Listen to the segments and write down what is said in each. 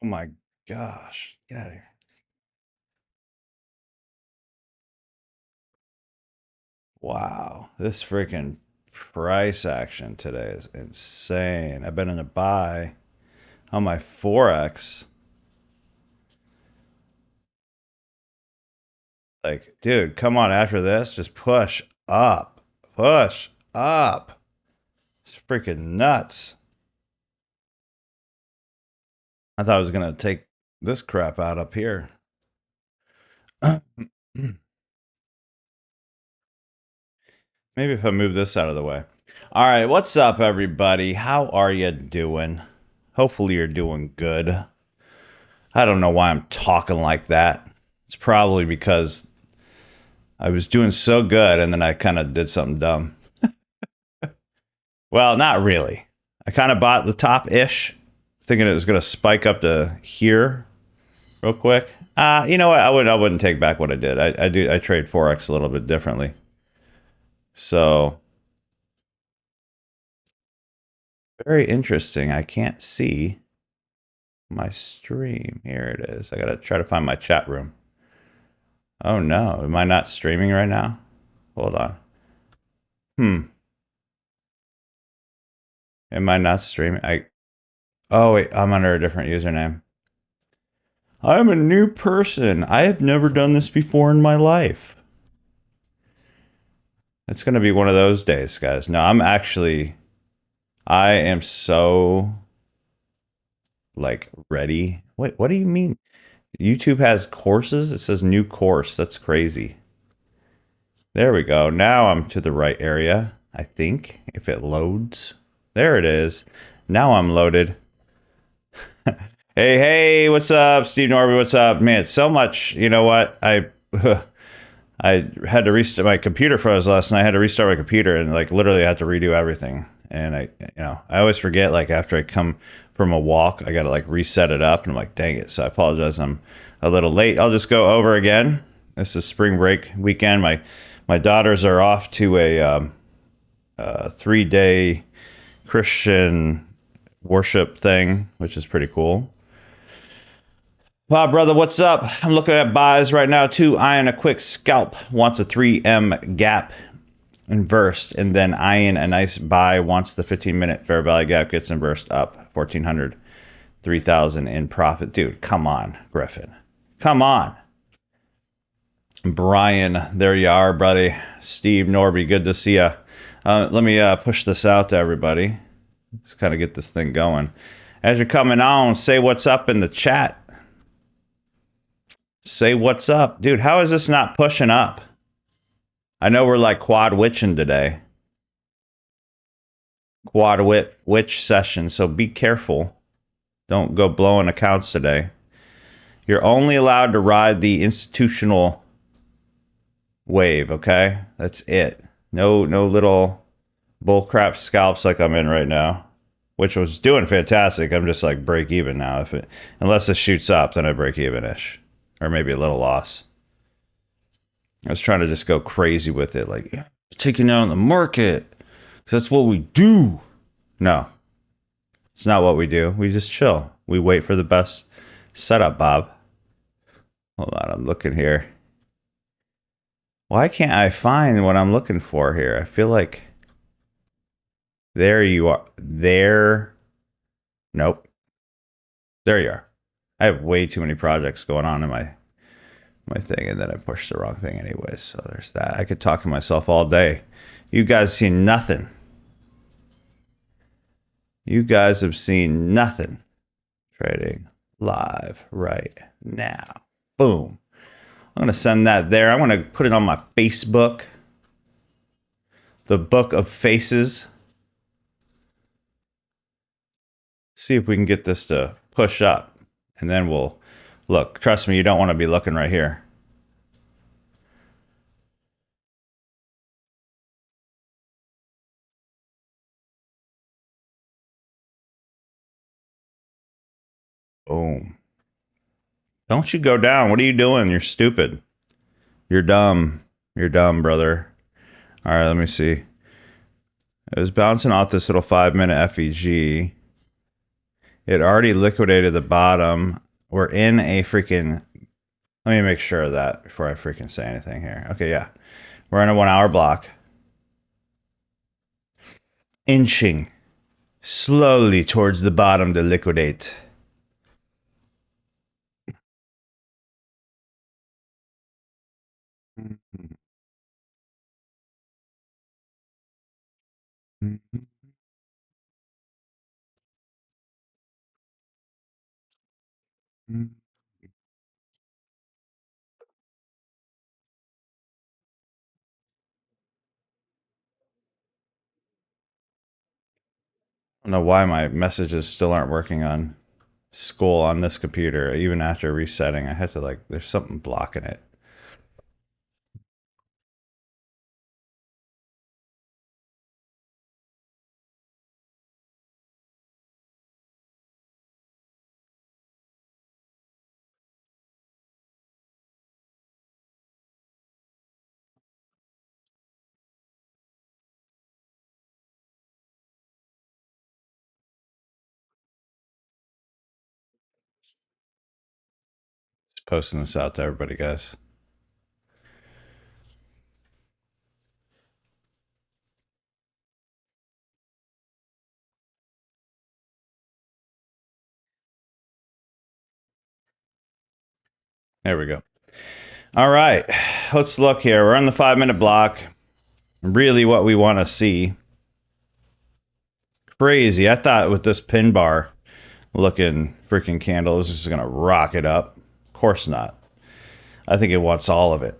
Oh my gosh. Get out of here. Wow. This freaking price action today is insane. I've been in a buy on my Forex. Like, dude, come on after this. Just push up. Push up. It's freaking nuts. I thought I was going to take this crap out up here. Maybe if I move this out of the way. All right, what's up, everybody? How are you doing? Hopefully, you're doing good. I don't know why I'm talking like that. It's probably because I was doing so good and then I kind of did something dumb. Well, not really. I kind of bought the top ish, thinking it was going to spike up to here real quick. You know what? I wouldn't take back what I did. I trade Forex a little bit differently. So very interesting. I can't see my stream. Here it is. I got to try to find my chat room. Oh no, am I not streaming right now? Hold on. Am I not streaming? Oh wait, I'm under a different username. I'm a new person. I have never done this before in my life. It's going to be one of those days, guys. No, I am so like ready. Wait, what do you mean? YouTube has courses? It says new course. That's crazy. There we go. Now I'm to the right area, I think, if it loads. There it is. Now I'm loaded. Hey, what's up? Steve Norby, what's up? Man, it's so much. You know what? I had to restart my computer froze last night. I had to restart my computer and like literally I had to redo everything. And I always forget like after I come from a walk, I got to like reset it up and I'm like, dang it. So I apologize. I'm a little late. I'll just go over again. This is spring break weekend. My daughters are off to a 3-day Christian worship thing, which is pretty cool. Bob, brother, what's up? I'm looking at buys right now too. Eyeing a quick scalp. Wants a 3M gap inversed, and then eyeing a nice buy. Wants the 15-minute fair value gap. Gets inversed up 1,400, 3,000 in profit. Dude, come on, Griffin. Come on. Brian, there you are, buddy. Steve Norby, good to see you. Let me push this out to everybody. Let's kind of get this thing going. As you're coming on, say what's up in the chat. Say what's up. Dude, how is this not pushing up? I know we're like quad witching today. Quad witch session, so be careful. Don't go blowing accounts today. You're only allowed to ride the institutional wave, okay? That's it. No little bullcrap scalps like I'm in right now, which was doing fantastic. I'm just like break even now. Unless it shoots up, then I break even-ish. Or maybe a little loss. I was trying to just go crazy with it, like taking down the market, because that's what we do. No, it's not what we do. We just chill. We wait for the best setup, Bob. Hold on, I'm looking here. Why can't I find what I'm looking for here? I feel like there you are. There. Nope. There you are. I have way too many projects going on in my thing, and then I pushed the wrong thing anyways. So there's that. I could talk to myself all day. You guys see nothing. You guys have seen nothing. Trading live right now. Boom. I'm going to send that there. I'm going to put it on my Facebook. The Book of Faces. See if we can get this to push up. And then we'll look. Trust me, you don't want to be looking right here. Boom. Don't you go down. What are you doing? You're stupid. You're dumb. You're dumb, brother. All right, let me see. It was bouncing off this little 5-minute FEG. It already liquidated the bottom. We're in a freaking... Let me make sure of that before I freaking say anything here. Okay, yeah. We're in a 1 hour block. Inching slowly towards the bottom to liquidate. I don't know why my messages still aren't working on school on this computer. Even after resetting, I had to like, there's something blocking it. Just posting this out to everybody, guys. There we go. All right, let's look here. We're on the 5 minute block. Really what we want to see. Crazy. I thought with this pin bar looking freaking candle, this is going to rock it up. Of course not. I think it wants all of it.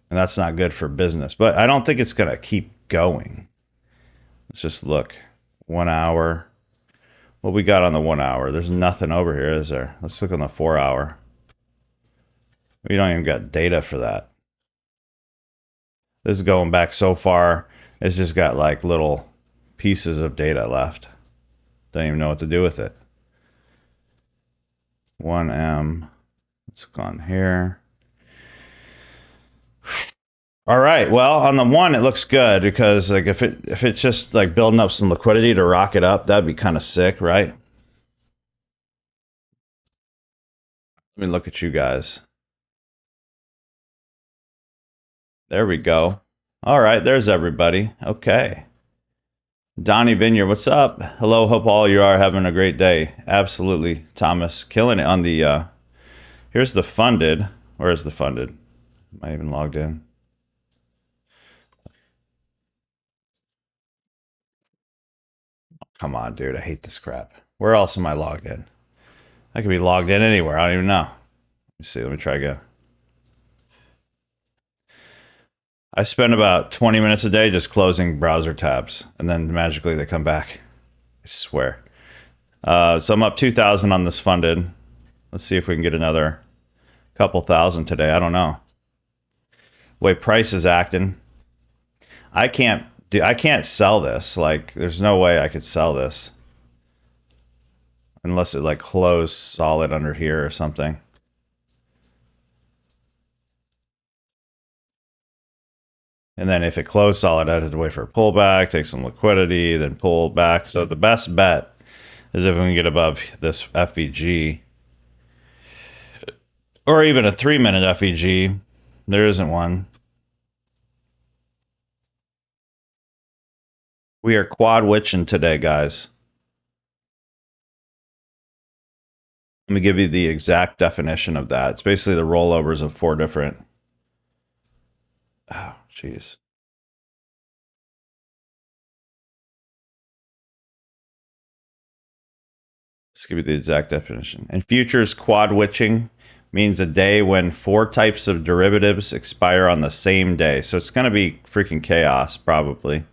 And that's not good for business. But I don't think it's going to keep going. Let's just look. 1 hour. What we got on the 1 hour? There's nothing over here, is there? Let's look on the 4 hour. We don't even got data for that. This is going back so far. It's just got like little pieces of data left. Don't even know what to do with it. 1M. Let's go on here. All right. Well, on the one, it looks good because like if it's just like building up some liquidity to rock it up, that'd be kind of sick, right? Let me look at you guys. There we go. All right. There's everybody. Okay. Donnie Vineyard, what's up? Hello. Hope all you are having a great day. Absolutely. Thomas, killing it on the, here's the funded. Where is the funded? Am I even logged in? Come on, dude. I hate this crap. Where else am I logged in? I could be logged in anywhere. I don't even know. Let me see. Let me try again. I spend about 20 minutes a day just closing browser tabs, and then magically they come back. I swear. So I'm up 2,000 on this funded. Let's see if we can get another couple thousand today. I don't know. The way price is acting, I can't sell this. Like, there's no way I could sell this unless it like closed solid under here or something. And then if it closed solid, I'd have to wait for a pullback, take some liquidity, then pull back. So the best bet is if we can get above this FEG or even a 3 minute FEG. There isn't one. We are quad witching today, guys. Let me give you the exact definition of that. It's basically the rollovers of 4 different. Oh, jeez. Let's give you the exact definition. In futures, quad witching means a day when 4 types of derivatives expire on the same day. So it's going to be freaking chaos, probably.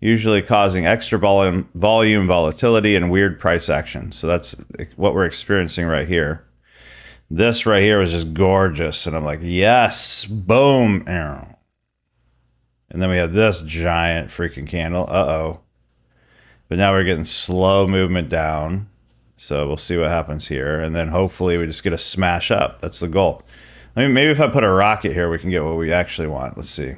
Usually causing extra volume, volatility, and weird price action. So that's what we're experiencing right here. This right here was just gorgeous. And I'm like, yes, boom. And then we have this giant freaking candle. Uh-oh. But now we're getting slow movement down. So we'll see what happens here. And then hopefully we just get a smash up. That's the goal. I mean, maybe if I put a rocket here, we can get what we actually want. Let's see.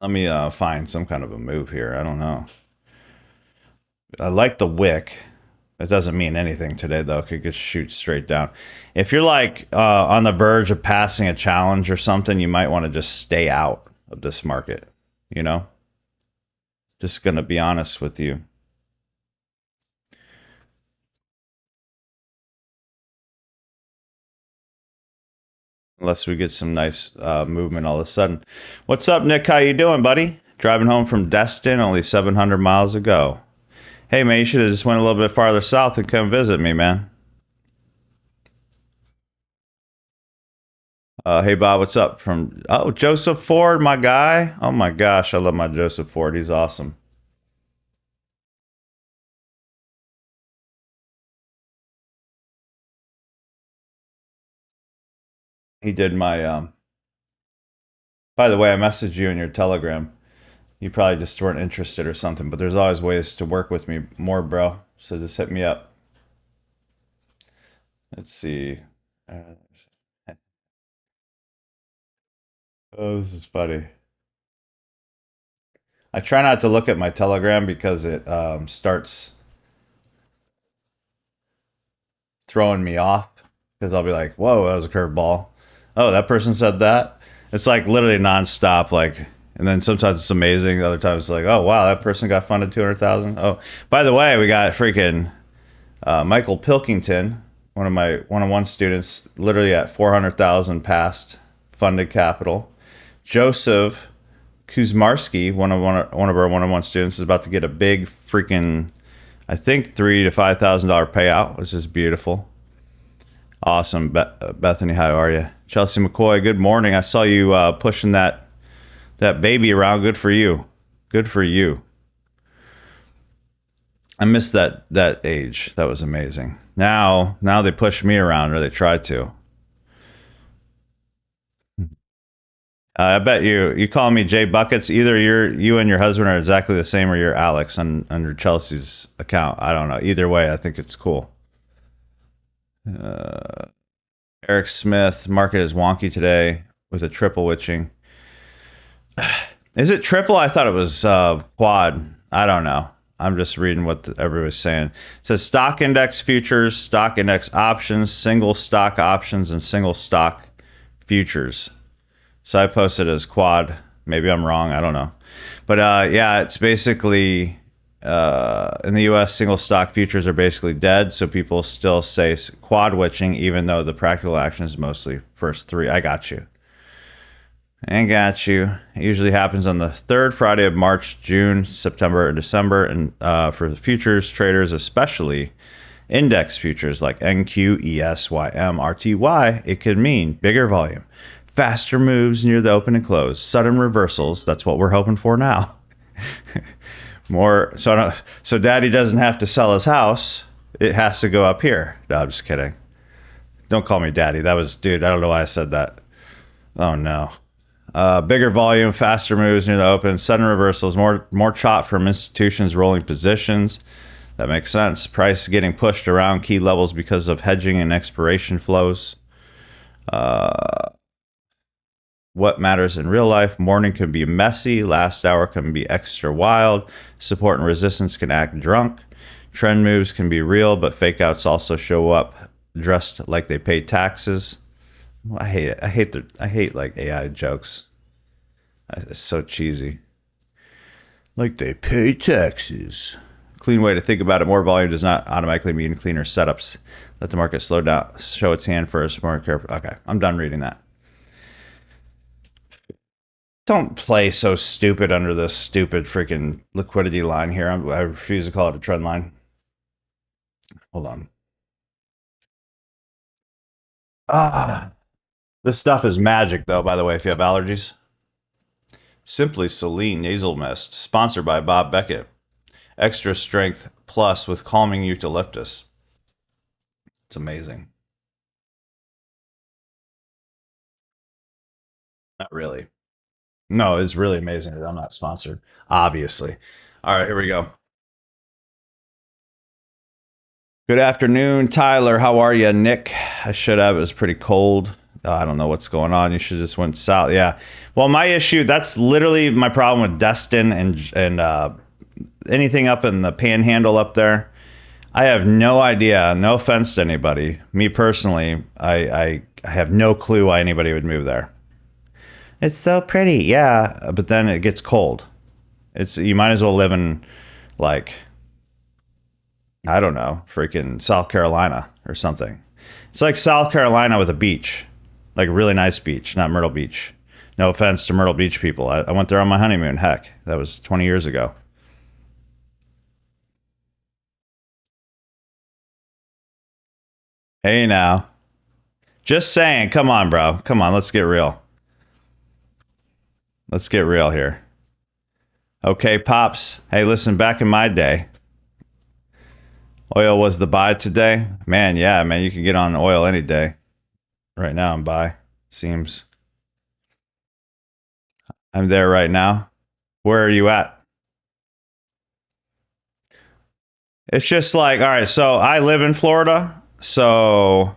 Let me find some kind of a move here. I don't know. I like the wick. It doesn't mean anything today, though. It could just shoot straight down. If you're like on the verge of passing a challenge or something, you might want to just stay out of this market. You know? Just going to be honest with you. Unless we get some nice movement all of a sudden. What's up, Nick? How you doing, buddy? Driving home from Destin, only 700 miles ago. Hey, man, you should have just went a little bit farther south and come visit me, man. Hey, Bob, what's up? From Joseph Ford, my guy. Oh my gosh, I love my Joseph Ford. He's awesome. He did my. By the way, I messaged you in your Telegram. You probably just weren't interested or something, but there's always ways to work with me more, bro. So just hit me up. Let's see. Oh, this is funny. I try not to look at my Telegram because it starts throwing me off. Because I'll be like, "Whoa, that was a curveball." Oh, that person said that. It's like literally nonstop. Like, and then sometimes it's amazing. Other times it's like, "Oh wow, that person got funded 200,000." Oh, by the way, we got freaking Michael Pilkington, one of my one-on-one students, literally at 400,000 past funded capital. Joseph Kuzmarski, one of our one-on-one students, is about to get a big freaking, I think $3,000 to $5,000 payout, which is beautiful. Awesome, Bethany. How are you, Chelsea McCoy? Good morning. I saw you pushing that baby around. Good for you. Good for you. I missed that age. That was amazing. Now they push me around, or they try to. I bet you call me Jay Buckets. Either you and your husband are exactly the same, or you're Alex under Chelsea's account. I don't know. Either way, I think it's cool. Eric Smith, market is wonky today with a triple witching. Is it triple? I thought it was quad. I don't know. I'm just reading what everybody's saying. It says stock index futures, stock index options, single stock options, and single stock futures. So I posted as quad. Maybe I'm wrong. I don't know. But yeah, it's basically in the U.S., single stock futures are basically dead. So people still say quad witching, even though the practical action is mostly first three. I got you. I got you. It usually happens on the third Friday of March, June, September, and December. And for the futures traders, especially index futures like NQ, ES, YM, RTY, it could mean bigger volume, faster moves near the open and close, sudden reversals. That's what we're hoping for now. More so Daddy doesn't have to sell his house. It has to go up here. No, I'm just kidding. Don't call me Daddy. That was, dude, I don't know why I said that. Oh no. Bigger volume, faster moves near the open, sudden reversals, more chop from institutions rolling positions. That makes sense. Price getting pushed around key levels because of hedging and expiration flows. What matters in real life? Morning can be messy. Last hour can be extra wild. Support and resistance can act drunk. Trend moves can be real, but fake outs also show up dressed like they pay taxes. I hate it. I hate like AI jokes. It's so cheesy. Like they pay taxes. Clean way to think about it. More volume does not automatically mean cleaner setups. Let the market slow down. Show its hand first. More careful. Okay, I'm done reading that. Don't play so stupid under this stupid freaking liquidity line here. I refuse to call it a trend line. Hold on. This stuff is magic, though, by the way, if you have allergies. Simply Saline Nasal Mist, sponsored by Bob Beckett. Extra strength plus with calming eucalyptus. It's amazing. Not really. No, it's really amazing that I'm not sponsored, obviously. All right, here we go. Good afternoon, Tyler. How are you, Nick? I should have. It was pretty cold. Oh, I don't know what's going on. You should just went south. Yeah. Well, my issue, that's literally my problem with Destin and anything up in the panhandle up there. I have no idea. No offense to anybody. Me personally, I have no clue why anybody would move there. It's so pretty, yeah, but then it gets cold. It's you might as well live in like I don't know, freaking South Carolina or something. It's like South Carolina with a beach, like a really nice beach, not Myrtle Beach. No offense to Myrtle Beach people. I went there on my honeymoon. Heck, that was 20 years ago. Hey now. Just saying. Come on, bro. Come on. Let's get real. Let's get real here. Okay, Pops. Hey, listen, back in my day, oil was the buy today. Man, yeah, man, you can get on oil any day. Right now, I'm buy. Seems I'm there right now. Where are you at? It's just like, all right, so I live in Florida. So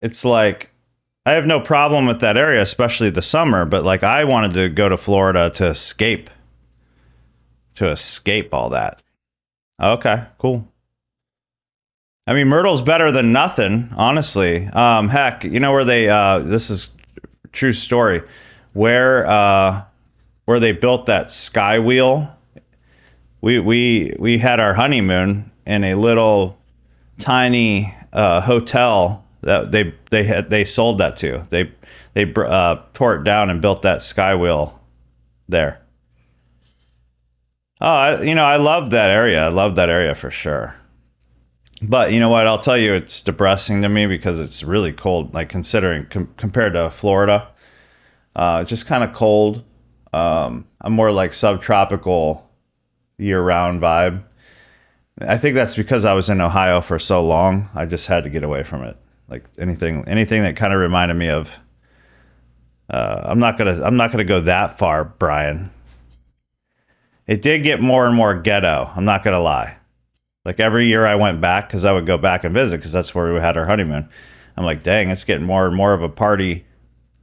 it's like I have no problem with that area, especially the summer, but like I wanted to go to Florida to escape all that. Okay, cool. I mean, Myrtle's better than nothing, honestly. Heck, you know where they this is true story. Where they built that sky wheel. We had our honeymoon in a little tiny hotel that they sold that to. They tore it down and built that sky wheel there. Oh, I love that area. I love that area for sure. But you know what? I'll tell you, it's depressing to me because it's really cold. Like considering compared to Florida, just kind of cold. I'm more like subtropical year-round vibe. I think that's because I was in Ohio for so long. I just had to get away from it. Like anything that kind of reminded me of. I'm not gonna go that far, Brian. It did get more and more ghetto. I'm not gonna lie. Like every year I went back because I would go back and visit because that's where we had our honeymoon. I'm like, dang, it's getting more and more of a party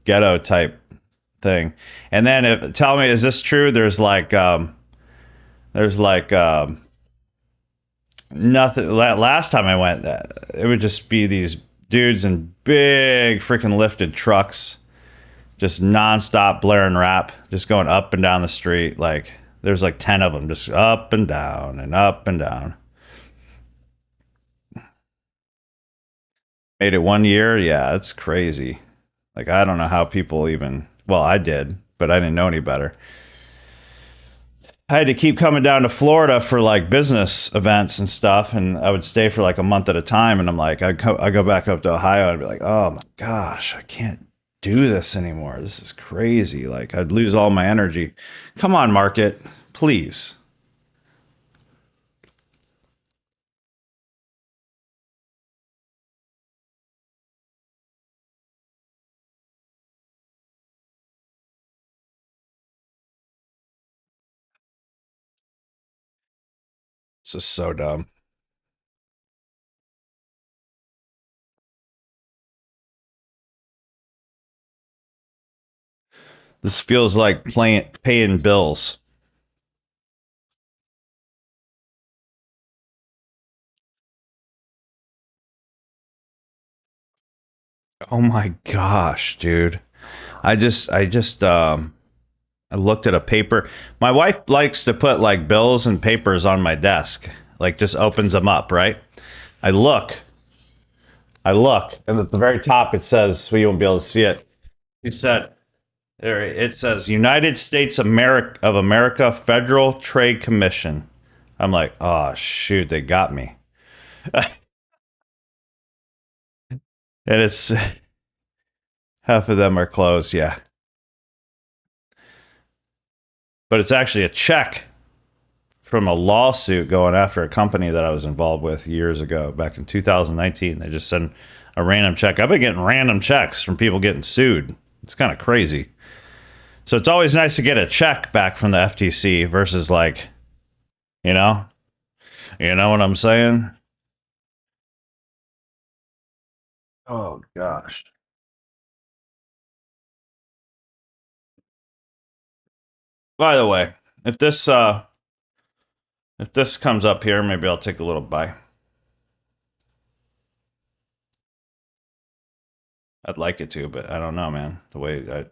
ghetto type thing. And then tell me, is this true? There's like nothing. Last time I went, it would just be these dudes in big freaking lifted trucks, just nonstop blaring rap, just going up and down the street. Like there's like 10 of them, just up and down and up and down. Made it 1 year. Yeah, it's crazy. Like I don't know how people even. Well, I did, but I didn't know any better. I had to keep coming down to Florida for like business events and stuff, and I would stay for like a month at a time. And I'm like, I go back up to Ohio, and I'd be like, oh my gosh, I can't do this anymore. This is crazy. Like I'd lose all my energy. Come on, market, please. This is so dumb. This feels like paying bills. Oh my gosh, dude. I looked at a paper. My wife likes to put like bills and papers on my desk, like just opens them up, right? I look, I look, and at the very top it says, well, you won't be able to see it. He said, there it says United States of America Federal Trade Commission. I'm like, oh shoot, they got me. And it's half of them are closed, yeah. But it's actually a check from a lawsuit going after a company that I was involved with years ago, back in 2019. They just sent a random check. I've been getting random checks from people getting sued. It's kind of crazy. So it's always nice to get a check back from the FTC versus like, you know, you know what I'm saying? Oh gosh. By the way, if this comes up here, maybe I'll take a little buy. I'd like it to, but I don't know, man. The way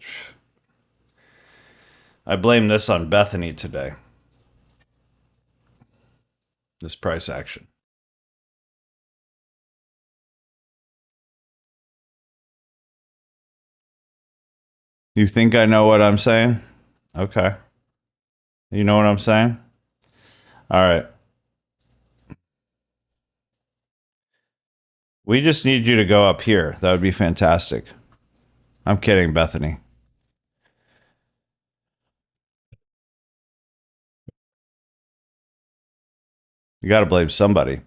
I blame this on Bethany today. This price action. You think I know what I'm saying? Okay. You know what I'm saying? All right. We just need you to go up here. That would be fantastic. I'm kidding, Bethany. You got to blame somebody.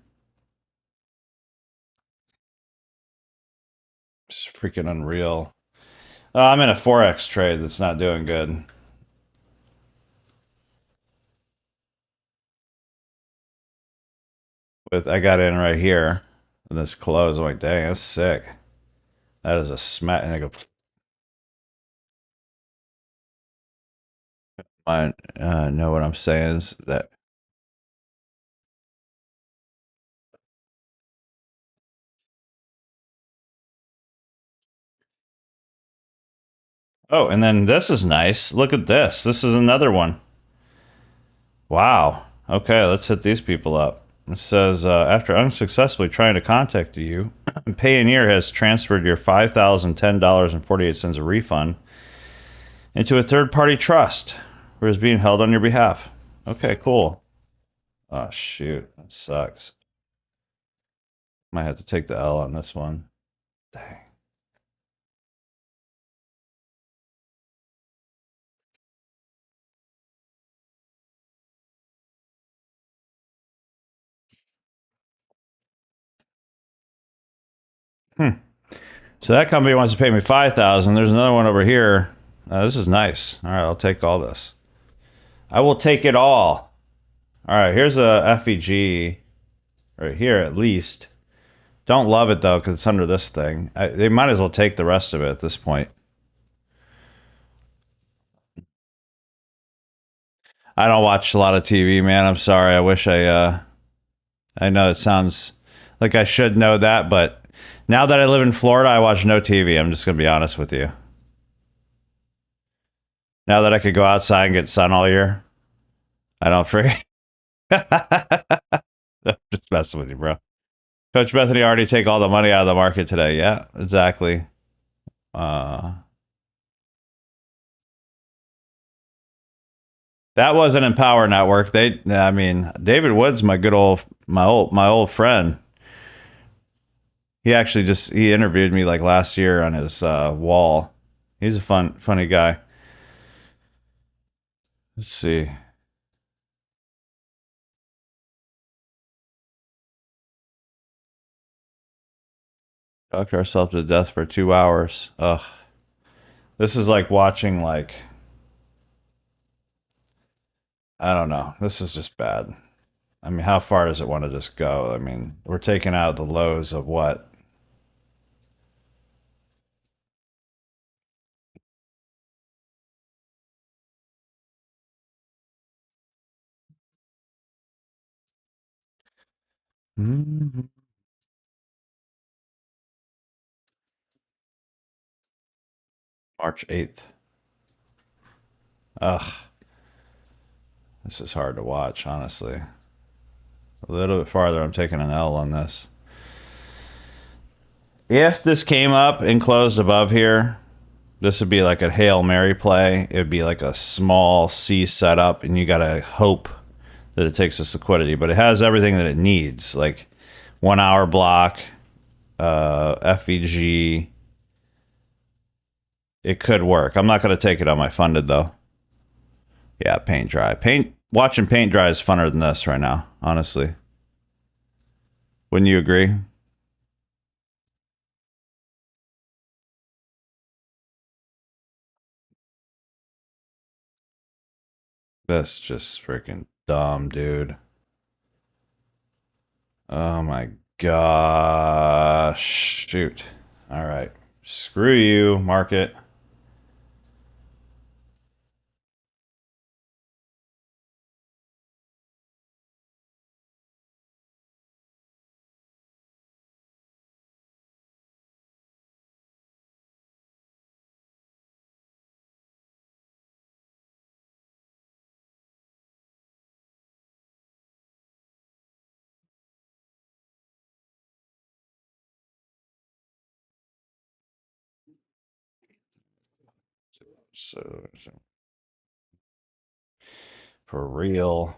It's freaking unreal. I'm in a Forex trade that's not doing good. I got in right here, and this close. I'm like, dang, that's sick. That is a smack. And I go, I know what I'm saying is that. Oh, and then this is nice. Look at this. This is another one. Wow. Okay, let's hit these people up. It says, after unsuccessfully trying to contact you, Payoneer has transferred your $5,010.48 a refund into a third-party trust where it's being held on your behalf. Okay, cool. Oh, shoot. That sucks. Might have to take the L on this one. Dang. So that company wants to pay me $5,000. There's another one over here. This is nice. All right, I'll take all this. I will take it all. All right, here's a FEG right here at least. Don't love it though because it's under this thing. They might as well take the rest of it at this point. I don't watch a lot of TV, man. I'm sorry. I wish I know it sounds like I should know that, but now that I live in Florida, I watch no TV. I'm just gonna be honest with you. Now that I could go outside and get sun all year, I don't forget. Just messing with you, bro. Coach Bethany already take all the money out of the market today. Yeah, exactly. That wasn't in Power Network. I mean, David Wood's my old friend. He actually he interviewed me like last year on his wall. He's a funny guy. Let's see. Talked ourselves to death for 2 hours. Ugh. This is like watching I don't know. This is just bad. I mean, how far does it want to just go? I mean, we're taking out the lows of what? Mhm. March 8th. Ugh. This is hard to watch, honestly. A little bit farther, I'm taking an L on this. If this came up and closed above here, this would be like a Hail Mary play. It would be like a small C setup, and you got to hope that it takes this liquidity. But it has everything that it needs, like 1 hour block, FEG. It could work. I'm not going to take it on my funded, though. Yeah, paint dry. Watching paint dry is funner than this right now, honestly. Wouldn't you agree? That's just freaking dumb, dude. Oh my gosh. Shoot. All right. Screw you, market. So for real.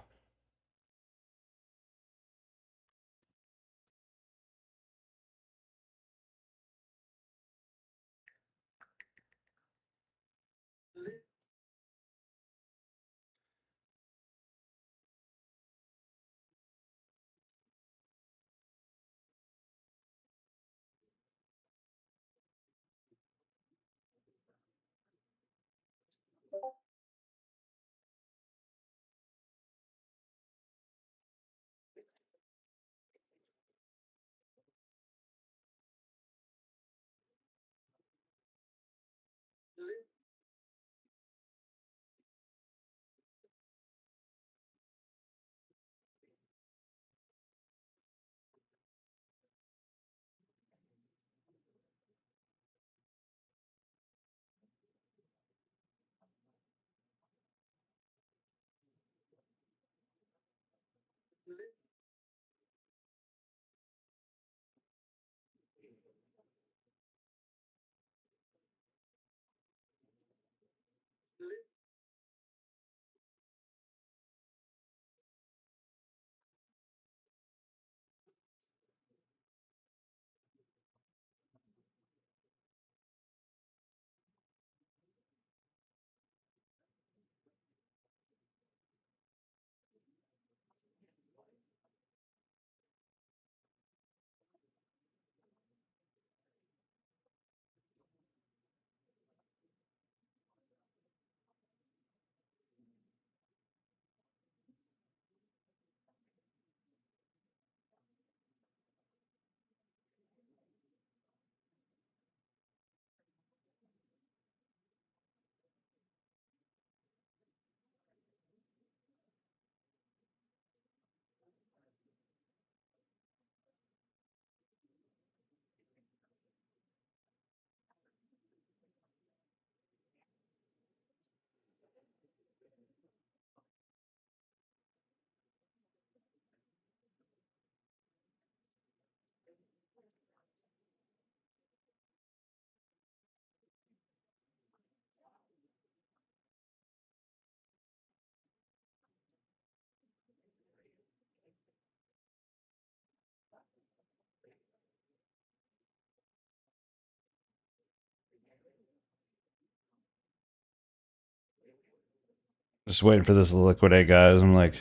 Just waiting for this to liquidate, guys. I'm like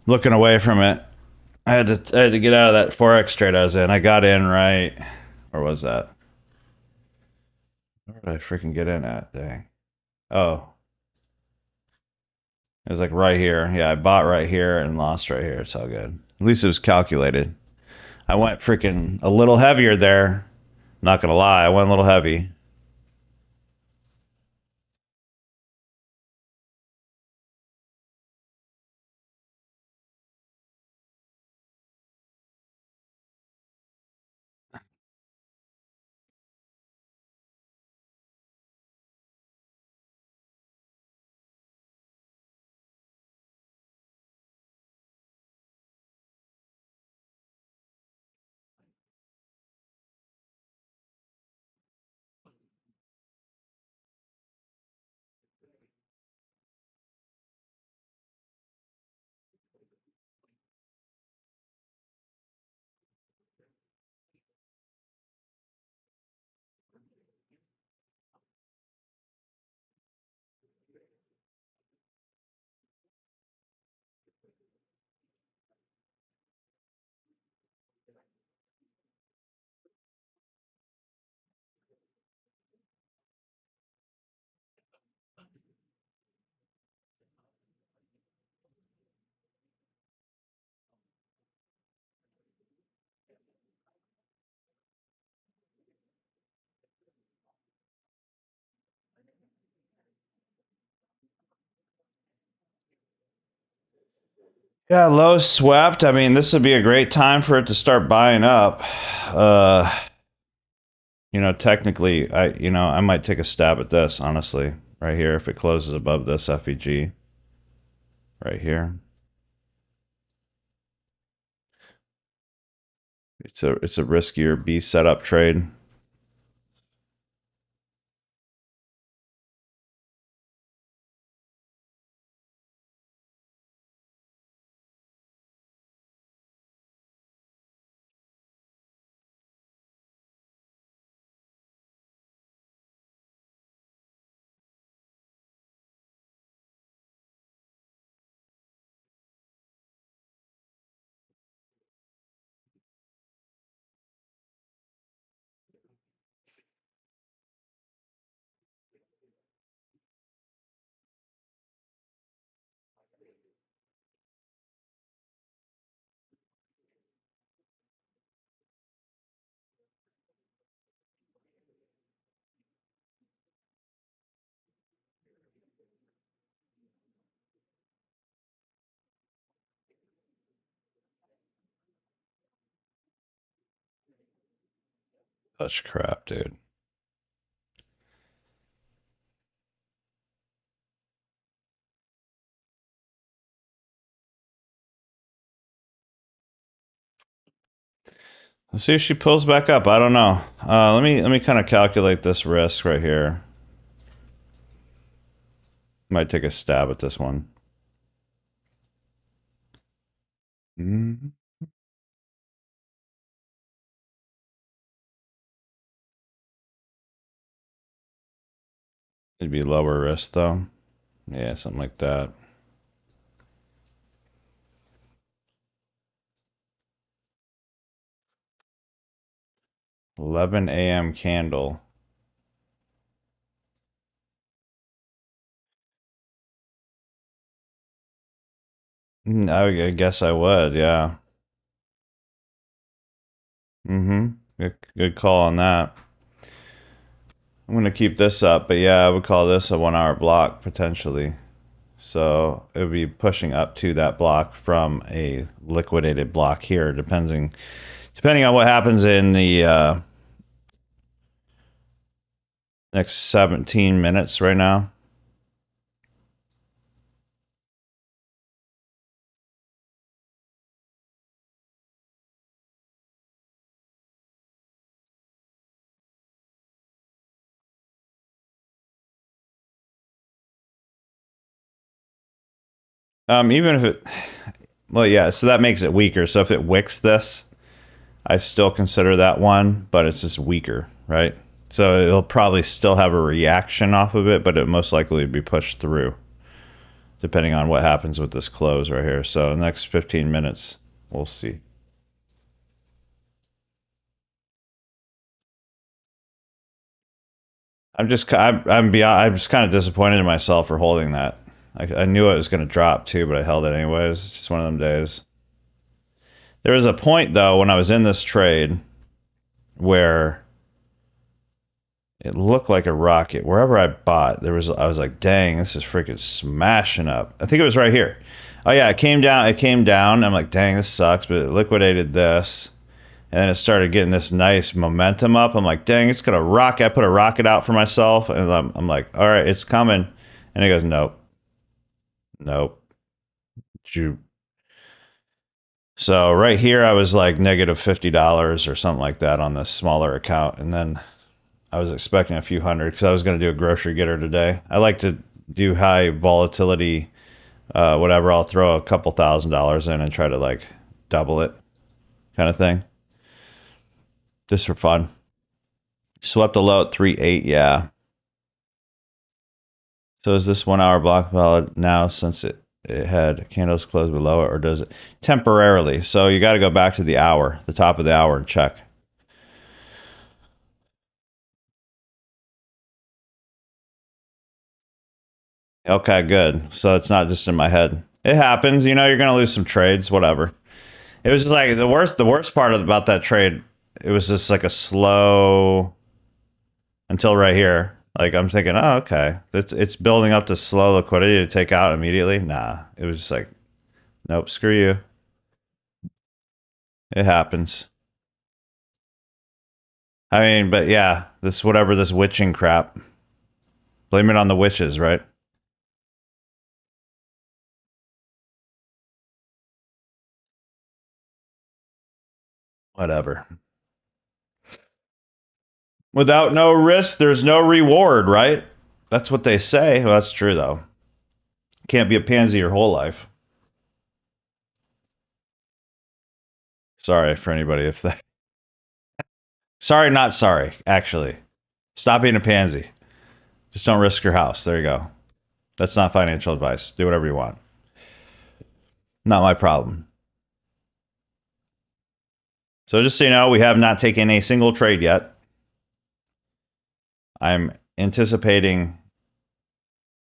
looking away from it. I had to get out of that forex trade I was in. I got in right. Where was that? Where did I freaking get in at? Dang. Oh, it was like right here. Yeah, I bought right here and lost right here. It's all good. At least it was calculated. I went freaking a little heavier there. Not gonna lie, I went a little heavy. Yeah, low swept. I mean, this would be a great time for it to start buying up. Technically, I might take a stab at this, honestly, right here if it closes above this FEG right here. It's a riskier B setup trade. Such crap, dude. Let's see if she pulls back up. I don't know. Let me kind of calculate this risk right here. Might take a stab at this one. Mm-hmm. It'd be lower risk though. Yeah, something like that. 11 a.m. candle. I guess I would, yeah. Mm-hmm. Good call on that. I'm gonna keep this up, but yeah, I would call this a 1 hour block potentially. So it would be pushing up to that block from a liquidated block here, depending on what happens in the next 17 minutes right now. Even if it, well, yeah, so that makes it weaker. So if it wicks this, I still consider that one, but it's just weaker, right? So it'll probably still have a reaction off of it, but it most likely would be pushed through, depending on what happens with this close right here. So the next 15 minutes, we'll see. I'm just kind of disappointed in myself for holding that. I knew it was going to drop too, but I held it anyways. It's just one of them days. There was a point though when I was in this trade where it looked like a rocket. Wherever I bought, I was like, dang, this is freaking smashing up. I think it was right here. Oh yeah, it came down. It came down. I'm like, dang, this sucks, but it liquidated this. And then it started getting this nice momentum up. I'm like, dang, it's gonna rock. I put a rocket out for myself, and I'm like, all right, it's coming. And it goes, nope, nope. So right here, I was like negative $50 or something like that on the smaller account, and then I was expecting a few hundred because I was going to do a grocery getter today. I like to do high volatility, whatever. I'll throw a couple $1,000s in and try to like double it, kind of thing, just for fun. Swept a low at 3.8, yeah. So is this 1 hour block valid now since it had candles closed below it, or does it temporarily? So you got to go back to the hour, the top of the hour, and check. Okay, good. So it's not just in my head. It happens, you're gonna lose some trades, whatever. It was just like the worst part about that trade, it was just like a slow until right here. Like I'm thinking, oh, okay. It's building up to slow liquidity to take out immediately. Nah. It was just like Nope, screw you. It happens. I mean, but yeah, this whatever this witching crap. Blame it on the witches, right? Whatever. Without no risk, there's no reward, right? That's what they say. Well, that's true, though. Can't be a pansy your whole life. Sorry for anybody if that. Sorry, not sorry, actually. Stop being a pansy. Just don't risk your house. There you go. That's not financial advice. Do whatever you want. Not my problem. So just so you know, we have not taken a single trade yet. I'm anticipating.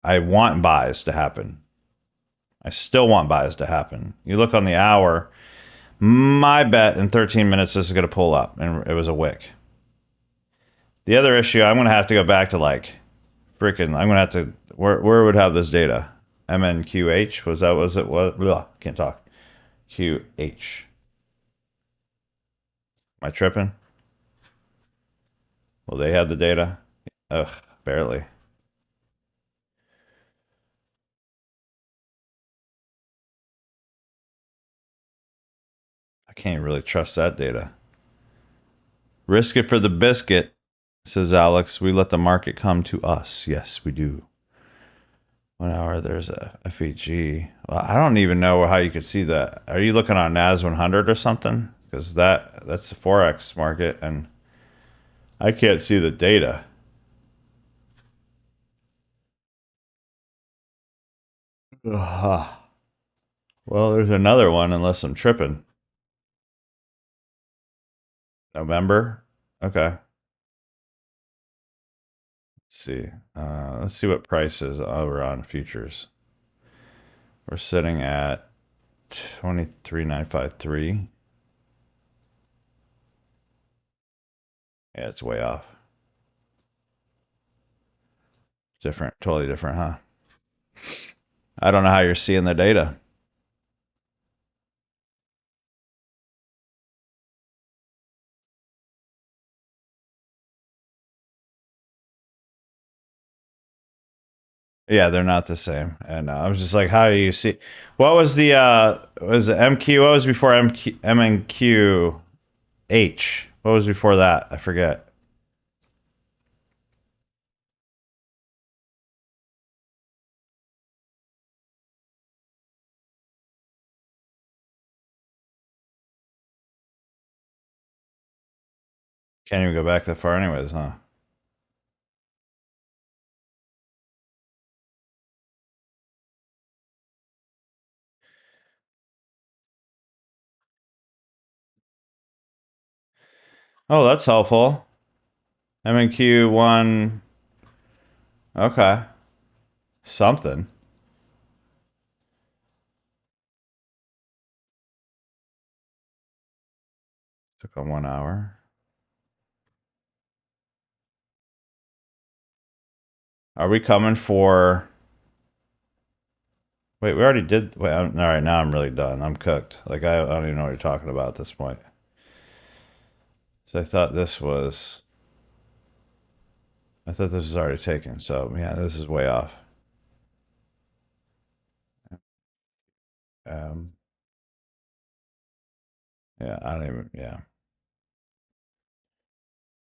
I want buys to happen. I still want buys to happen. You look on the hour, my bet in 13 minutes this is going to pull up, and it was a wick. The other issue, I'm going to have to go back to like freaking, I'm going to have to, where would have this data? MNQH? Was it? Ugh, can't talk. QH. Am I tripping? Well, they had the data. Ugh, barely. I can't really trust that data. Risk it for the biscuit, says Alex. We let the market come to us. Yes, we do. 1 hour, there's a FEG. Well, I don't even know how you could see that. Are you looking on NAS 100 or something? Because that's the Forex market, and I can't see the data. Ugh. Well, there's another one, unless I'm tripping. November? Okay. Let's see. Let's see what price is over on futures. We're sitting at 23,953. Yeah, it's way off. Different, totally different, huh? I don't know how you're seeing the data. Yeah, they're not the same. And I was just like, how do you see? What was the was it MQ? What was before MQ, MNQH? What was before that? I forget. Can't even go back that far, anyways, huh? Oh, that's helpful. MNQ1. Okay, something. Took on 1 hour. Are we coming for? Wait, we already did. Wait, all right. Now I'm really done. I'm cooked. Like I don't even know what you're talking about at this point. So I thought this was. I thought this was already taken. So yeah, this is way off. Um, yeah, I don't even. Yeah,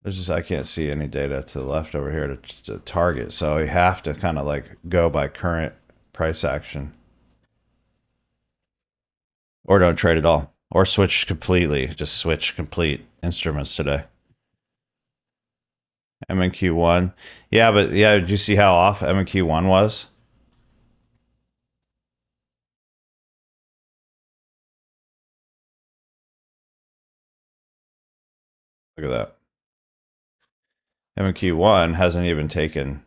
there's just I can't see any data to the left over here to target. So we have to kind of like go by current price action, or don't trade at all, or switch completely. Just switch complete instruments today. MNQ1. Yeah, but yeah, did you see how off MNQ1 was? Look at that. MNQ1 hasn't even taken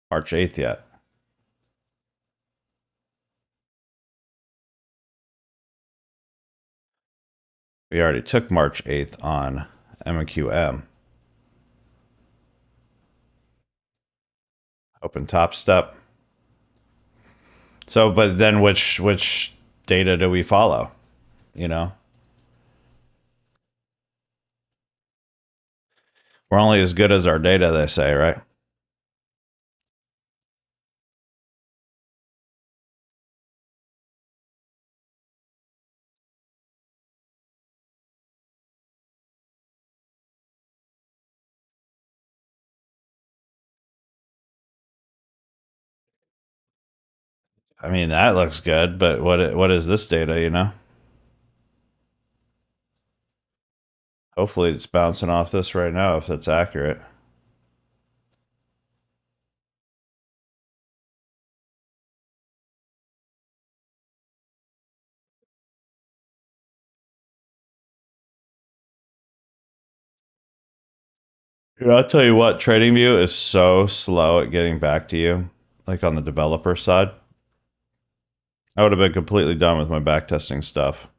March 8th yet. We already took March 8th on MNQM. Open top step. So, but then which data do we follow? You know, we're only as good as our data, they say, right? I mean, that looks good, but what is this data, you know? Hopefully it's bouncing off this right now if that's accurate. Yeah, I'll tell you what, TradingView is so slow at getting back to you, like on the developer side. I would have been completely done with my backtesting stuff.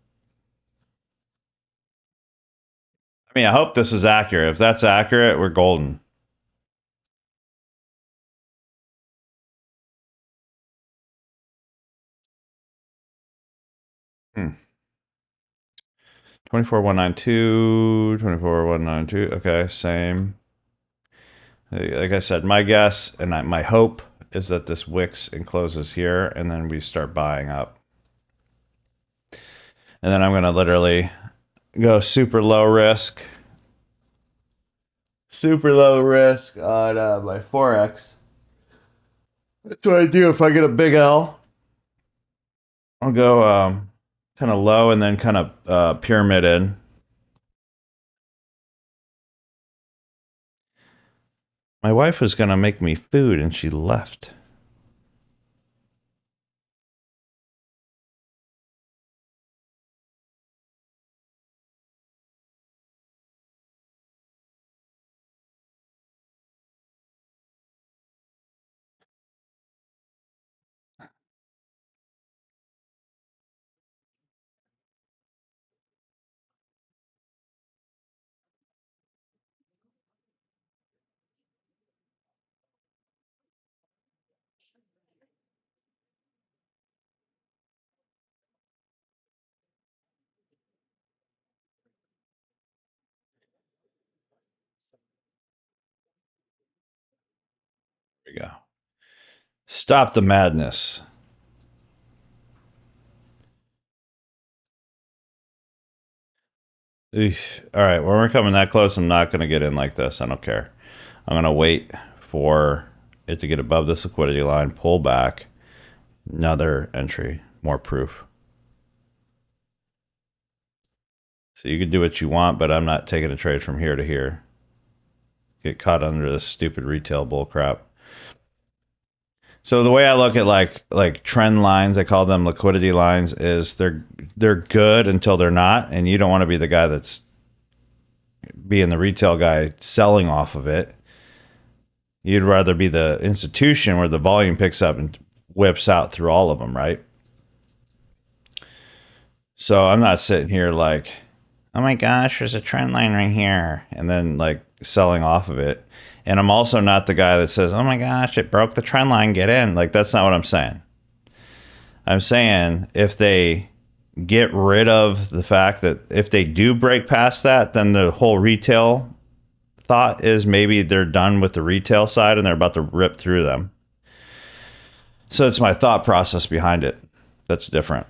I mean, I hope this is accurate. If that's accurate, we're golden. Hmm. 24192, 24192. Okay, same. Like I said, my guess and my hope is that this wicks and closes here, and then we start buying up. And then I'm going to literally go super low risk. Super low risk on my Forex. That's what I do if I get a big L. I'll go kind of low and then kind of pyramid in. My wife was going to make me food and she left. There we go. Stop the madness. Eesh. All right, when we're coming that close, I'm not going to get in like this. I don't care. I'm going to wait for it to get above this liquidity line, pull back, another entry, more proof. So you can do what you want, but I'm not taking a trade from here to here. Get caught under this stupid retail bull crap. So the way I look at like trend lines, I call them liquidity lines, is they're good until they're not, and you don't want to be the guy that's being the retail guy selling off of it. You'd rather be the institution where the volume picks up and whips out through all of them, right? So I'm not sitting here like, oh my gosh, there's a trend line right here, and then like selling off of it. And I'm also not the guy that says, oh my gosh, it broke the trend line, get in. Like, that's not what I'm saying. I'm saying if they get rid of the fact that if they do break past that, then the whole retail thought is maybe they're done with the retail side and they're about to rip through them. So it's my thought process behind it that's different.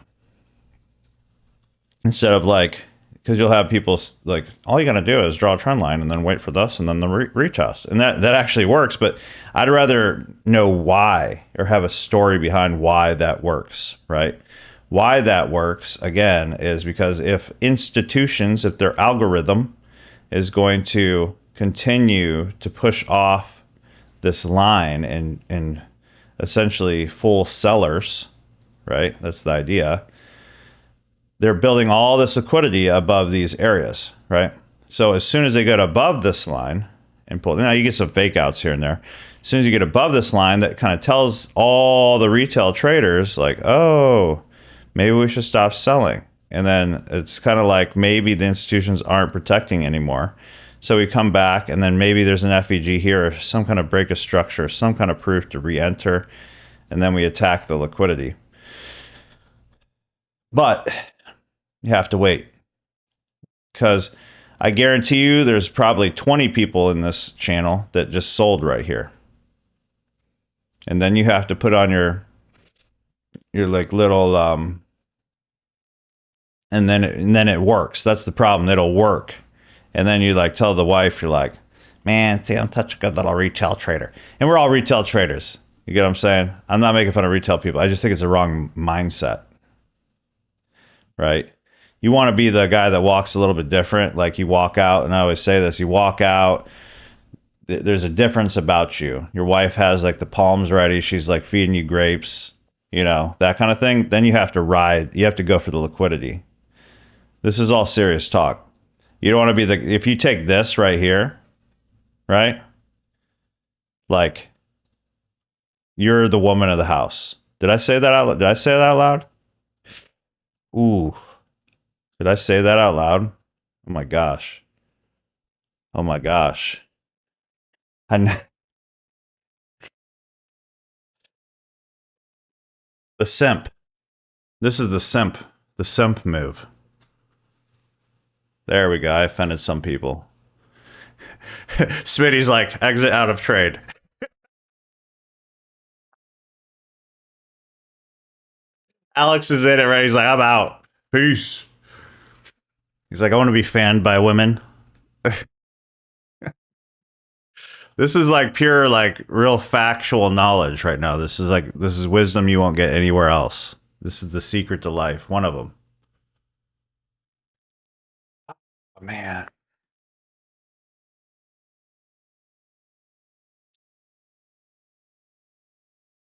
Instead of like, because you'll have people like, all you got to do is draw a trend line and then wait for this and then the retest. And that actually works, but I'd rather know why or have a story behind why that works, right? Why that works, again, is because if institutions, if their algorithm is going to continue to push off this line and essentially full sellers, right? That's the idea. They're building all this liquidity above these areas, right? So as soon as they get above this line and pull, now you get some fake outs here and there. As soon as you get above this line, that kind of tells all the retail traders like, oh, maybe we should stop selling. And then it's kind of like maybe the institutions aren't protecting anymore. So we come back and then maybe there's an FEG here or some kind of break of structure, some kind of proof to re-enter. And then we attack the liquidity. But you have to wait, because I guarantee you there's probably 20 people in this channel that just sold right here. And then you have to put on your like little and then it works. That's the problem. It'll work. And then you like tell the wife, you're like, man, see, I'm such a good little retail trader. And we're all retail traders. You get what I'm saying? I'm not making fun of retail people. I just think it's a wrong mindset. Right? You want to be the guy that walks a little bit different. Like you walk out, and I always say this, you walk out, there's a difference about you. Your wife has like the palms ready. She's like feeding you grapes, you know, that kind of thing. Then you have to ride. You have to go for the liquidity. This is all serious talk. You don't want to be the, if you take this right here, right? Like you're the woman of the house. Did I say that out loud? Did I say that out loud? Ooh. Did I say that out loud? Oh my gosh. Oh my gosh. The simp. This is the simp. The simp move. There we go. I offended some people. Smitty's like, exit out of trade. Alex is in it, right? He's like, I'm out. Peace. He's like, I want to be fanned by women. This is like pure, like real factual knowledge right now. This is wisdom you won't get anywhere else. This is the secret to life. One of them. Oh, man.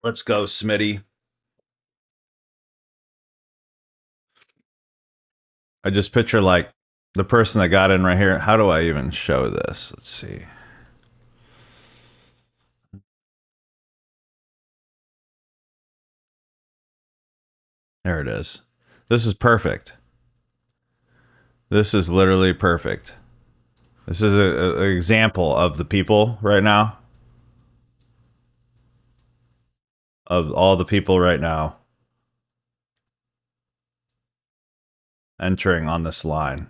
Let's go, Smitty. I just picture like the person that got in right here. How do I even show this? Let's see. There it is. This is perfect. This is literally perfect. This is an example of the people right now. Of all the people right now entering on this line.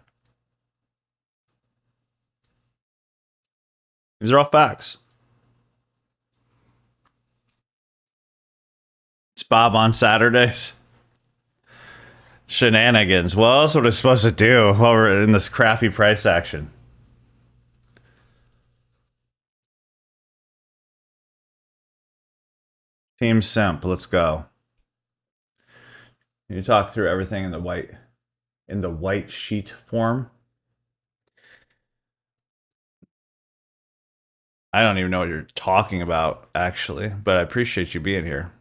These are all facts. It's Bob on Saturdays. Shenanigans. Well, that's what it's supposed to do while we're in this crappy price action. Team Simp, let's go. You talk through everything in the white sheet form. I don't even know what you're talking about, actually, but I appreciate you being here.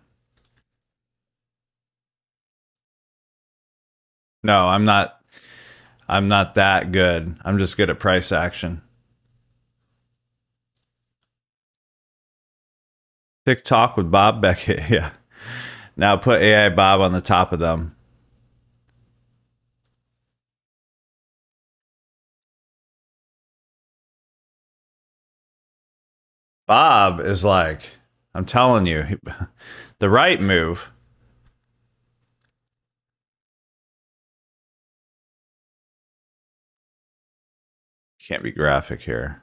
No, I'm not. I'm not that good. I'm just good at price action. TikTok with Bob Beckett. Yeah. Now put AI Bob on the top of them. Bob is like, I'm telling you, the right move. Can't be graphic here.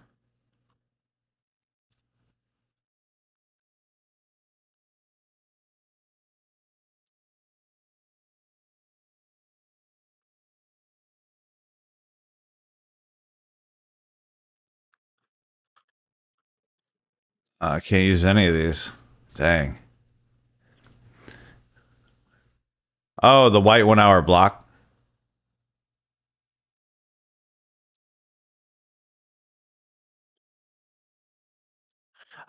I can't use any of these. Dang. Oh, the white 1 hour block.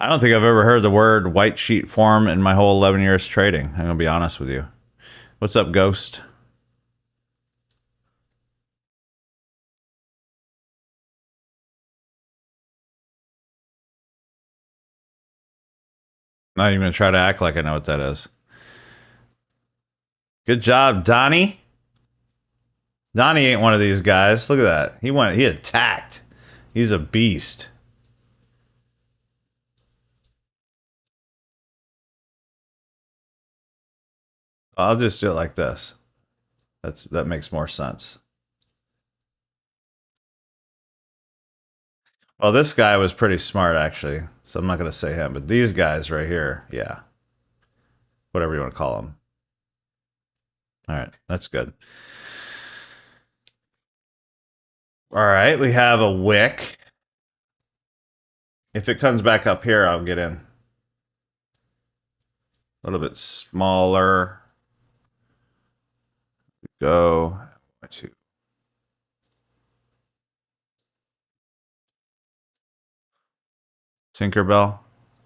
I don't think I've ever heard the word white sheet form in my whole 11 years trading. I'm going to be honest with you. What's up, Ghost? Not even going to try to act like I know what that is. Good job, Donnie. Donnie ain't one of these guys. Look at that. He attacked. He's a beast. I'll just do it like this. That makes more sense. Well, this guy was pretty smart actually, so I'm not gonna say him, but these guys right here, yeah, whatever you want to call them. All right, that's good. All right, we have a wick. If it comes back up here, I'll get in. A little bit smaller. Go. Two. Tinkerbell.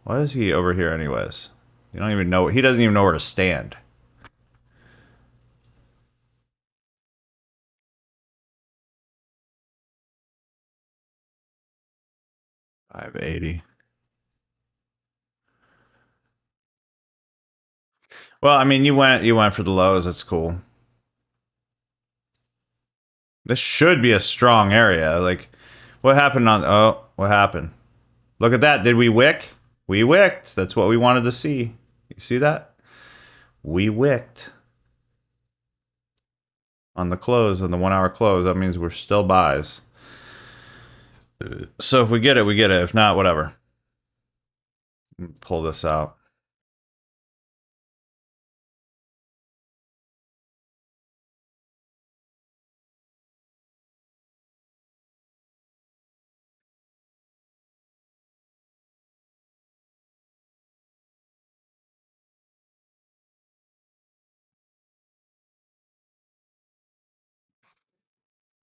Why is he over here anyways? You don't even know. He doesn't even know where to stand. $5.80. Well, I mean, you went for the lows. That's cool. This should be a strong area. Like, what happened on? Oh, what happened? Look at that. Did we wick? We wicked. That's what we wanted to see. You see that? We wicked on the close, on the 1 hour close. That means we're still buys. So if we get it, we get it. If not, whatever. Pull this out.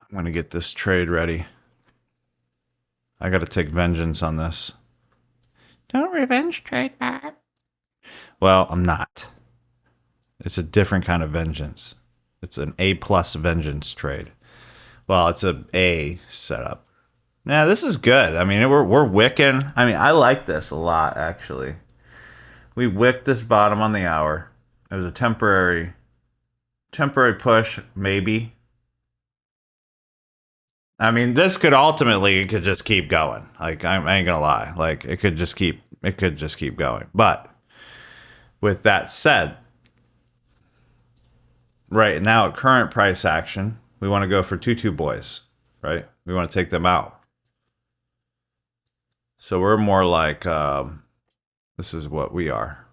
I'm going to get this trade ready. I got to take vengeance on this. Don't revenge trade, Bob. Well, I'm not. It's a different kind of vengeance. It's an A plus vengeance trade. Well, it's a A setup. Yeah, this is good. I mean, we're wicking. I mean, I like this a lot actually. We wicked this bottom on the hour. It was a temporary push, maybe. I mean, this could ultimately it could just keep going. Like I ain't gonna lie. Like it could just keep going. But with that said, right now at current price action, we want to go for two boys, right? We want to take them out. So we're more like this is what we are.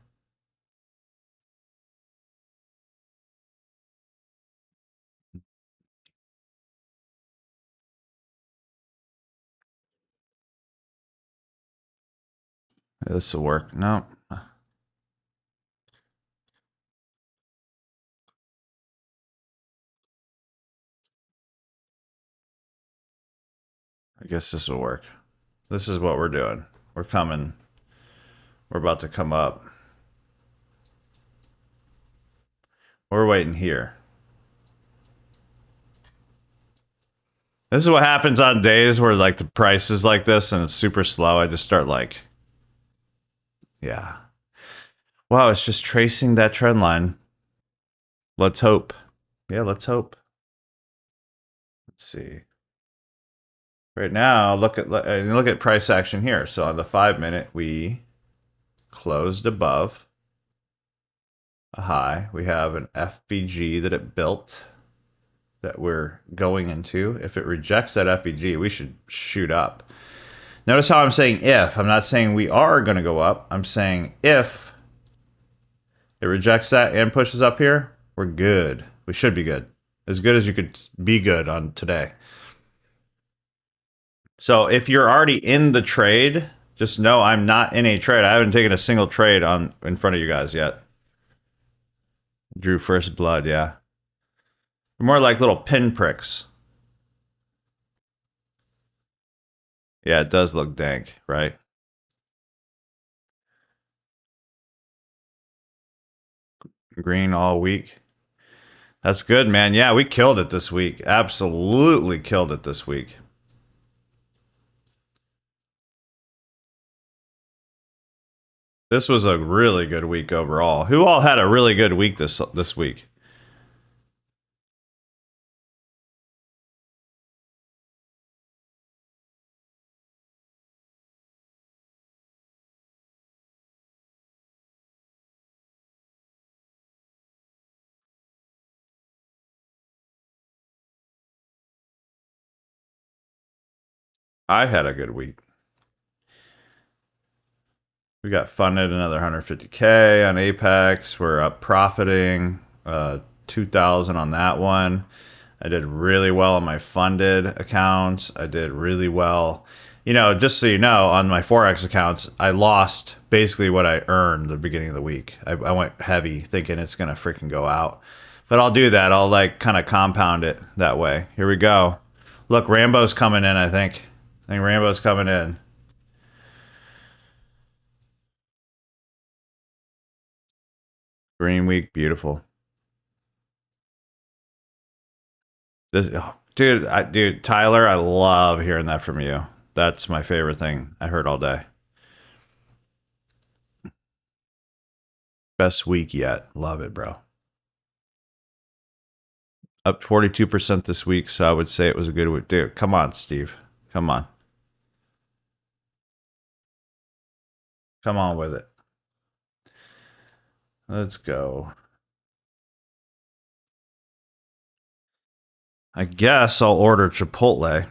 This will work. No. I guess this will work. This is what we're doing. We're coming. We're about to come up. We're waiting here. This is what happens on days where like the price is like this and it's super slow. I just start like, yeah. Wow, it's just tracing that trend line. Let's hope. Yeah, let's hope. Let's see. Right now, look at price action here. So on the 5-minute, we closed above a high. We have an FVG that it built that we're going into. If it rejects that FVG, we should shoot up. Notice how I'm saying if. I'm not saying we are going to go up. I'm saying if it rejects that and pushes up here, we're good. We should be good. As good as you could be good on today. So if you're already in the trade, just know I'm not in a trade. I haven't taken a single trade on in front of you guys yet. Drew first blood, yeah. More like little pinpricks. Yeah, it does look dank, right? Green all week. That's good, man. Yeah, we killed it this week. Absolutely killed it this week. This was a really good week overall. Who all had a really good week this week? I had a good week. We got funded another 150K on Apex. We're up profiting 2,000 on that one. I did really well on my funded accounts. I did really well. You know, just so you know, on my Forex accounts, I lost basically what I earned at the beginning of the week. I went heavy thinking it's going to freaking go out. But I'll do that. I'll like kind of compound it that way. Here we go. Look, Rambo's coming in, I think. I think Rambo's coming in. Green week, beautiful. This, oh, dude, Tyler, I love hearing that from you. That's my favorite thing I heard all day. Best week yet. Love it, bro. Up 42% this week, so I would say it was a good week. Dude, come on, Steve. Come on. Come on with it. Let's go. I guess I'll order Chipotle.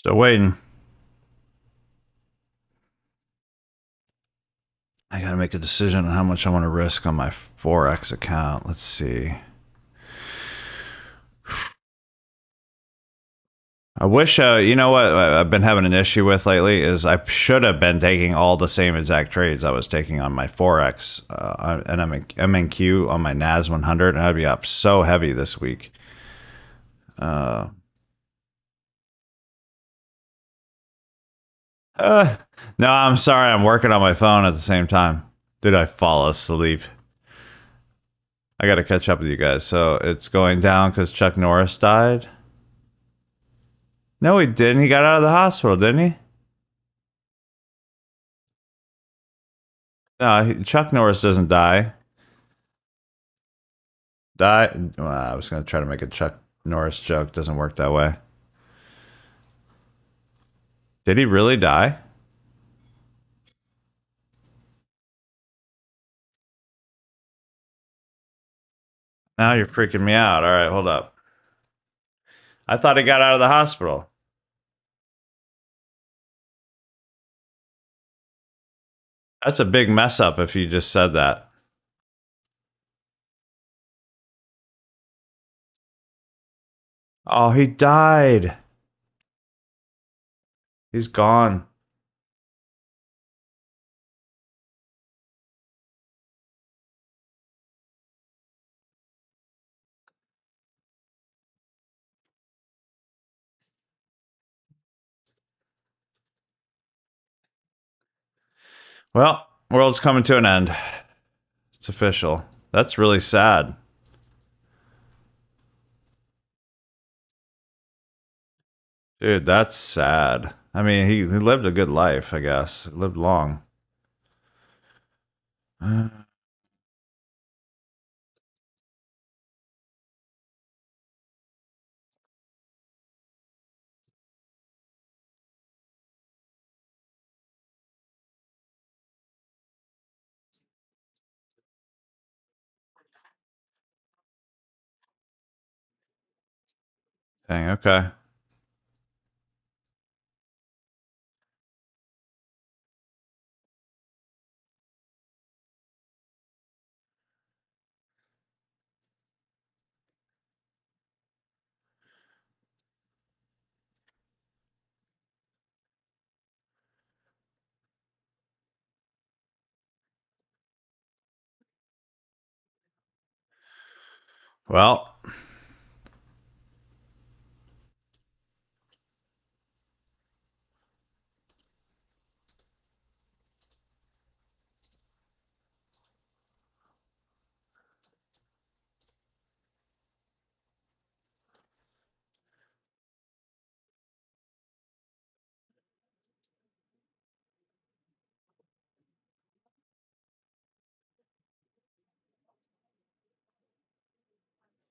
Still waiting. I gotta make a decision on how much I want to risk on my Forex account. Let's see. I wish, you know what I've been having an issue with lately is I should have been taking all the same exact trades I was taking on my Forex and MNQ on my NAS 100, and I'd be up so heavy this week. Uh, uh, no, I'm sorry. I'm working on my phone at the same time. Did I fall asleep? I got to catch up with you guys. So it's going down because Chuck Norris died? No, he didn't. He got out of the hospital, didn't he? No, Chuck Norris doesn't die. Well, I was going to try to make a Chuck Norris joke. Doesn't work that way. Did he really die? Now you're freaking me out. All right, hold up. I thought he got out of the hospital. That's a big mess up if you just said that. Oh, he died. He's gone. Well, world's coming to an end. It's official. That's really sad. Dude, that's sad. I mean, he lived a good life, I guess. He lived long. Dang, okay. Well,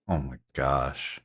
oh my gosh.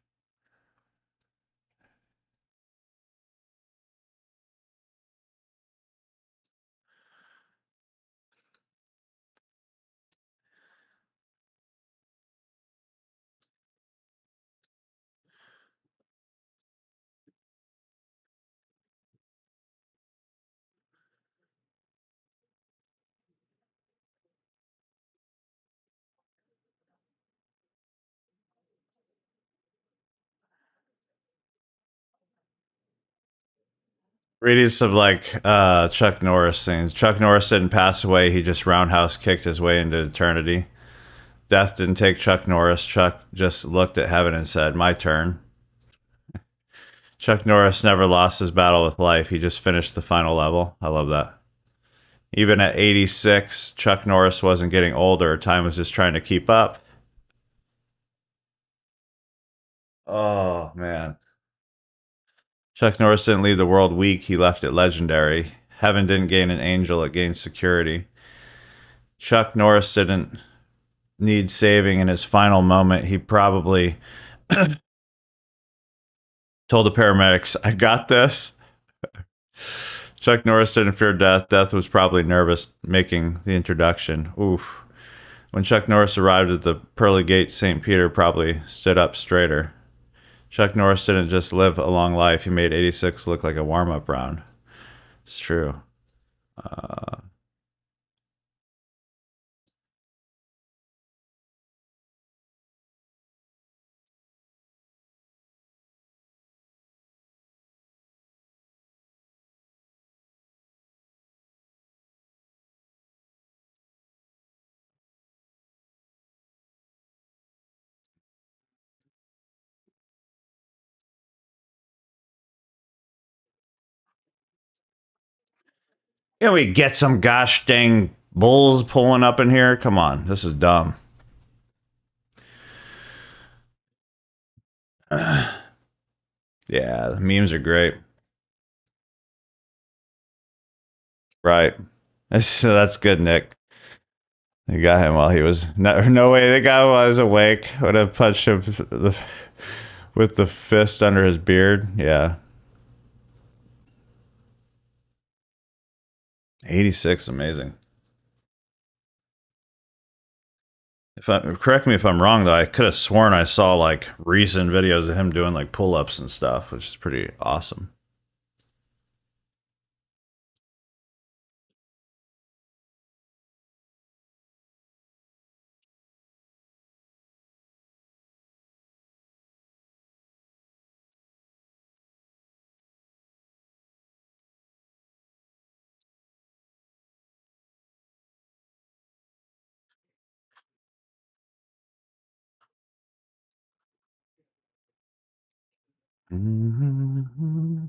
Reading some like Chuck Norris things. Chuck Norris didn't pass away. He just roundhouse kicked his way into eternity. Death didn't take Chuck Norris. Chuck just looked at heaven and said, "My turn." Chuck Norris never lost his battle with life. He just finished the final level. I love that. Even at 86, Chuck Norris wasn't getting older. Time was just trying to keep up. Oh, man. Chuck Norris didn't leave the world weak. He left it legendary. Heaven didn't gain an angel. It gained security. Chuck Norris didn't need saving in his final moment. He probably told the paramedics, "I got this." Chuck Norris didn't fear death. Death was probably nervous making the introduction. Oof. When Chuck Norris arrived at the pearly gates, St. Peter probably stood up straighter. Chuck Norris didn't just live a long life. He made 86 look like a warm-up round. It's true. Uh, Can we get some gosh dang bulls pulling up in here? Come on, this is dumb. Yeah, the memes are great. Right. So that's good, Nick. They got him while he was no way. The guy was awake. Would have punched him with the fist under his beard. Yeah, 86, amazing. If I correct me if I'm wrong though, I could have sworn I saw like recent videos of him doing like pull-ups and stuff, which is pretty awesome. Mm-hmm.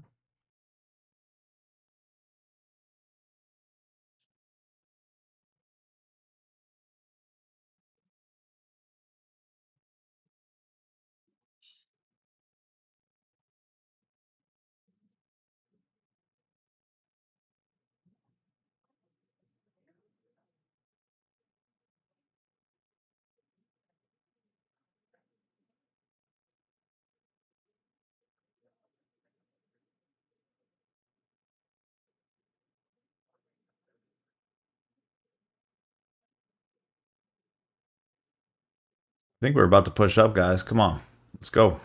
I think we're about to push up, guys. Come on. Let's go.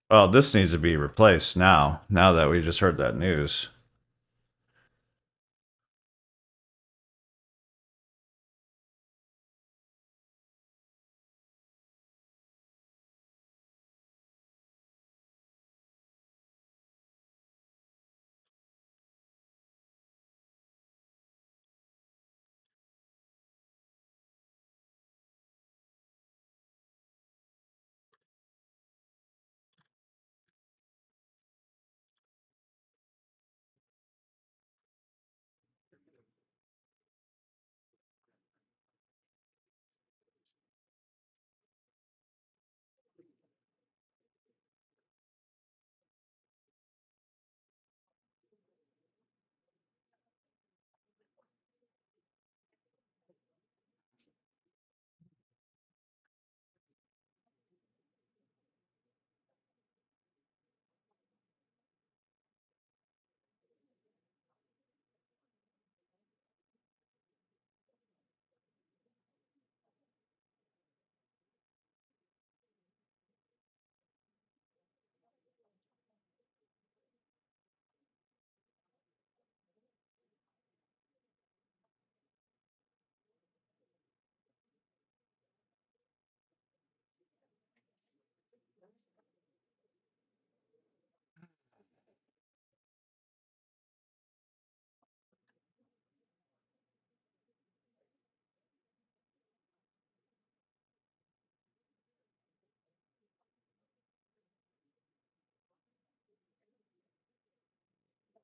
Well, this needs to be replaced now that we just heard that news.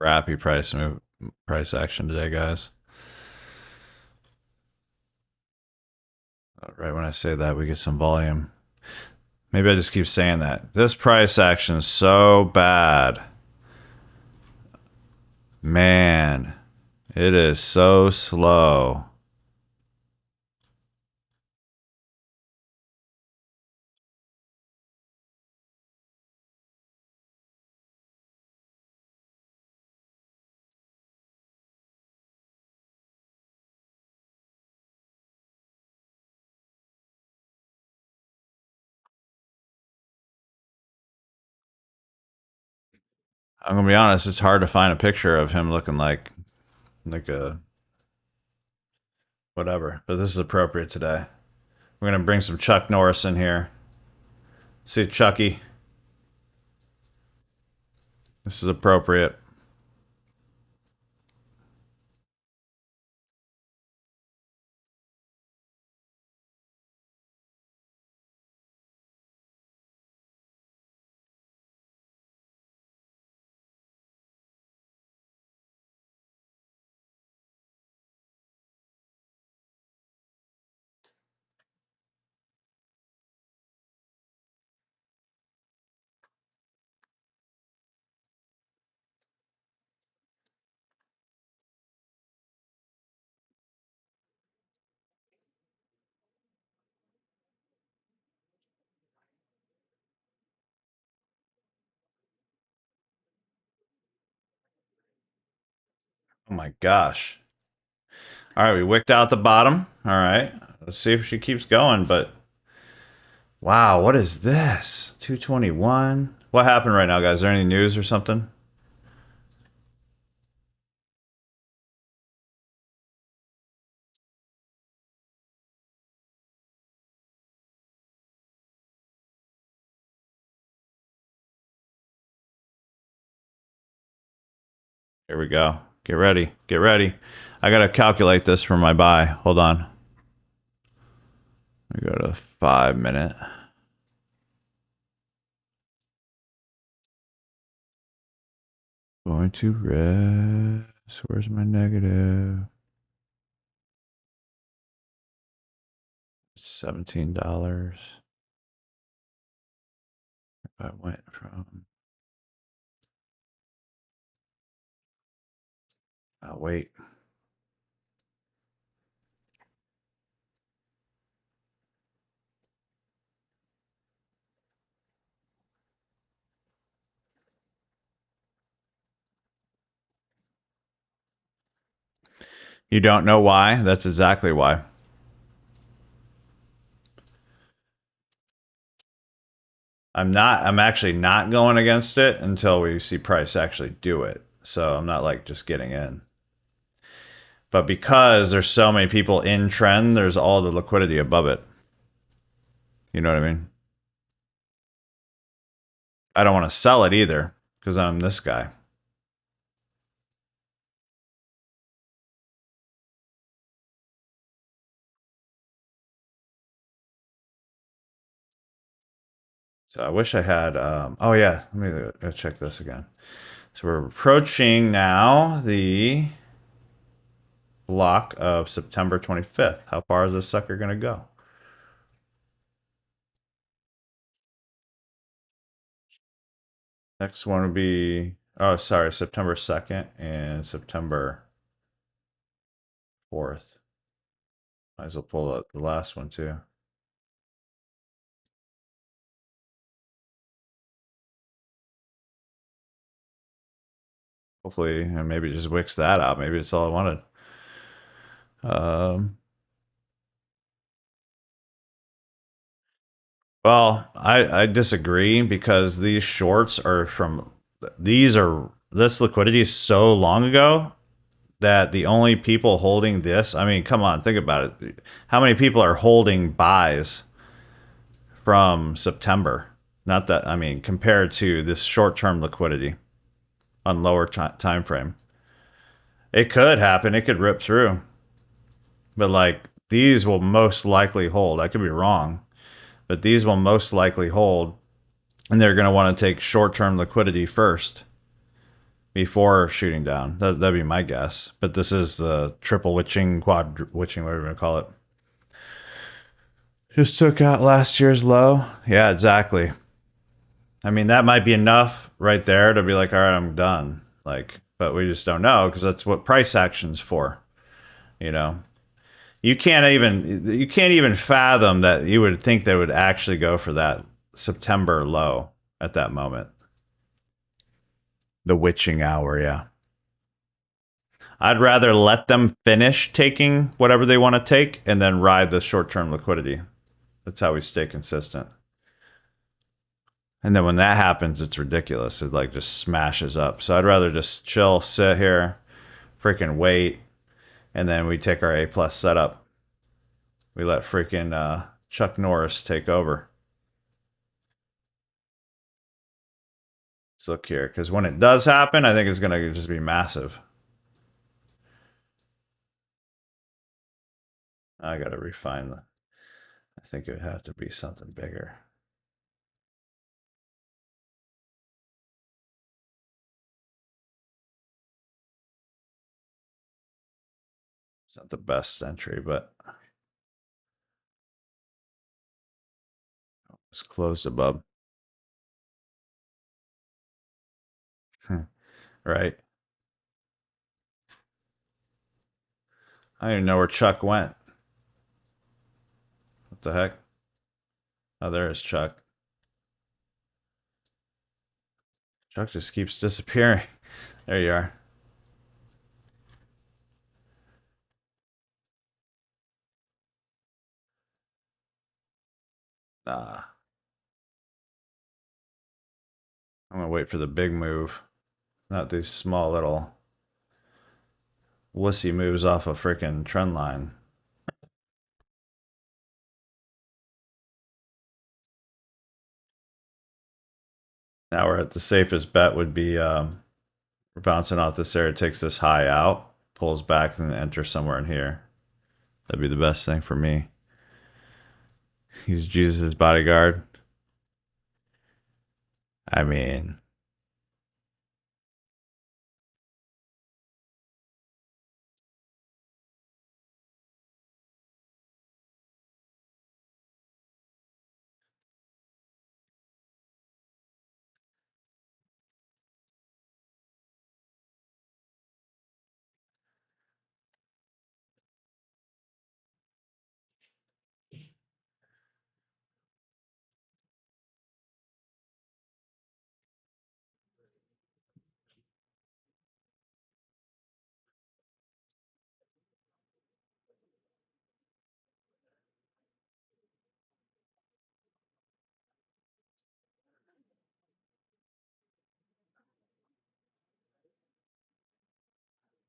Crappy price action today, guys. Right when I say that, we get some volume. Maybe I just keep saying that. This price action is so bad. Man, it is so slow. I'm gonna be honest, it's hard to find a picture of him looking like a whatever, but this is appropriate today. We're gonna bring some Chuck Norris in here. See Chucky. This is appropriate. Oh my gosh. All right, we wicked out the bottom. All right. Let's see if she keeps going, but wow, what is this? 221. What happened right now, guys? Is there any news or something? Here we go. Get ready. Get ready. I got to calculate this for my buy. Hold on. We go to 5 minute. Going to rest. Where's my negative? $17. I went from. Oh, wait. You don't know why? That's exactly why. I'm actually not going against it until we see price actually do it. So I'm not like just getting in. But because there's so many people in trend, there's all the liquidity above it. You know what I mean? I don't want to sell it either because I'm this guy. So I wish I had. Oh yeah, let me go check this again. So we're approaching now the block of September 25th. How far is this sucker gonna go? Next one would be, oh sorry, September 2nd and September 4th. Might as well pull up the last one too. Hopefully, and maybe just wicks that out. Maybe it's all I wanted. Well, I disagree because these shorts are from this liquidity is so long ago that the only people holding this, I mean, come on, think about it. How many people are holding buys from September? Not that, I mean, compared to this short-term liquidity on lower time frame. It could happen, it could rip through. But like these will most likely hold. I could be wrong, but these will most likely hold, and they're going to want to take short-term liquidity first before shooting down. That'd be my guess. But this is the triple witching, quad witching, whatever you want to call it. Just took out last year's low. Yeah, exactly. I mean, that might be enough right there to be like, all right, I'm done. Like, but we just don't know because that's what price action's for. You know, you can't even fathom that you would think they would actually go for that September low at that moment. The witching hour, yeah. I'd rather let them finish taking whatever they want to take and then ride the short-term liquidity. That's how we stay consistent. And then when that happens, it's ridiculous. It like just smashes up. So I'd rather just chill, sit here, freaking wait, and then we take our A plus setup. We let freaking Chuck Norris take over. Let's look here, because when it does happen, I think it's gonna just be massive. I gotta refine the. I think it would have to be something bigger. It's not the best entry, but it's closed above. Right? I don't even know where Chuck went. What the heck? Oh, there is Chuck. Chuck just keeps disappearing. There you are. Nah. I'm gonna wait for the big move. Not these small little wussy moves off a freaking trend line. Now we're at the safest bet would be we're bouncing off this area, takes this high out, pulls back, and then enters somewhere in here. That'd be the best thing for me. He's Jesus' bodyguard. I mean,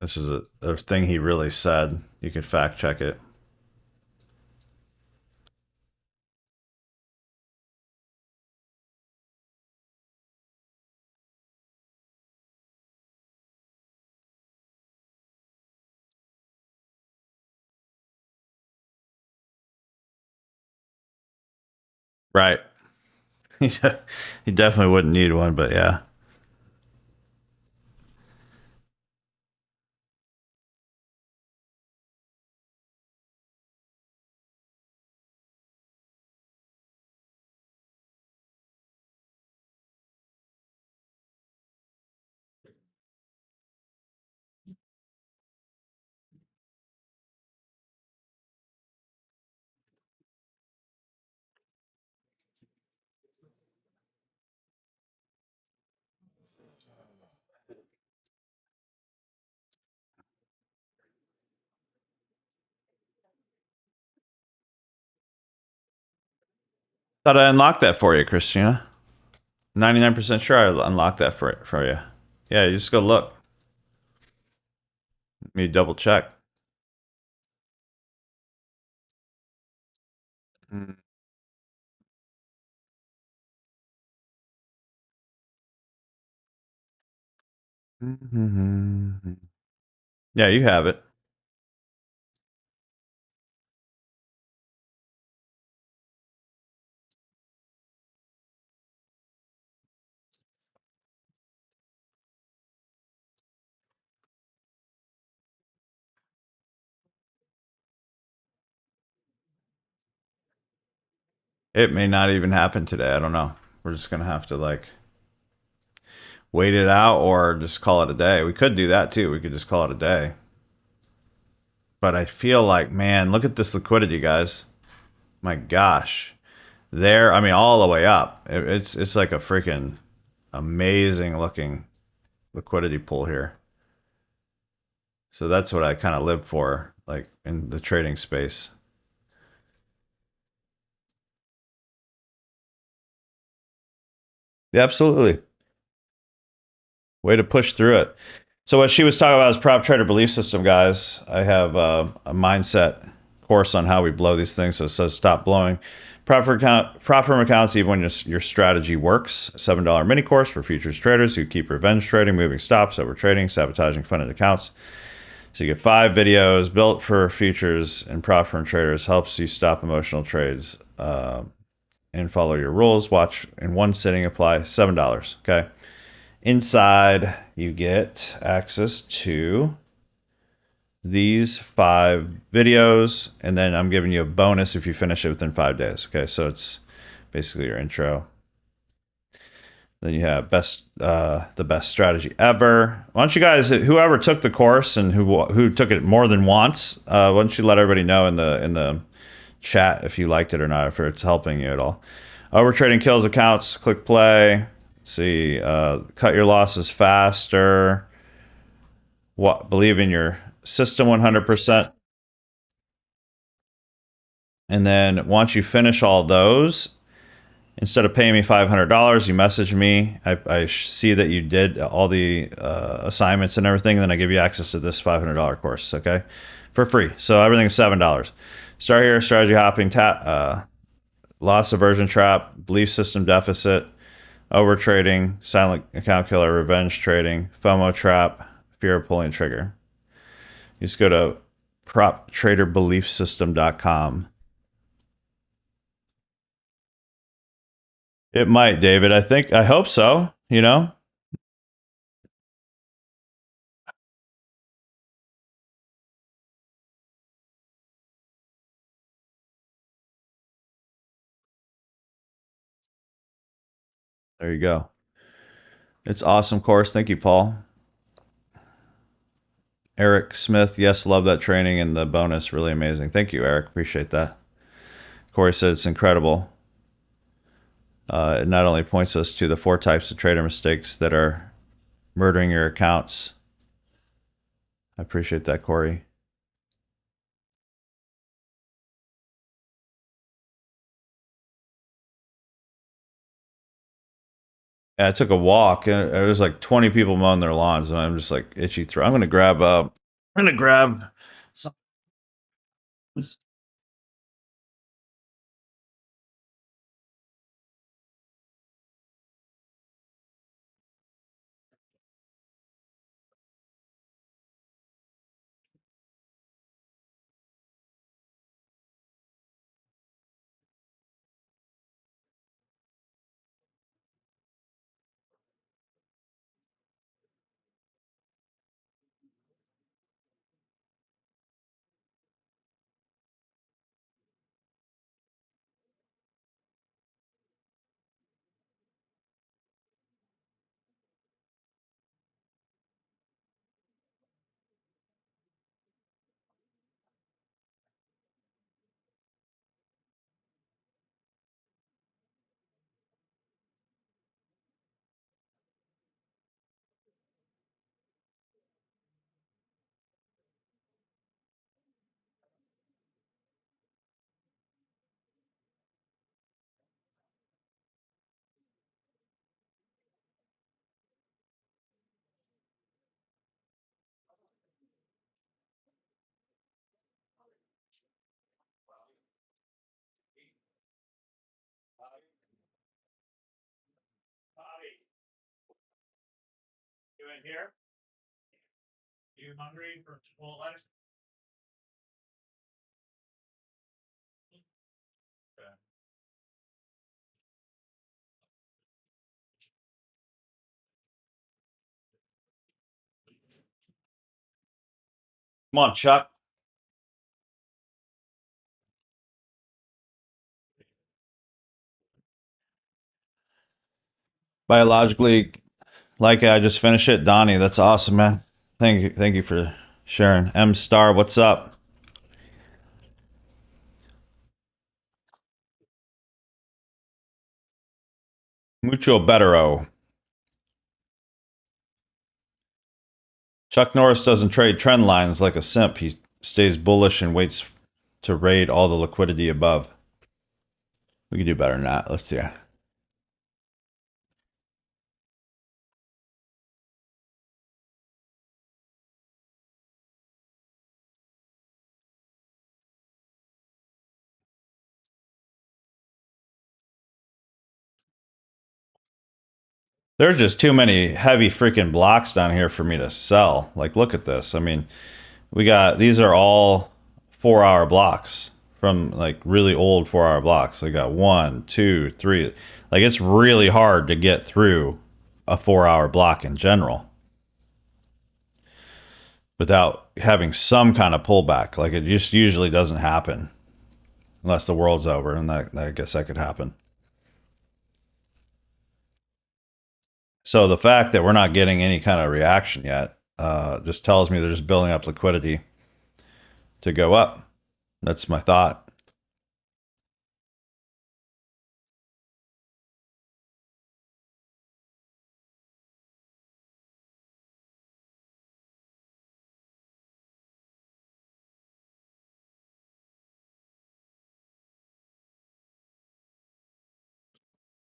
This is a thing he really said. You can fact check it. Right. He definitely wouldn't need one, but yeah. Thought I unlocked that for you, Christina. 99% sure I unlocked that for you. Yeah, you just go look. Let me double check. Yeah, you have it. It may not even happen today. I don't know. We're just gonna have to like wait it out or just call it a day. We could do that too. We could just call it a day. But I feel like, man, look at this liquidity, guys. My gosh. There, I mean, all the way up. It's like a freaking amazing looking liquidity pool here. So that's what I kind of live for, like in the trading space. Yeah, absolutely. Way to push through it. So what she was talking about is prop trader belief system, guys. I have a mindset course on how we blow these things. So it says stop blowing. Proper accounts, even when your strategy works. $7 mini course for futures traders who keep revenge trading, moving stops, over trading, sabotaging funded accounts. So you get 5 videos built for futures and prop firm traders. Helps you stop emotional trades and follow your rules. Watch in one sitting. Apply $7. Okay. Inside, you get access to these 5 videos, and then I'm giving you a bonus if you finish it within 5 days. Okay, so it's basically your intro. Then you have the best strategy ever. Why don't you guys, whoever took the course and who took it more than once, why don't you let everybody know in the chat if you liked it or not, if it's helping you at all. Overtrading kills accounts. Click play. See, cut your losses faster. What believe in your system 100%. And then once you finish all those, instead of paying me $500, you message me. I see that you did all the assignments and everything, and then I give you access to this $500 course, okay, for free. So everything's $7. Start here, strategy hopping, loss aversion trap, belief system deficit, over trading, silent account killer, revenge trading, FOMO trap, fear of pulling trigger. You just go to proptraderbeliefsystem.com. It might, David. I hope so. You know, there you go. It's awesome course. Thank you, Paul. Eric Smith, yes, love that training and the bonus, really amazing. Thank you, Eric. Appreciate that. Corey said it's incredible. It not only points us to the 4 types of trader mistakes that are murdering your accounts. I appreciate that, Corey. Yeah, I took a walk and there was like 20 people mowing their lawns, and I'm just like itchy throat. I'm gonna grab I'm gonna grab some- You in here? You hungry for Chipotle? Come on, Chuck. Biologically, like I just finished it, Donnie. That's awesome, man. Thank you for sharing. M Star, what's up? Mucho bettero. Chuck Norris doesn't trade trend lines like a simp. He stays bullish and waits to raid all the liquidity above. We can do better than that. Let's see. There's just too many heavy freaking blocks down here for me to sell. Like, look at this. I mean, we got these are all 4 hour blocks from like really old 4 hour blocks. We got 1, 2, 3. Like, it's really hard to get through a 4 hour block in general without having some kind of pullback. Like, it just usually doesn't happen unless the world's over, and that I guess that could happen. So the fact that we're not getting any kind of reaction yet just tells me they're just building up liquidity to go up. That's my thought.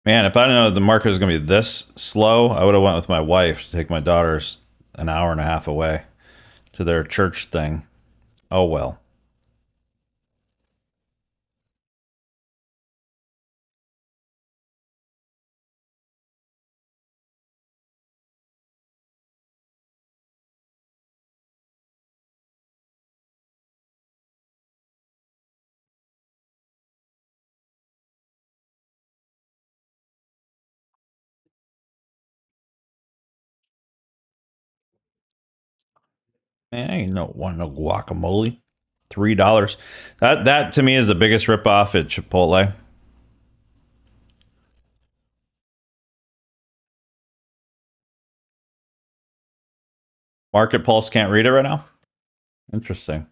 Man, if I didn't know the market was going to be this slow, I would have went with my wife to take my daughters an hour and a half away to their church thing. Oh well. Man, I ain't no guacamole. $3. That to me is the biggest ripoff at Chipotle. Market Pulse can't read it right now. Interesting.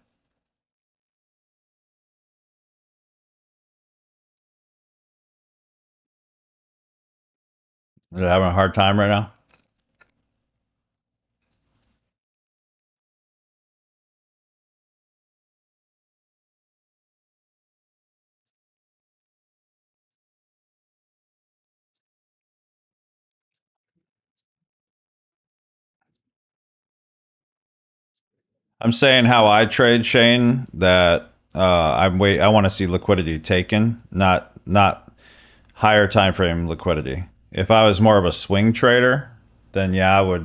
They're having a hard time right now. I'm saying how I trade, Shane, that I want to see liquidity taken, not higher time frame liquidity. If I was more of a swing trader, then yeah,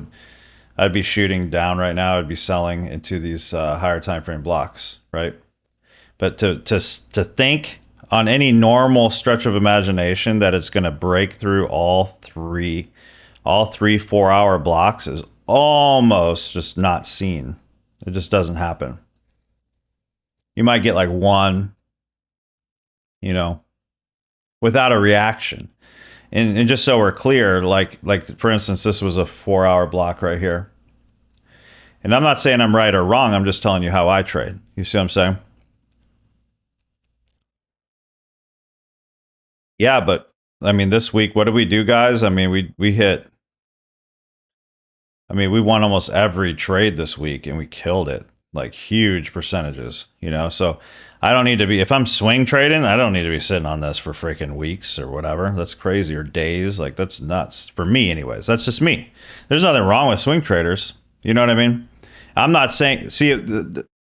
I'd be shooting down right now. I'd be selling into these higher time frame blocks, right? But to think on any normal stretch of imagination that it's going to break through all three 4 hour blocks is almost just not seen. It just doesn't happen. You might get like one, you know, without a reaction. And just so we're clear, like for instance, this was a 4 hour block right here. And I'm not saying I'm right or wrong. I'm just telling you how I trade. You see what I'm saying? Yeah, but I mean, this week, what did we do, guys? I mean, we hit. I mean, we won almost every trade this week, and we killed it, like huge percentages. You know, so I don't need to be. If I'm swing trading, I don't need to be sitting on this for freaking weeks or whatever. That's crazy, or days. Like that's nuts for me, anyways. That's just me. There's nothing wrong with swing traders. You know what I mean? I'm not saying. See,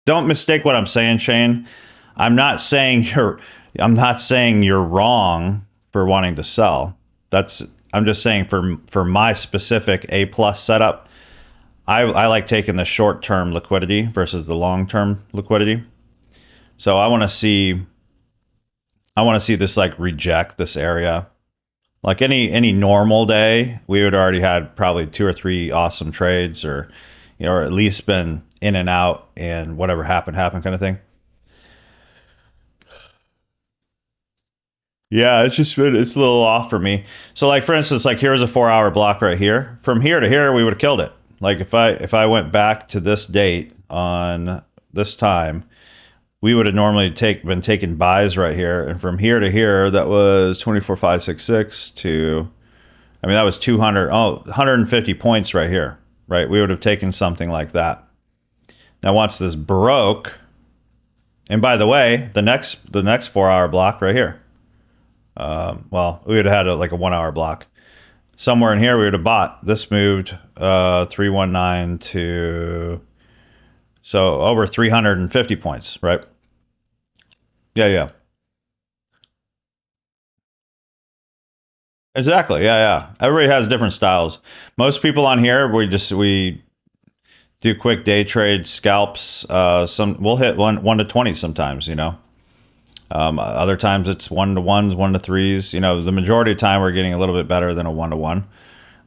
don't mistake what I'm saying, Shane. I'm not saying you're. I'm not saying you're wrong for wanting to sell. That's. I'm just saying for my specific A plus setup, I like taking the short term liquidity versus the long term liquidity. So I want to see this like reject this area. Like any normal day, we would already had probably 2 or 3 awesome trades, or or at least been in and out, and whatever happened kind of thing. Yeah, it's a little off for me. So like for instance, like here's a 4 hour block right here. From here to here, we would have killed it. Like if I went back to this date on this time, we would have normally been taking buys right here, and from here to here, that was 24,566 to, I mean that was 150 points right here, right? We would have taken something like that. Now once this broke, and by the way, the next 4 hour block right here. Well, we would have had like a 1 hour block. Somewhere in here, we would have bought. This moved 319 to, so over 350 points, right? Yeah. Exactly. Yeah. Everybody has different styles. Most people on here, we do quick day trade scalps. We'll hit 1 to 20 sometimes, other times it's 1 to 1s, 1 to 3s. The majority of the time we're getting a little bit better than a 1 to 1.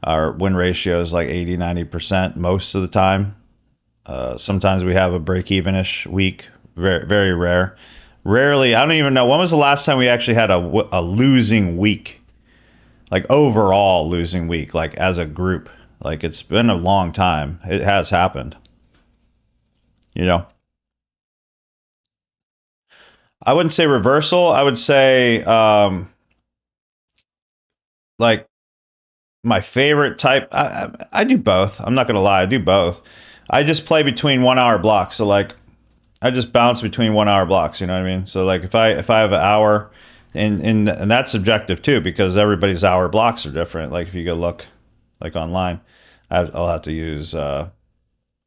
Our win ratio is like 80-90% most of the time. Sometimes we have a break-even-ish week. Very, very rare. Rarely, I don't even know. When was the last time we actually had a losing week? Like overall losing week, like as a group. Like it's been a long time. It has happened. I wouldn't say reversal. I would say like my favorite type. I do both. I'm not gonna lie. I do both. I just play between 1 hour blocks. So like I just bounce between 1 hour blocks. You know what I mean? So like if I have an hour, and that's subjective too, because everybody's hour blocks are different. Like if you go look like online, I'll have to use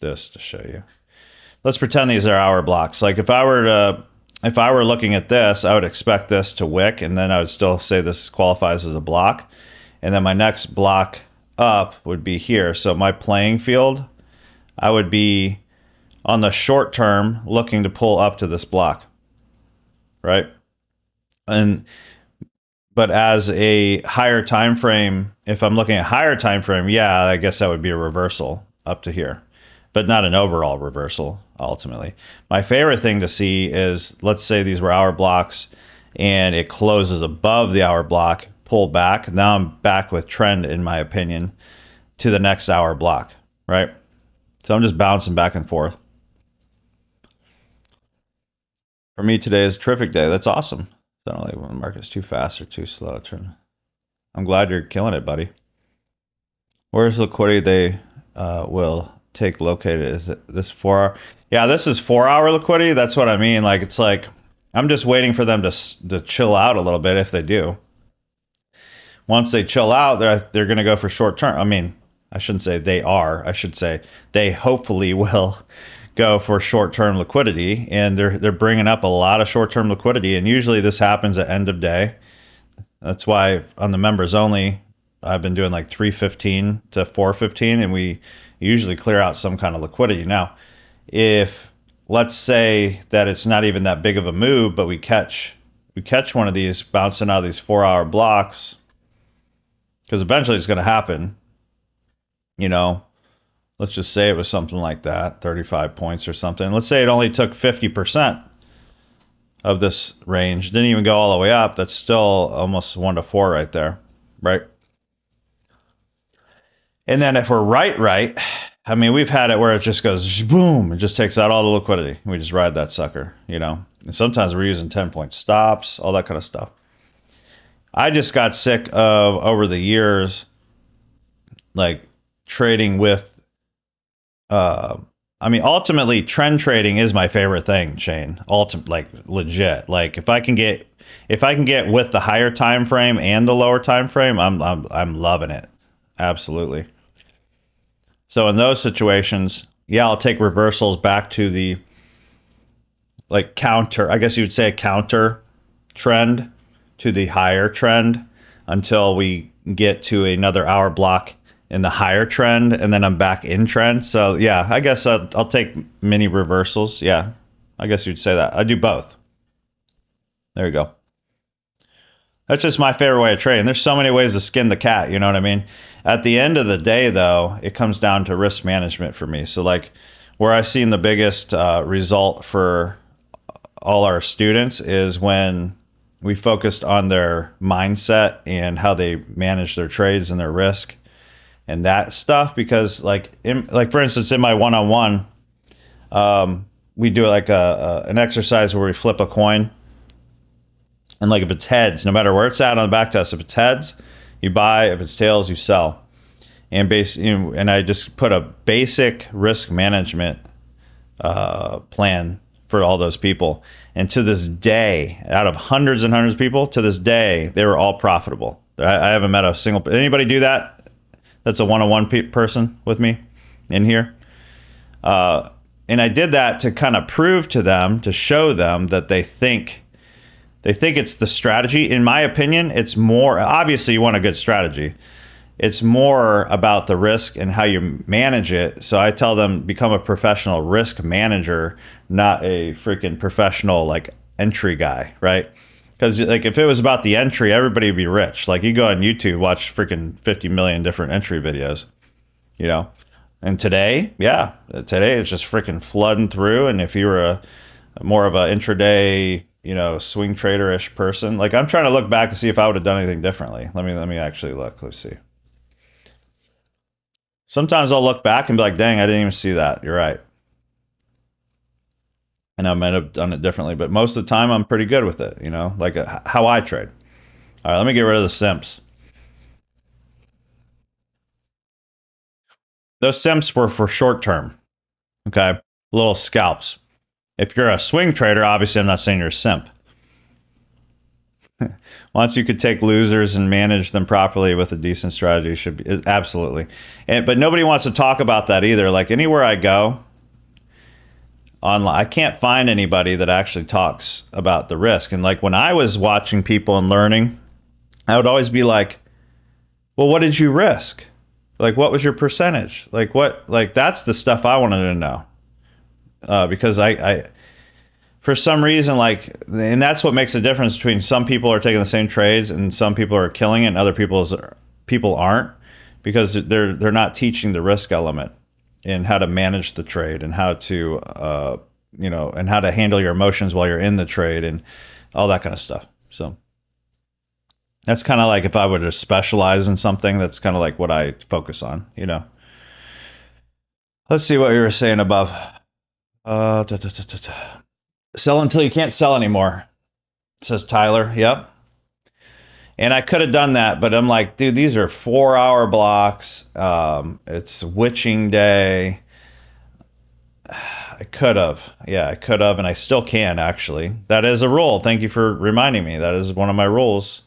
this to show you. Let's pretend these are hour blocks. Like if I were looking at this, I would expect this to wick, and then I would still say this qualifies as a block. And then my next block up would be here. So my playing field, I would be on the short term looking to pull up to this block, right? But as a higher time frame, if I'm looking at higher time frame, yeah, I guess that would be a reversal up to here, but not an overall reversal ultimately. My favorite thing to see is, let's say these were hour blocks and it closes above the hour block, pull back. Now I'm back with trend, in my opinion, to the next hour block, right? So I'm just bouncing back and forth. For me, today is a terrific day. That's awesome. I don't like when the market's too fast or too slow. I'm glad you're killing it, buddy. Where's liquidity they will take located? Is it this 4 hour? Yeah, this is 4 hour liquidity. That's what I mean. Like it's like I'm just waiting for them to chill out a little bit. If they do, once they chill out, they're going to go for short term. I mean, I shouldn't say they are. I should say they hopefully will go for short-term liquidity, and they're bringing up a lot of short-term liquidity, and usually this happens at end of day. That's why on the members only, I've been doing like 315 to 415, and we usually clear out some kind of liquidity. Now, if let's say that it's not even that big of a move, but we catch one of these bouncing out of these 4-hour blocks, because eventually it's going to happen, you know, let's just say it was something like that, 35 points or something. Let's say it only took 50% of this range, didn't even go all the way up. That's still almost 1 to 4 right there, right? And then if we're right, I mean, we've had it where it just goes boom, it just takes out all the liquidity. We just ride that sucker, you know. And sometimes we're using 10-point stops, all that kind of stuff. I just got sick of, over the years, like trading with, I mean, ultimately trend trading is my favorite thing, Shane. Like legit. Like if I can get with the higher time frame and the lower time frame, I'm loving it. Absolutely. So in those situations, yeah, I'll take reversals back to the like counter, I guess you would say a counter trend to the higher trend until we get to another hour block in the higher trend, and then I'm back in trend. So yeah, I guess I'll take mini reversals. Yeah, I guess you'd say that. I do both. There you go. That's just my favorite way of trading. There's so many ways to skin the cat, you know what I mean? At the end of the day, though, it comes down to risk management for me. So like where I've seen the biggest result for all our students is when we focused on their mindset and how they manage their trades and their risk and that stuff. Because like for instance, in my one-on-one, we do like an exercise where we flip a coin. And like if it's heads, no matter where it's at on the back test, if it's heads, you buy. If it's tails, you sell. And and I just put a basic risk management plan for all those people. And to this day, out of hundreds and hundreds of people, to this day, they were all profitable. I haven't met a single. Anybody do that? That's a one-on-one person with me in here. And I did that to kind of prove to them, to show them that they think it's the strategy. In my opinion, it's more, obviously you want a good strategy. It's more about the risk and how you manage it. So I tell them, become a professional risk manager, not a freaking professional like entry guy, right? Because like if it was about the entry, everybody would be rich. Like you go on YouTube, watch freaking 50 million different entry videos, you know? And today, yeah, today it's just freaking flooding through. And if you were a more of an intraday, you know, swing trader-ish person, like I'm trying to look back to see if I would have done anything differently. Let me actually look. Let's see. Sometimes I'll look back and be like, dang, I didn't even see that. You're right. And I might have done it differently, but most of the time I'm pretty good with it, you know, like how I trade. All right, let me get rid of the simps. Those simps were for short term, okay? Little scalps. If you're a swing trader, obviously I'm not saying you're a simp. Once you could take losers and manage them properly with a decent strategy, should be absolutely. But nobody wants to talk about that either. Like anywhere I go online, I can't find anybody that actually talks about the risk. And like when I was watching people and learning, I would always be like, well, what did you risk? Like, what was your percentage? Like what, like that's the stuff I wanted to know. Because I for some reason, like, and that's what makes the difference between some people are taking the same trades and some people are killing it and other people aren't, because they're not teaching the risk element and how to manage the trade and how to, you know, and how to handle your emotions while you're in the trade and all that kind of stuff. So that's kind of like if I were to specialize in something, that's kind of like what I focus on, you know. Let's see what you were saying above. Sell until you can't sell anymore, says Tyler. Yep. And I could have done that, but I'm like, dude, these are 4-hour blocks. It's witching day. I could have. Yeah, I could have, and I still can, actually. That is a rule. Thank you for reminding me. That is one of my rules.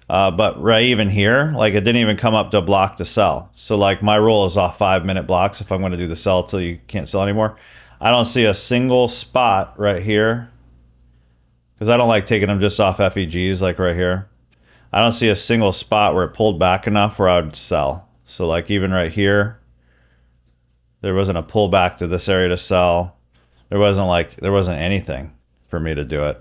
But right even here, like it didn't even come up to a block to sell. So like my rule is off 5-minute blocks if I'm going to do the sell till you can't sell anymore. I don't see a single spot right here, because I don't like taking them just off FEGs like right here. I don't see a single spot where it pulled back enough where I would sell. So like even right here, there wasn't a pullback to this area to sell. There wasn't anything for me to do it.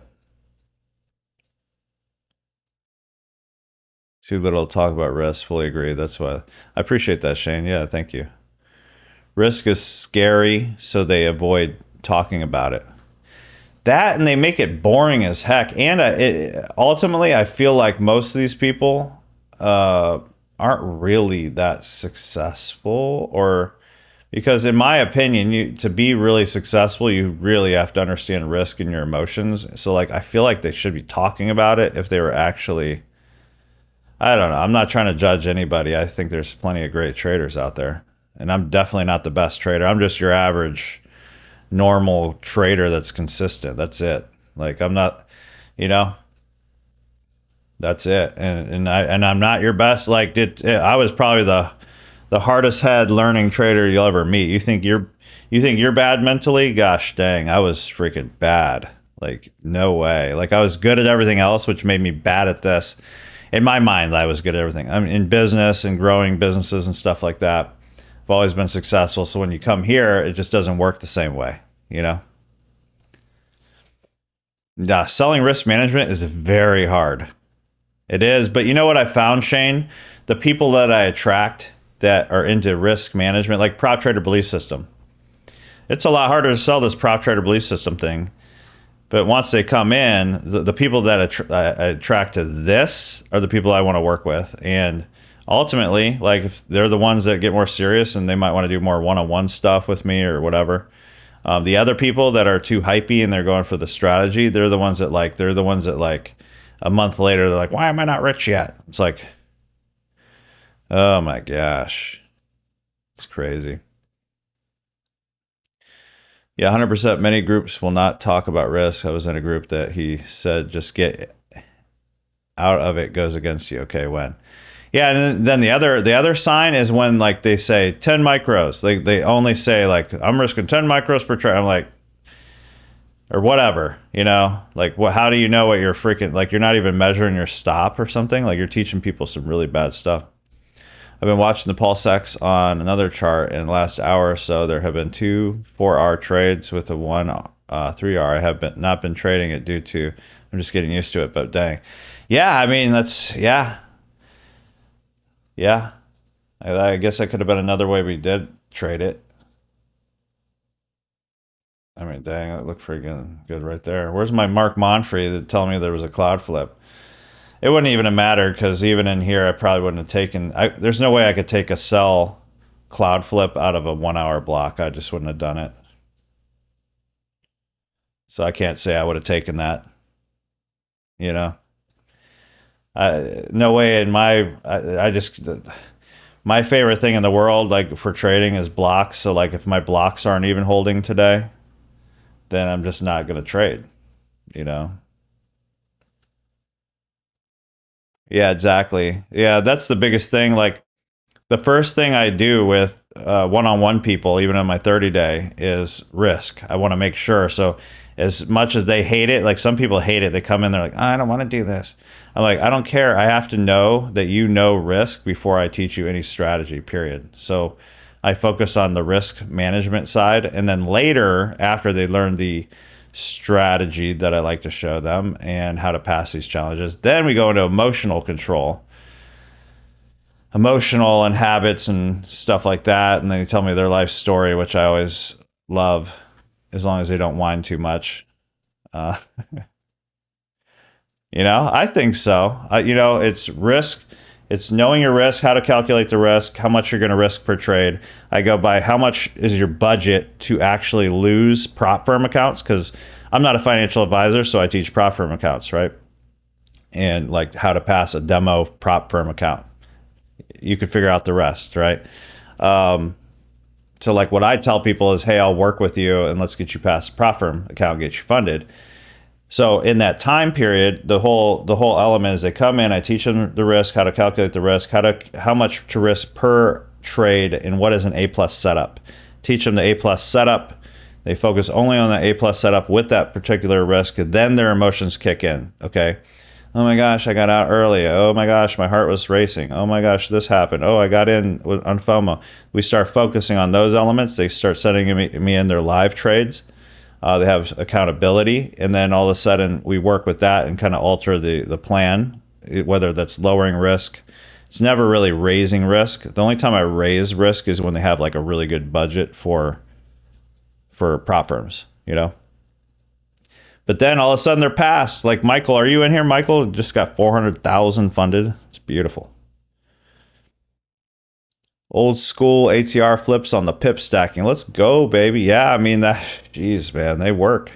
Too little talk about risk. Fully agree. That's why I appreciate that, Shane. Yeah, thank you. Risk is scary, so they avoid talking about it. That, and they make it boring as heck. And ultimately, I feel like most of these people aren't really that successful, or because in my opinion, to be really successful, you really have to understand risk and your emotions. So like, I feel like they should be talking about it if they were actually, I don't know. I'm not trying to judge anybody. I think there's plenty of great traders out there. And I'm definitely not the best trader. I'm just your average, normal trader that's consistent. That's it. Like, I'm not, that's it. And I'm not your best. Like, I was probably the hardest head learning trader you'll ever meet. You think you're bad mentally? Gosh dang, I was freaking bad. Like, no way. Like, I was good at everything else, which made me bad at this. In my mind, I was good at everything. I'm in business and growing businesses and stuff like that. I've always been successful. So when you come here, it just doesn't work the same way, Yeah, selling risk management is very hard. It is. But you know what I found, Shane? The people that I attract that are into risk management, like prop trader belief system, it's a lot harder to sell this prop trader belief system thing. But once they come in, the people that I attract to this are the people I want to work with. And ultimately, like, if they're the ones that get more serious and they might want to do more one-on-one stuff with me or whatever. The other people that are too hypey and they're going for the strategy, they're the ones that a month later, they're like, why am I not rich yet? It's like, oh my gosh, it's crazy. Yeah, 100%. Many groups will not talk about risk. I was in a group that he said, just get out of it, goes against you. Okay, when? Yeah, and then the other sign is when, like, they say 10 micros. They only say, like, I'm risking 10 micros per trade. I'm like, or whatever, like, how do you know what you're freaking, like, you're not even measuring your stop or something? Like, you're teaching people some really bad stuff. I've been watching the pulse X on another chart. In the last hour or so, there have been 2 4-hour trades with a 1 3-hour. I have not been trading it due to, I'm just getting used to it, but dang. Yeah, I mean, yeah. I guess that could have been another way we did trade it. I mean, dang, that looked pretty good right there. Where's my Mark Monfrey that telling me there was a cloud flip? It wouldn't even have mattered, because even in here, I probably wouldn't have taken... there's no way I could take a sell cloud flip out of a 1-hour block. I just wouldn't have done it. So I can't say I would have taken that. No way in my... my favorite thing in the world, like, for trading is blocks. So, like, if my blocks aren't even holding today, then I'm just not going to trade, Yeah, exactly. Yeah, that's the biggest thing. Like, the first thing I do with one-on-one people, even on my 30-day, is risk. I want to make sure. So as much as they hate it, like, some people hate it. They come in, they're like, I don't want to do this. I'm like, I don't care. I have to know that you know risk before I teach you any strategy, period. So I focus on the risk management side. And then later, after they learn the strategy that I like to show them and how to pass these challenges, then we go into emotional control, emotional and habits and stuff like that. And they tell me their life story, which I always love, as long as they don't whine too much. I think so. It's risk. It's knowing your risk, how to calculate the risk, how much you're going to risk per trade. I go by how much is your budget to actually lose prop firm accounts, because I'm not a financial advisor, so I teach prop firm accounts, right? And, like, how to pass a demo prop firm account. You could figure out the rest, right? So, like, what I tell people is, hey, I'll work with you and let's get you past a prop firm account, get you funded. So in that time period, the whole element is they come in, I teach them the risk, how to calculate the risk, how much to risk per trade, and what is an A+ setup. Teach them the A+ setup, They focus only on the A plus setup with that particular risk, and then their emotions kick in. Okay. Oh my gosh, I got out early. Oh my gosh, my heart was racing. Oh my gosh, this happened. Oh, I got in on FOMO. We start focusing on those elements. They start sending me in their live trades. They have accountability, and then all of a sudden we work with that and kind of alter the plan, whether that's lowering risk. It's never really raising risk. The only time I raise risk is when they have like a really good budget for prop firms, you know. But then all of a sudden they're passed. Like Michael, are you in here? Michael just got 400,000 funded. It's beautiful. Old school ATR flips on the pip stacking. Let's go, baby. Yeah, I mean that. Geez, man, they work.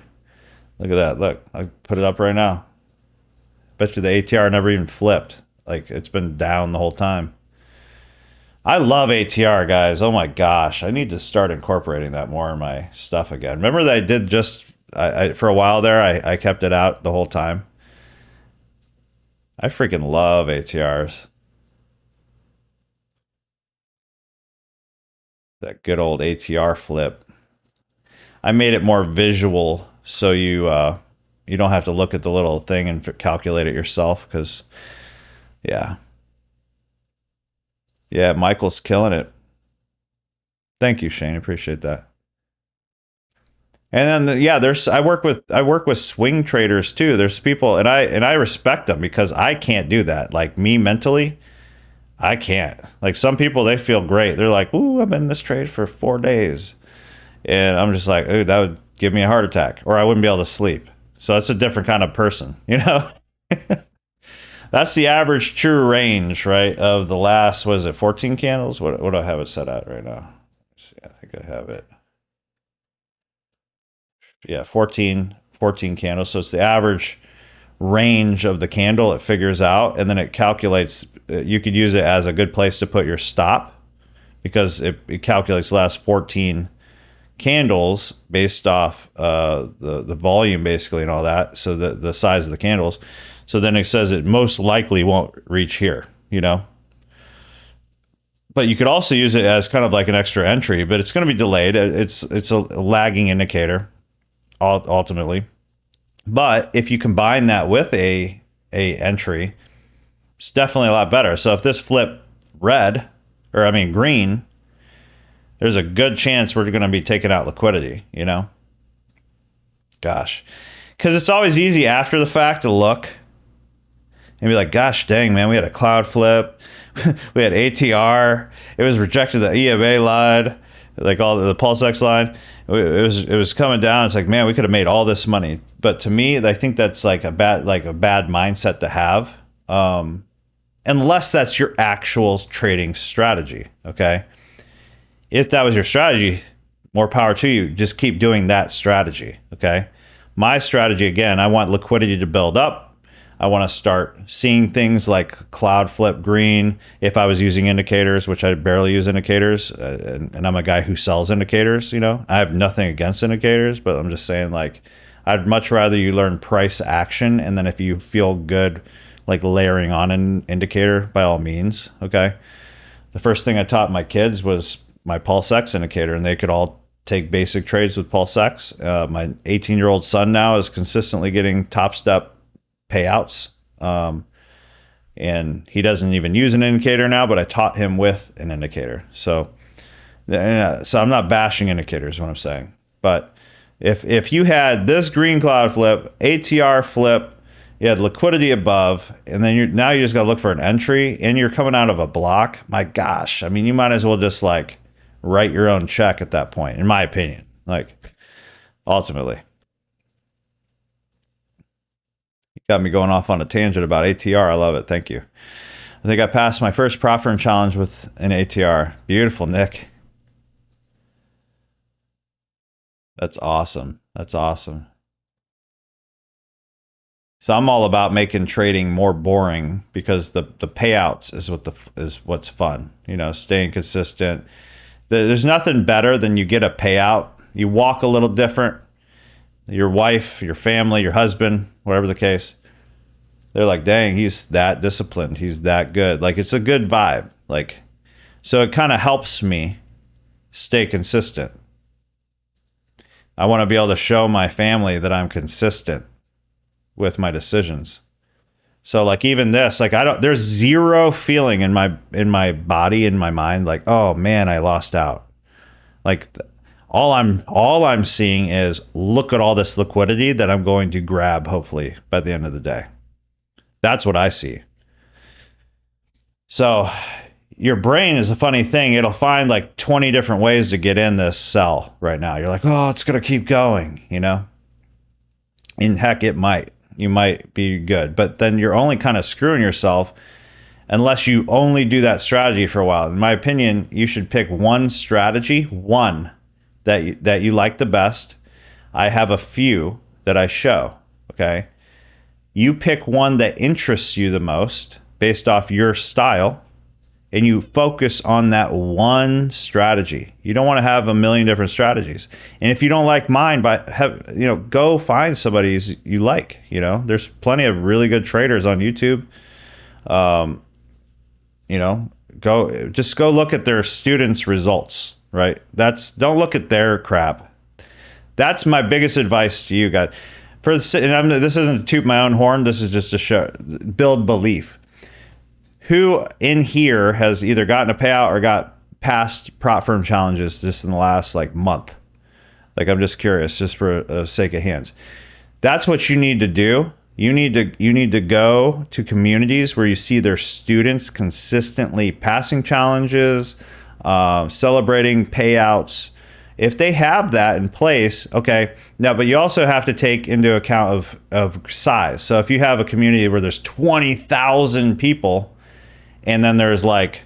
Look at that. Look, I put it up right now. Bet you the ATR never even flipped. Like it's been down the whole time. I love ATR, guys. Oh my gosh, I need to start incorporating that more in my stuff again. Remember that I did just for a while there. I kept it out the whole time. I freaking love ATRs. That good old ATR flip. I made it more visual so you don't have to look at the little thing and calculate it yourself. Because yeah, Michael's killing it. Thank you, Shane. Appreciate that. And then I work with swing traders too. There's people, and I respect them because I can't do that. Like me mentally, I can't. Like some people, they feel great. They're like, "Ooh, I'm in this trade for 4 days," and I'm just like, "Ooh, that would give me a heart attack, or I wouldn't be able to sleep." So it's a different kind of person, you know. That's the average true range, right? Of the last, was it 14 candles? What do I have it set at right now? Let's see, I think I have it. Yeah, 14 candles. So it's the average range of the candle it figures out, and then it calculates. You could use it as a good place to put your stop because it calculates the last 14 candles based off the volume basically and all that. So the size of the candles. So then it says it most likely won't reach here, you know. But you could also use it as kind of like an extra entry, but it's going to be delayed. It's a lagging indicator ultimately. But if you combine that with a entry, it's definitely a lot better. So if this flip green, there's a good chance we're going to be taking out liquidity, you know? Gosh. Because it's always easy after the fact to look and be like, gosh dang, man, we had a cloud flip. We had ATR. It was rejected the EMA line, like all the PulseX line. It was coming down. It's like, man, we could have made all this money. But to me, I think that's like a bad mindset to have. Unless that's your actual trading strategy. Okay. If that was your strategy, more power to you. Just keep doing that strategy. Okay. My strategy, again, I want liquidity to build up. I want to start seeing things like cloud flip green. If I was using indicators, which I barely use indicators, and I'm a guy who sells indicators, you know, I have nothing against indicators, but I'm just saying, like, I'd much rather you learn price action. And then if you feel good, like layering on an indicator, by all means. Okay. The first thing I taught my kids was my PulseX indicator, and they could all take basic trades with PulseX. My 18-year-old son now is consistently getting top step payouts. And he doesn't even use an indicator now, but I taught him with an indicator. So I'm not bashing indicators, what I'm saying. But if you had this green cloud flip, ATR flip, you had liquidity above, and then now you just got to look for an entry, and you're coming out of a block. My gosh, I mean, you might as well just like write your own check at that point, in my opinion. Like, ultimately. You got me going off on a tangent about ATR. I love it. Thank you. I think I passed my first prop firm challenge with an ATR. Beautiful, Nick. That's awesome. That's awesome. So I'm all about making trading more boring because the payouts is what's fun. You know, staying consistent. There's nothing better than you get a payout. You walk a little different. Your wife, your family, your husband, whatever the case, they're like, dang, he's that disciplined. He's that good. Like, it's a good vibe. Like, so it kind of helps me stay consistent. I want to be able to show my family that I'm consistent with my decisions. So like even this, like there's zero feeling in my body, in my mind, like, oh man, I lost out. Like all I'm seeing is, look at all this liquidity that I'm going to grab, hopefully by the end of the day. That's what I see. So your brain is a funny thing. It'll find like 20 different ways to get in this cell right now. You're like, oh, it's going to keep going, you know? And heck, it might. You might be good. But then you're only kind of screwing yourself unless you only do that strategy for a while. In my opinion, you should pick one strategy, one that you like the best. I have a few that I show, okay? You pick one that interests you the most based off your style, and you focus on that one strategy. You don't want to have a million different strategies. And if you don't like mine, go find somebody you like. You know, there's plenty of really good traders on YouTube. Go look at their students' results, right? Don't look at their crap. That's my biggest advice to you guys. This isn't to toot my own horn. This is just to build belief. Who in here has either gotten a payout or got past prop firm challenges just in the last like month? Like, I'm just curious, just for the sake of hands. That's what you need to do. You need to go to communities where you see their students consistently passing challenges, celebrating payouts. If they have that in place, okay. Now, but you also have to take into account of size. So if you have a community where there's 20,000 people, and then there's like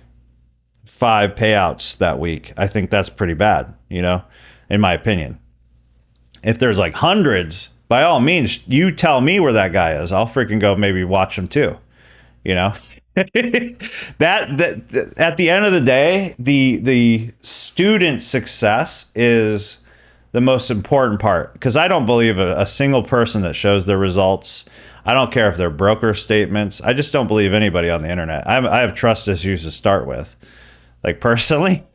5 payouts that week, I think that's pretty bad, you know, in my opinion. If there's like hundreds, by all means, you tell me where that guy is. I'll freaking go maybe watch him too, you know. that at the end of the day, the student success is the most important part, because I don't believe a single person that shows their results. I don't care if they're broker statements. I just don't believe anybody on the internet. I have trust issues to start with. Like, personally,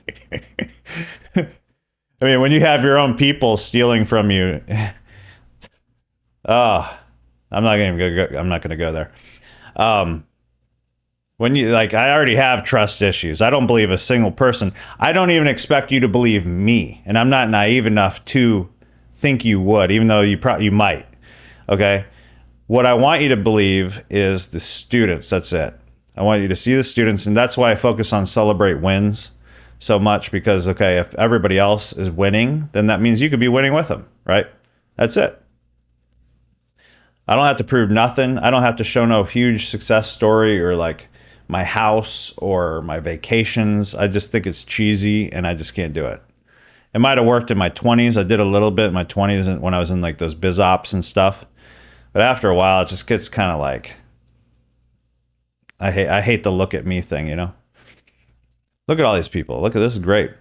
I mean, when you have your own people stealing from you, I'm not going to go there. When you I already have trust issues. I don't believe a single person. I don't even expect you to believe me, and I'm not naive enough to think you would, even though you might. Okay. What I want you to believe is the students. That's it. I want you to see the students, and that's why I focus on celebrate wins so much, because, okay, if everybody else is winning, then that means you could be winning with them, right? That's it. I don't have to prove nothing. I don't have to show no huge success story or like my house or my vacations. I just think it's cheesy, and I just can't do it. It might have worked in my 20s. I did a little bit in my 20s when I was in like those biz ops and stuff. But after a while, it just gets kind of like, I hate the look at me thing, you know? Look at all these people. Look at this, is great.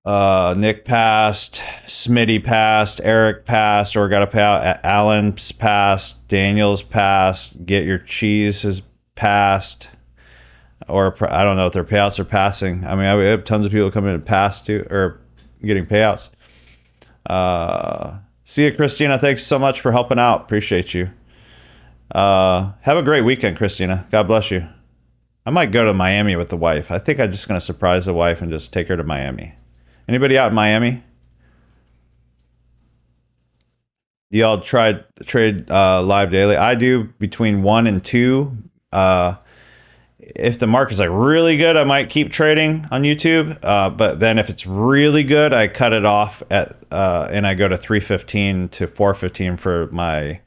Nick passed, Smitty passed, Eric passed, or got a payout. Alan's passed, Daniel's passed, Get Your Cheese has passed. Or I don't know if their payouts are passing. I mean, I have tons of people coming in and pass too, or getting payouts. See you, Christina. Thanks so much for helping out. Appreciate you. Have a great weekend, Christina. God bless you. I might go to Miami with the wife. I think I'm just going to surprise the wife and just take her to Miami. Anybody out in Miami? Y'all trade live daily? I do between 1 and 2. If the market's like really good, I might keep trading on YouTube. But then if it's really good, I cut it off and I go to 3:15 to 4:15 for my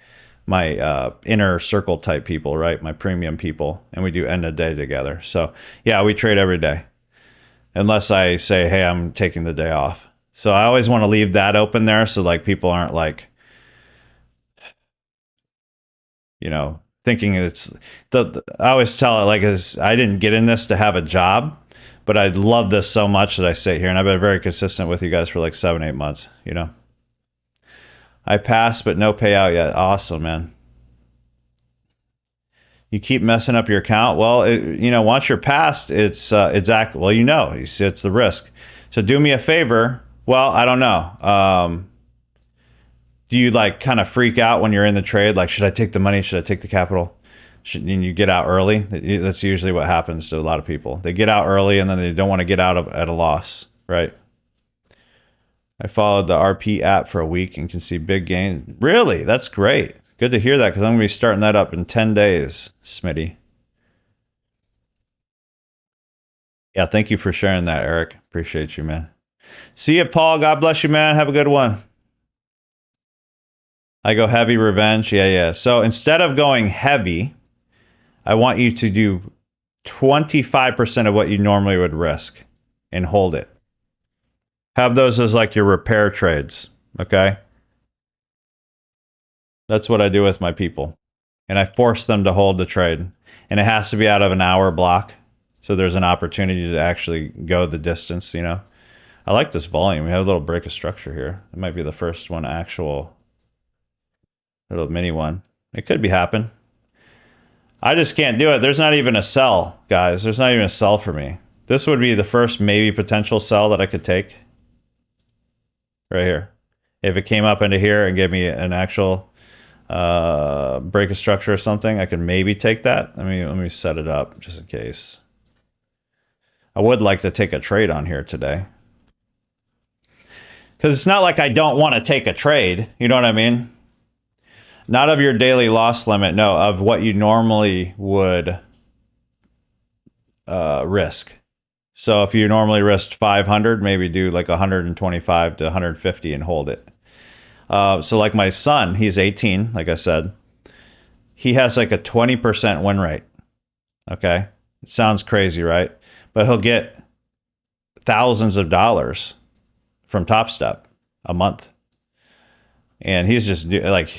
inner circle type people, right? My premium people, and we do end of day together. So yeah, we trade every day, unless I say, hey, I'm taking the day off. So I always want to leave that open there, so like people aren't like, you know, thinking it's I always tell it like, I didn't get in this to have a job, but I love this so much that I sit here, and I've been very consistent with you guys for like 7-8 months, you know. I passed, but no payout yet. Awesome, man. You keep messing up your account. Well, you know, once you're passed, it's exactly, well, you know, it's the risk. So do me a favor, Well, I don't know. Do you like kind of freak out when you're in the trade? Like, should I take the money? Should I take the capital? And you get out early? That's usually what happens to a lot of people. They get out early and then they don't want to get out at a loss, right? I followed the RP app for a week and can see big gains. Really? That's great. Good to hear that because I'm going to be starting that up in 10 days, Smitty. Yeah, thank you for sharing that, Eric. Appreciate you, man. See you, Paul. God bless you, man. Have a good one. I go heavy revenge. Yeah. So instead of going heavy, I want you to do 25% of what you normally would risk and hold it. Have those as like your repair trades, okay? That's what I do with my people. And I force them to hold the trade. And it has to be out of an hour block. So there's an opportunity to actually go the distance, you know? I like this volume. We have a little break of structure here. It might be the first one actual little mini one. It could be happen. I just can't do it. There's not even a sell, guys. There's not even a sell for me. This would be the first maybe potential sell that I could take. Right here. If it came up into here and gave me an actual break of structure or something, I could maybe take that. Let me set it up just in case. I would like to take a trade on here today. Because it's not like I don't want to take a trade. You know what I mean? Not of your daily loss limit. No, of what you normally would risk. So if you normally risked 500, maybe do like 125 to 150 and hold it. So like my son, he's 18, like I said. He has like a 20% win rate. Okay? It sounds crazy, right? But he'll get thousands of dollars from Top Step a month. And he's just like,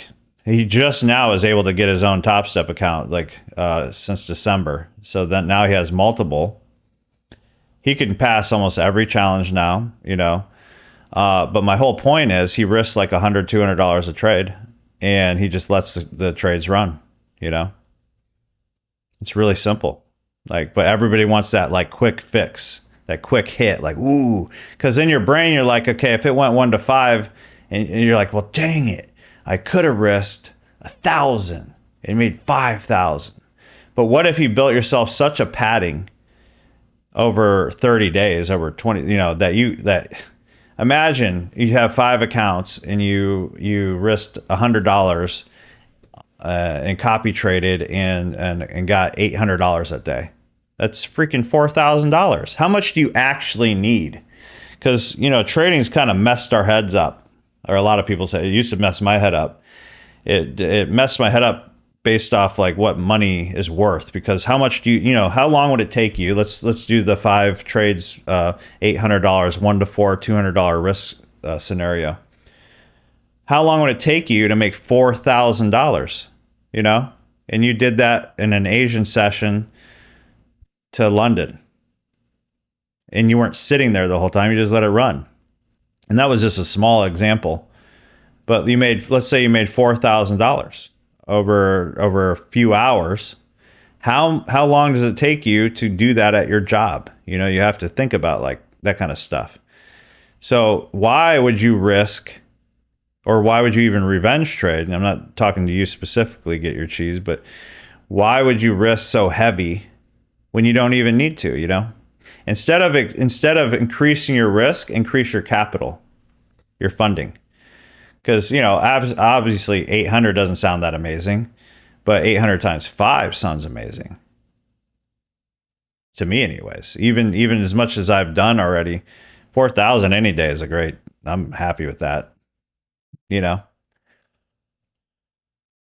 he just now is able to get his own Top Step account like since December. So then now he has multiple. He can pass almost every challenge now, you know. But my whole point is he risks like $100, $200 a trade, and he just lets the trades run, you know. It's really simple. Like, but everybody wants that like quick fix, that quick hit, like, ooh. Because in your brain, you're like, okay, if it went 1 to 5, and you're like, well, dang it, I could have risked 1,000 and made 5,000. But what if you built yourself such a padding over 30 days, over 20, you know, that imagine you have 5 accounts and you risked $100 and copy traded and got $800 that day. That's freaking $4,000. How much do you actually need? Because, you know, trading's kind of messed our heads up, or a lot of people say it used to mess my head up. It messed my head up based off like what money is worth, because how much do you know, how long would it take you? Let's do the 5 trades, $800, 1 to 4, $200 risk scenario. How long would it take you to make $4,000, you know? And you did that in an Asian session to London. And you weren't sitting there the whole time, you just let it run. And that was just a small example. But you made, let's say you made $4,000 over a few hours. How long does it take you to do that at your job? You know, you have to think about like that kind of stuff. So why would you risk, or why would you even revenge trade? And I'm not talking to you specifically, get your cheese, but why would you risk so heavy when you don't even need to, you know? Instead of increasing your risk, increase your capital, your funding. Because, you know, obviously 800 doesn't sound that amazing, but 800 times 5 sounds amazing. To me anyways. Even as much as I've done already, 4,000 any day is a great, I'm happy with that. You know?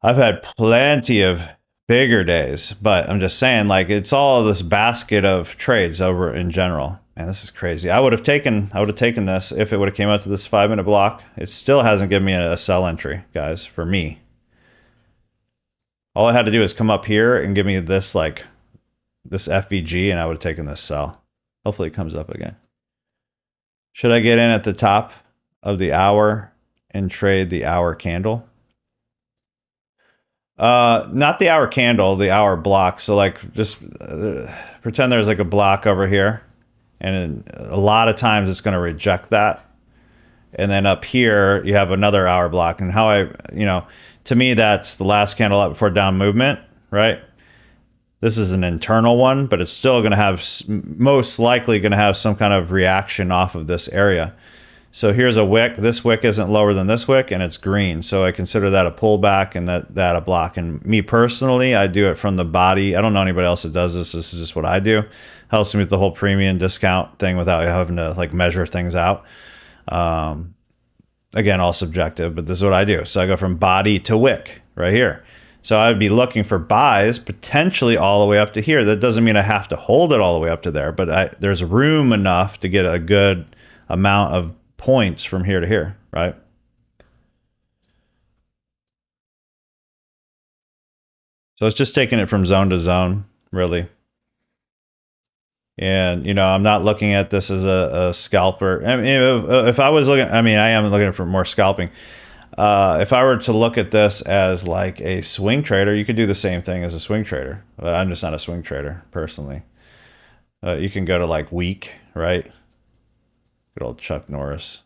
I've had plenty of bigger days, but I'm just saying, like, it's all this basket of trades over in general. Man, this is crazy. I would have taken this if it would have came out to this 5-minute block. It still hasn't given me a sell entry, guys, for me. All I had to do is come up here and give me this, like, this FVG, and I would have taken this sell. Hopefully it comes up again. Should I get in at the top of the hour and trade the hour candle? Not the hour candle, the hour block. So like just pretend there's like a block over here, and a lot of times it's going to reject that. And then up here, you have another hour block. And how to me, that's the last candle up before down movement, right? This is an internal one, but it's still going to have, most likely going to have some kind of reaction off of this area. So here's a wick. This wick isn't lower than this wick, and it's green. So I consider that a pullback and that a block. And me personally, I do it from the body. I don't know anybody else that does this. This is just what I do. Helps me with the whole premium discount thing without having to like measure things out. Again, all subjective, but this is what I do. So I go from body to wick right here. So I'd be looking for buys potentially all the way up to here. That doesn't mean I have to hold it all the way up to there, but there's room enough to get a good amount of points from here to here, right? So it's just taking it from zone to zone, really. And, I'm not looking at this as a scalper. I mean, if I was looking, I am looking for more scalping. If I were to look at this as like a swing trader, you could do the same thing as a swing trader. But I'm just not a swing trader, personally. You can go to like week, right? Good old Chuck Norris.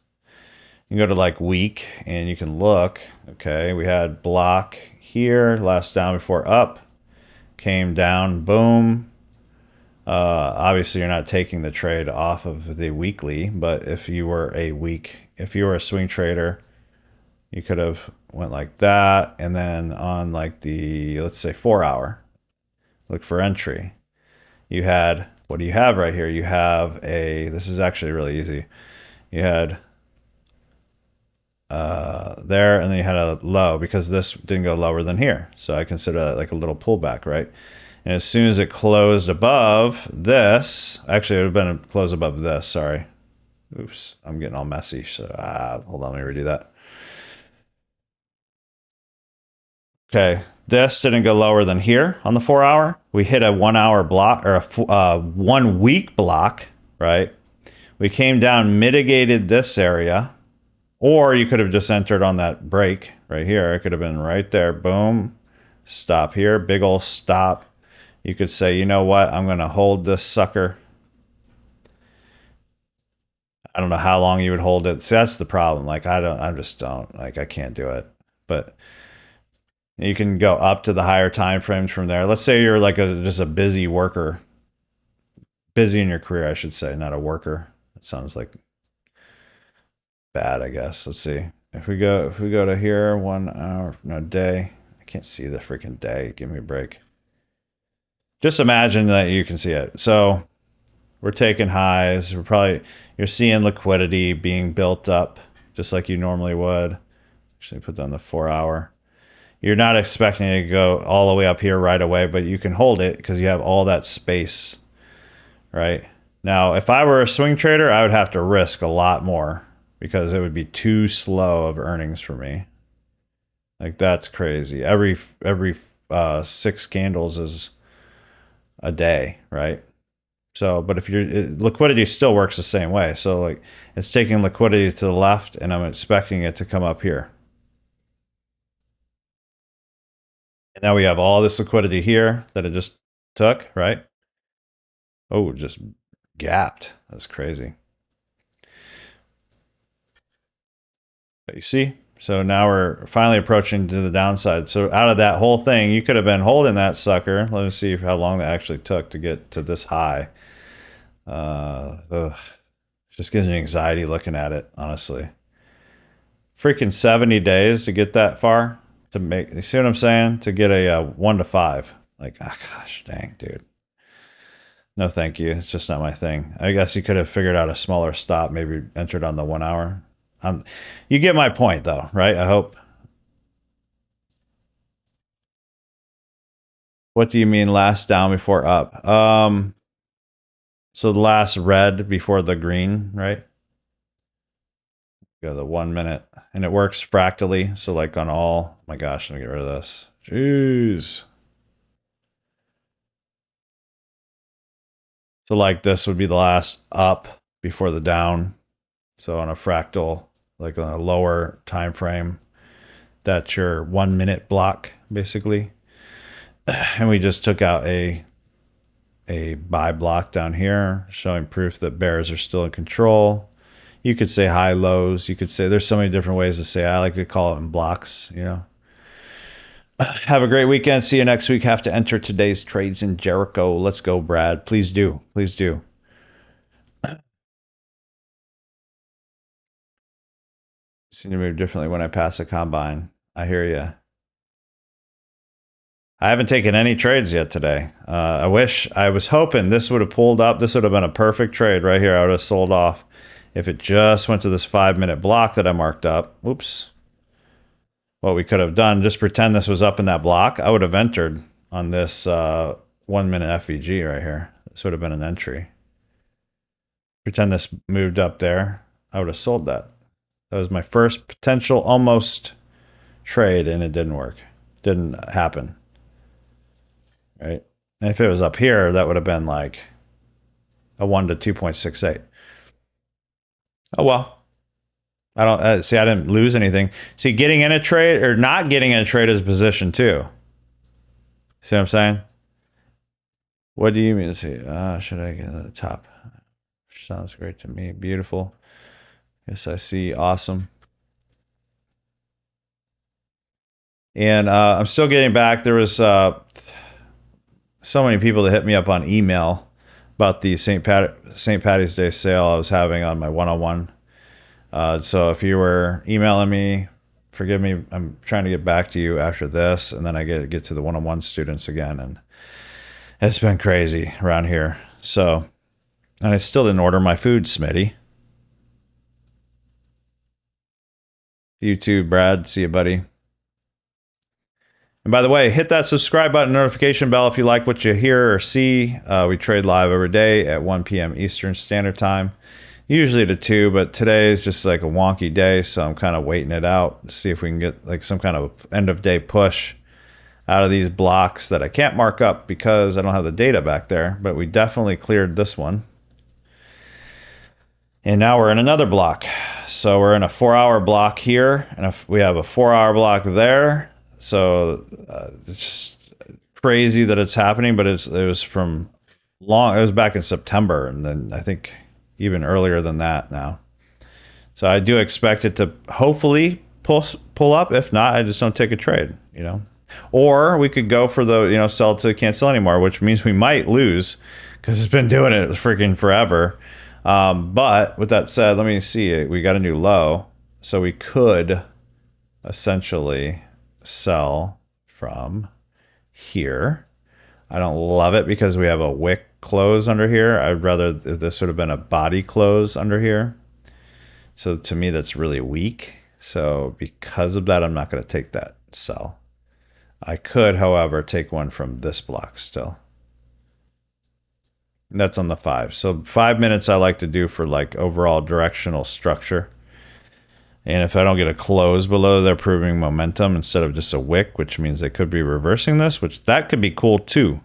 You can go to like week and you can look. Okay, we had block here, last down before up. Came down, boom. Obviously, you're not taking the trade off of the weekly, but if you were a swing trader, you could have went like that, and then on like the, let's say 4 hour, look for entry. You had, what do you have right here? You have this is actually really easy. You had there, and then you had a low because this didn't go lower than here. So I consider that like a little pullback, right? And as soon as it closed above this, actually it would have been closed above this, sorry. Oops, I'm getting all messy. So hold on, let me redo that. Okay, this didn't go lower than here on the 4 hour. We hit a 1 hour block, or a 1 week block, right? We came down, mitigated this area, or you could have just entered on that break right here. It could have been right there, boom, stop here, big old stop. You could say, you know what, I'm gonna hold this sucker. I don't know how long you would hold it. See, that's the problem. Like I just don't, like I can't do it. But you can go up to the higher time frames from there. Let's say you're like just a busy worker. Busy in your career, I should say, not a worker. It sounds like bad, I guess. Let's see. If we go to here, 1 hour, no, day. I can't see the freaking day. Give me a break. Just imagine that you can see it. So we're taking highs. You're seeing liquidity being built up just like you normally would. Actually put down the 4 hour. You're not expecting it to go all the way up here right away, but you can hold it because you have all that space, right? Now, if I were a swing trader, I would have to risk a lot more because it would be too slow of earnings for me. Like that's crazy. Every 6 candles is a day, right? So, but if liquidity still works the same way. So like it's taking liquidity to the left and I'm expecting it to come up here. And now we have all this liquidity here that it just took, right? Oh, just gapped. That's crazy. But you see? So now we're finally approaching to the downside. So out of that whole thing, you could have been holding that sucker. Let me see how long that actually took to get to this high. Just gives me anxiety looking at it, honestly. Freaking 70 days to get that far. To make, you see what I'm saying? To get a 1 to 5. Like, oh gosh, dang, dude. No, thank you. It's just not my thing. I guess you could have figured out a smaller stop, maybe entered on the 1 hour. You get my point, though, right? I hope. What do you mean last down before up? So the last red before the green, right? Go the 1 minute. And it works fractally. So like on all, oh my gosh, let me get rid of this. Jeez. So like this would be the last up before the down. So on a fractal, like on a lower time frame, that's your 1 minute block, basically. And we just took out a buy block down here, showing proof that bears are still in control. You could say high lows. You could say there's so many different ways to say it. I like to call it in blocks, you know. Have a great weekend. See you next week. Have to enter today's trades in Jericho. Let's go, Brad. Please do. Please do. Seem to move differently when I pass a combine. I hear you. I haven't taken any trades yet today. I was hoping this would have pulled up. This would have been a perfect trade right here. I would have sold off if it just went to this 5-minute block that I marked up. Oops. What we could have done, just pretend this was up in that block. I would have entered on this 1-minute FVG right here. This would have been an entry. Pretend this moved up there. I would have sold that. That was my first potential almost trade, and it didn't work. Didn't happen. Right? And if it was up here, that would have been like a 1 to 2.68. Oh, well. I don't see. I didn't lose anything. See, getting in a trade or not getting in a trade is a position too. See what I'm saying? What do you mean? See, should I get to the top? Sounds great to me. Beautiful. Yes, I see. Awesome. And I'm still getting back. There was so many people that hit me up on email about the St. Patty's Day sale I was having on my one-on-one. So if you were emailing me, forgive me. I'm trying to get back to you after this, and then I get to the one-on-one students again, and it's been crazy around here. So, and I still didn't order my food, Smitty. You too, Brad. See you, buddy. And by the way, hit that subscribe button, notification bell if you like what you hear or see. We trade live every day at 1 p.m. Eastern Standard Time. Usually to 2, but today is just like a wonky day, so I'm kind of waiting it out to see if we can get like some kind of end of day push out of these blocks that I can't mark up because I don't have the data back there, but we definitely cleared this one. And now we're in another block. So we're in a 4-hour block here, and we have a 4-hour block there. So it's just crazy that it's happening, but it was from long. It was back in September, and then I think even earlier than that now. So I do expect it to hopefully pull up. If not, I just don't take a trade, you know. Or we could go for the, you know, sell to can't sell anymore, which means we might lose because it's been doing it freaking forever. But with that said, let me see. We got a new low, so we could essentially sell from here. I don't love it because we have a wick close under here. I'd rather this would have been a body close under here. So to me, that's really weak. So because of that, I'm not going to take that sell. I could, however, take one from this block still. And that's on the 5. So 5 minutes I like to do for like overall directional structure. And if I don't get a close below, they're proving momentum instead of just a wick, which means they could be reversing this, which that could be cool too.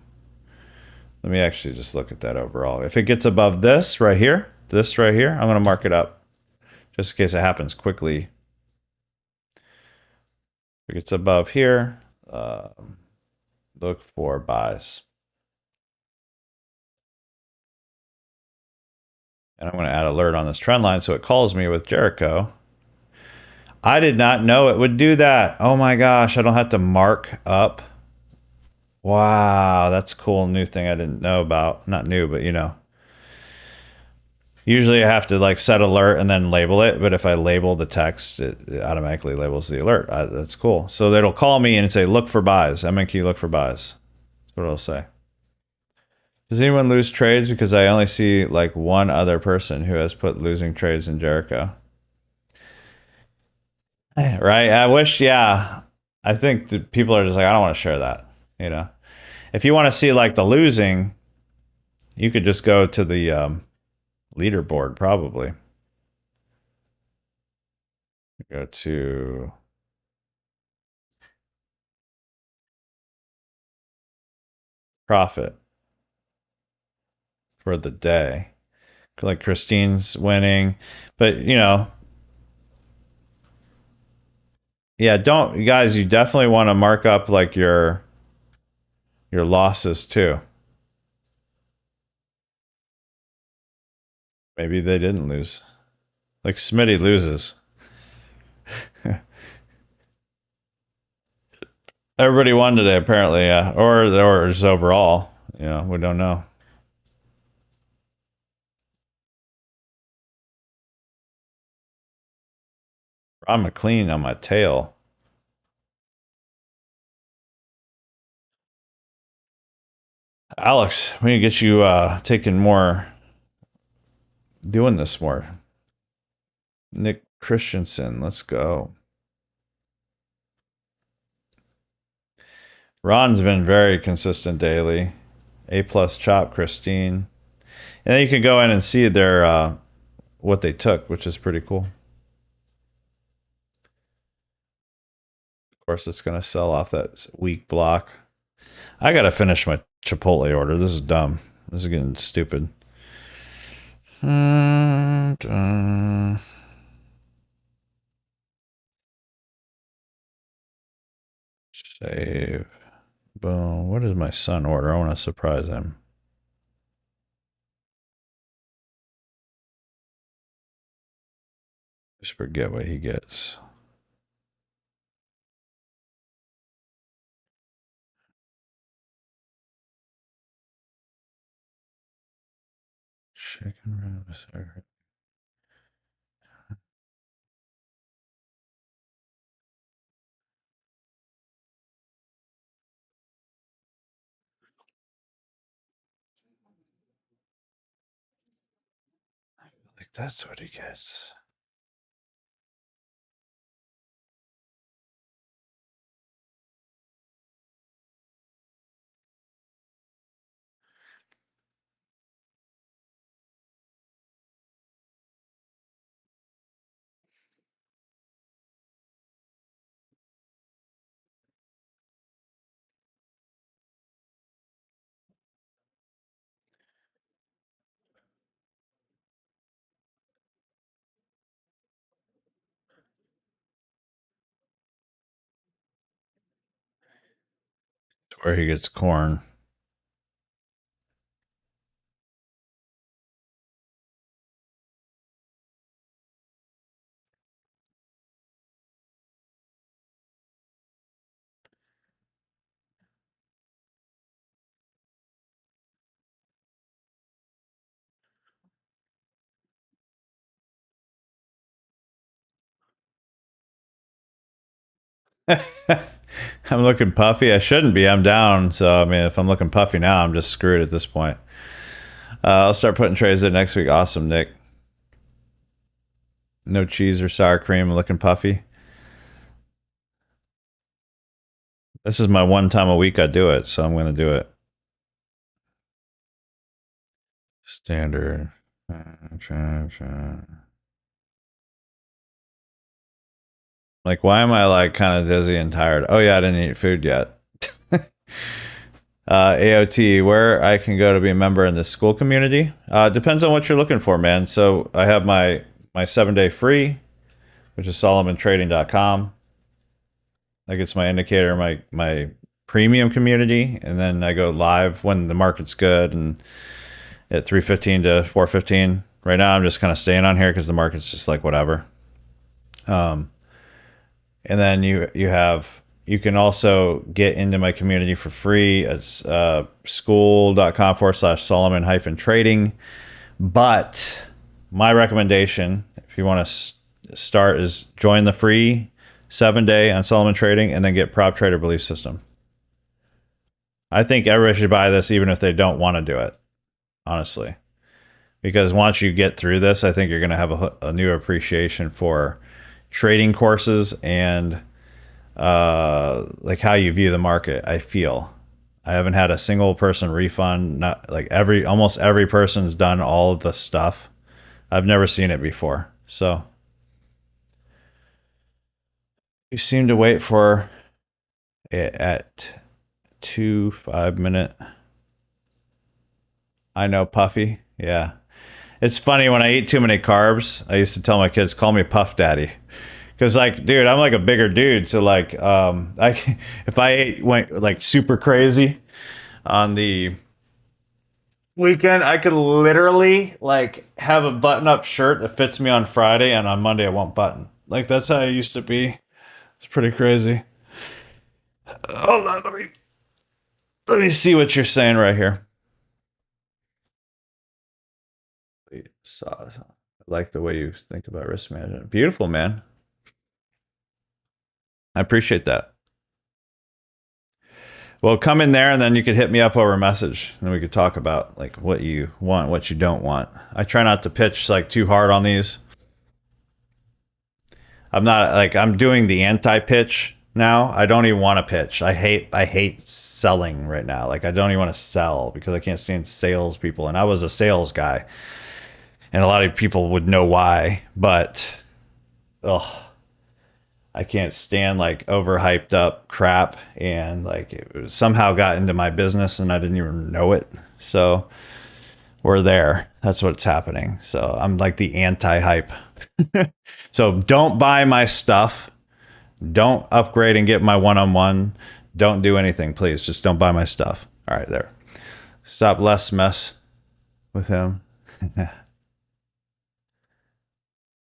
Let me actually just look at that overall. If it gets above this right here, I'm going to mark it up just in case it happens quickly. If it gets above here, look for buys. And I'm going to add alert on this trend line so it calls me with Jericho. I did not know it would do that. Oh my gosh, I don't have to mark up. Wow, that's a cool new thing I didn't know about. Not new, but you know. Usually I have to like set alert and then label it, but if I label the text, it automatically labels the alert. That's cool. So it'll call me and say, look for buys. MNQ, look for buys. That's what it'll say. Does anyone lose trades? Because I only see like one other person who has put losing trades in Jericho. Right? I wish, yeah. I think that people are just like, I don't want to share that, you know. If you want to see like the losing, you could just go to the leaderboard probably. Go to profit for the day. Like Christine's winning, but you know, yeah, don't, guys, you definitely want to mark up like your losses too. Maybe they didn't lose. Like Smitty loses. Everybody won today, apparently, yeah. Or just overall. You know, we don't know. Ron McLean on my tail. Alex, we need to get you taking more, doing this more. Nick Christensen, let's go. Ron's been very consistent daily. A plus chop, Christine. And then you can go in and see their what they took, which is pretty cool. Of course, it's going to sell off that weak block. I got to finish my Chipotle order. This is dumb. This is getting stupid. Save. Boom. What does my son order? I want to surprise him. Just forget what he gets. Chicken wraps. Like that's what he gets. It's where he gets corn. I'm looking puffy. I shouldn't be. I'm down. So, I mean, if I'm looking puffy now, I'm just screwed at this point. I'll start putting trades in next week. Awesome, Nick. No cheese or sour cream. Looking puffy. This is my one time a week I do it, so I'm going to do it. Standard. Like, why am I like kind of dizzy and tired? Oh yeah, I didn't eat food yet. AOT, where I can go to be a member in the school community. Depends on what you're looking for, man. So I have my 7-day free, which is solomontrading.com. That gets my indicator, my premium community, and then I go live when the market's good and at 3:15 to 4:15. Right now, I'm just kind of staying on here because the market's just like whatever. And then you can also get into my community for free. It's school.com/Solomon-trading. But my recommendation, if you want to start, is join the free 7-day on Solomon Trading and then get Prop Trader Belief System. I think everybody should buy this even if they don't want to do it, honestly. Because once you get through this, I think you're going to have a new appreciation for trading courses and like how you view the market. I haven't had a single person refund. Not like almost every person's done all of the stuff. I've never seen it before. So you seem to wait for it at 5-minute. I know, Puffy. Yeah. It's funny when I eat too many carbs. I used to tell my kids, call me Puff Daddy. Because, like, dude, I'm like a bigger dude. So, like, if I went like super crazy on the weekend, I could literally like have a button-up shirt that fits me on Friday, and on Monday I won't button. Like that's how I used to be. It's pretty crazy. Hold on, let me see what you're saying right here. I like the way you think about risk management. Beautiful, man. I appreciate that. Well, come in there and then you could hit me up over a message and we could talk about like what you want, what you don't want. I try not to pitch like too hard on these. I'm not like I'm doing the anti-pitch now. I don't even want to pitch. I hate selling right now. Like I don't even want to sell because I can't stand salespeople. And I was a sales guy, and a lot of people would know why. But oh, I can't stand like overhyped up crap, and like it somehow got into my business and I didn't even know it. So we're there. That's what's happening. So I'm like the anti-hype. So don't buy my stuff. Don't upgrade and get my one-on-one. Don't do anything, please. Just don't buy my stuff. All right, there. Stop less mess with him.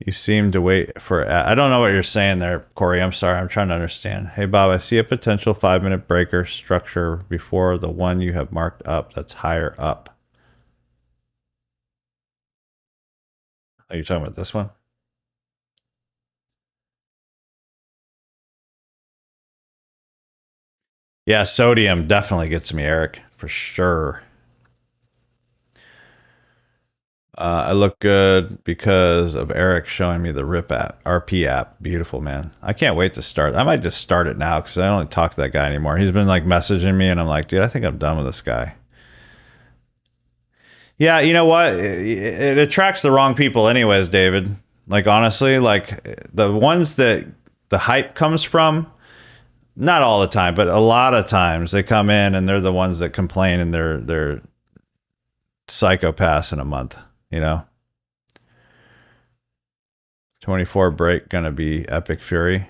You seem to wait for. I don't know what you're saying there, Corey. I'm sorry. I'm trying to understand. Hey, Bob, I see a potential 5-minute breaker structure before the one you have marked up that's higher up. Are you talking about this one? Yeah, sodium definitely gets me, Eric, for sure. I look good because of Eric showing me the RIP app, RP app. Beautiful, man. I can't wait to start. I might just start it now because I don't talk to that guy anymore. He's been like messaging me, and I'm like, dude, I think I'm done with this guy. Yeah, you know what? It attracts the wrong people, anyways, David. Like honestly, like the ones that the hype comes from, not all the time, but a lot of times they come in and they're the ones that complain and they're psychopaths in a month. You know, 24 break gonna be epic fury.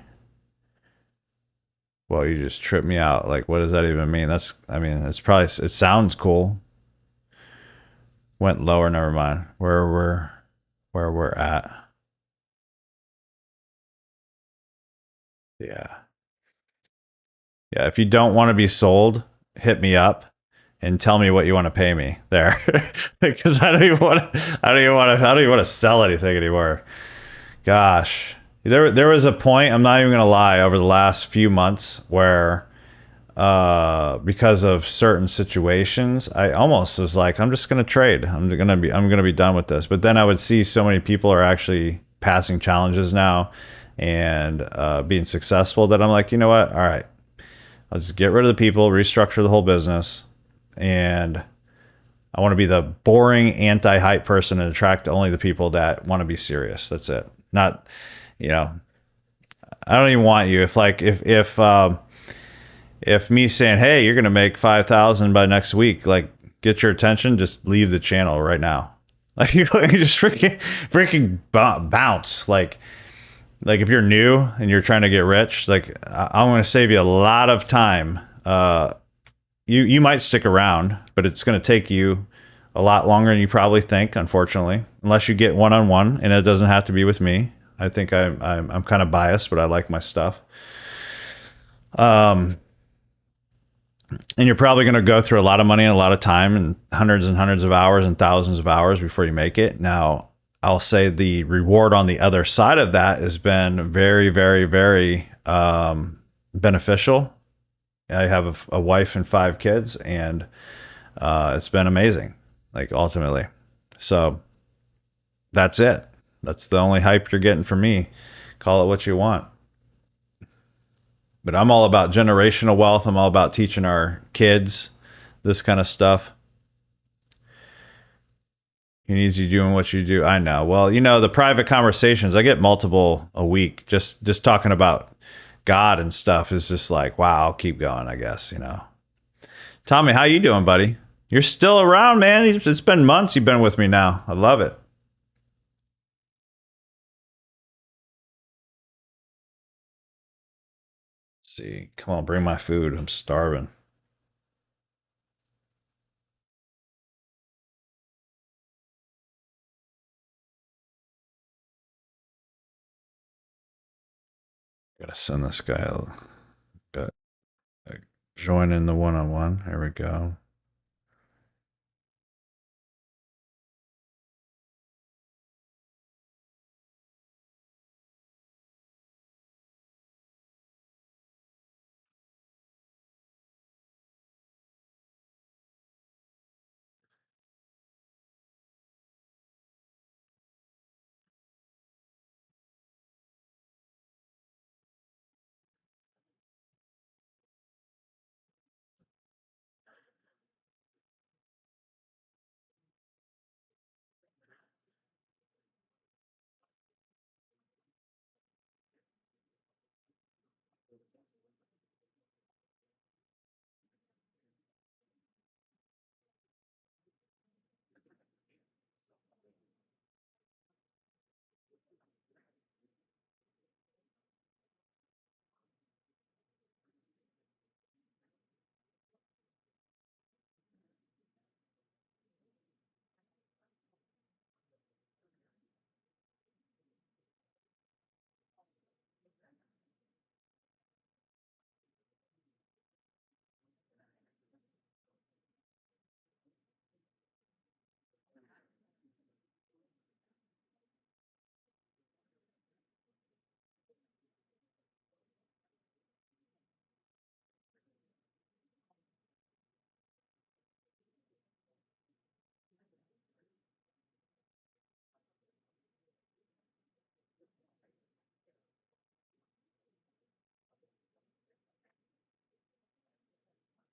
Well, you just tripped me out. Like, what does that even mean? That's, I mean, it's probably, it sounds cool. Went lower, never mind. Where we're at. Yeah. Yeah. If you don't want to be sold, hit me up and tell me what you want to pay me there. Because I don't even want to sell anything anymore. Gosh. There was a point, I'm not even gonna lie, over the last few months where because of certain situations, I almost was like, I'm just gonna trade. I'm gonna be done with this. But then I would see so many people are actually passing challenges now and being successful that I'm like, you know what? All right, I'll just get rid of the people, restructure the whole business, and I want to be the boring anti-hype person and attract only the people that want to be serious. That's it. Not, you know, I don't even want you. If me saying, "Hey, you're gonna make 5,000 by next week," like get your attention, just leave the channel right now. Like you just freaking bounce. Like if you're new and you're trying to get rich, like I'm gonna save you a lot of time. You might stick around, but it's gonna take you a lot longer than you probably think. Unfortunately, unless you get one-on-one, and it doesn't have to be with me. I think I'm kind of biased, but I like my stuff. Um, and you're probably going to go through a lot of money and a lot of time and hundreds of hours and thousands of hours before you make it. Now, I'll say the reward on the other side of that has been very, very, very beneficial. I have a wife and 5 kids, and it's been amazing, like ultimately. So that's it. That's the only hype you're getting from me. Call it what you want. But I'm all about generational wealth. I'm all about teaching our kids this kind of stuff. He needs you doing what you do. I know. Well, you know, the private conversations, I get multiple a week. Just talking about God and stuff is just like, wow, I'll keep going, I guess, you know. Tommy, how you doing, buddy? You're still around, man. It's been months you've been with me now. I love it. Let's see. Come on, bring my food. I'm starving. gotta send this guy a join in the one-on-one. There we go.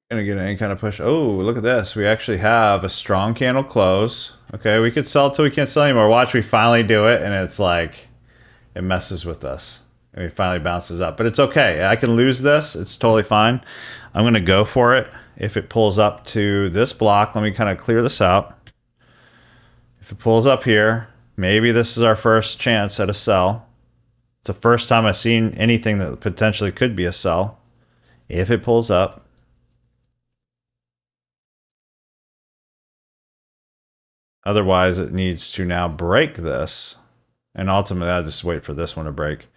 Gonna get any kind of push. Oh, look at this. We actually have a strong candle close. Okay, we could sell till we can't sell anymore. Watch, we finally do it, and it's like it messes with us. And it finally bounces up. But it's okay. I can lose this. It's totally fine. I'm gonna go for it. If it pulls up to this block, let me kind of clear this out. If it pulls up here, maybe this is our first chance at a sell. It's the first time I've seen anything that potentially could be a sell. If it pulls up. Otherwise, it needs to now break this. And ultimately, I'll just wait for this one to break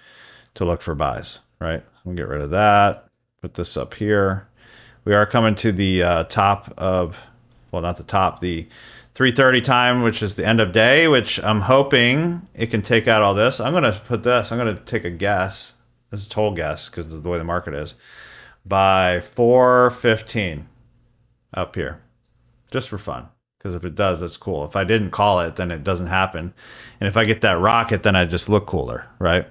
to look for buys, right? We'll get rid of that. Put this up here. We are coming to the top of, well, not the top, the 3:30 time, which is the end of day, which I'm hoping it can take out all this. I'm going to put this, I'm going to take a guess. This is a total guess because of the way the market is. By 4:15 up here, just for fun. Because if it does, that's cool. If I didn't call it, then it doesn't happen. And if I get that rocket, then I just look cooler, right?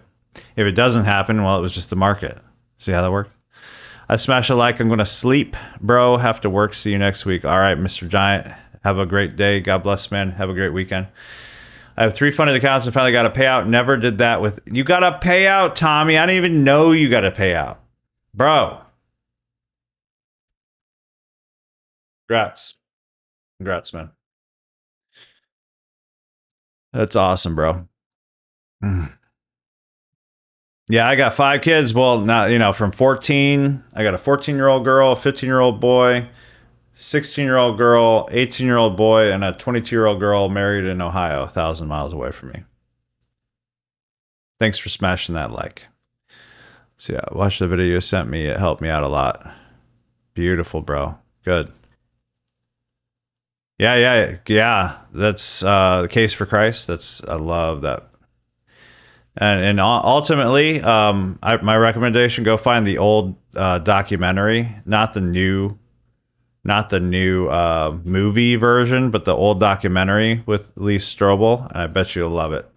If it doesn't happen, well, it was just the market. See how that works? I smash a like. I'm going to sleep, bro. Have to work. See you next week. All right, Mr. Giant. Have a great day. God bless, man. Have a great weekend. I have 3 funded accounts and finally got a payout. Never did that with... You got a payout, Tommy. I didn't even know you got a payout. Bro. Congrats. Congrats, man. That's awesome, bro. Yeah, I got 5 kids. Well, now, you know, from 14, I got a 14-year-old girl, a 15-year-old boy, 16-year-old girl, 18-year-old boy, and a 22-year-old girl married in Ohio, 1,000 miles away from me. Thanks for smashing that like. So yeah, watch the video you sent me. It helped me out a lot. Beautiful, bro. Good. Yeah. That's the case for Christ. I love that. And ultimately, my recommendation: go find the old documentary, not the new movie version, but the old documentary with Lee Strobel. And I bet you'll love it.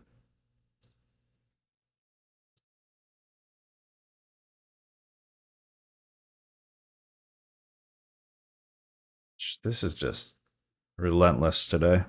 This is just relentless today.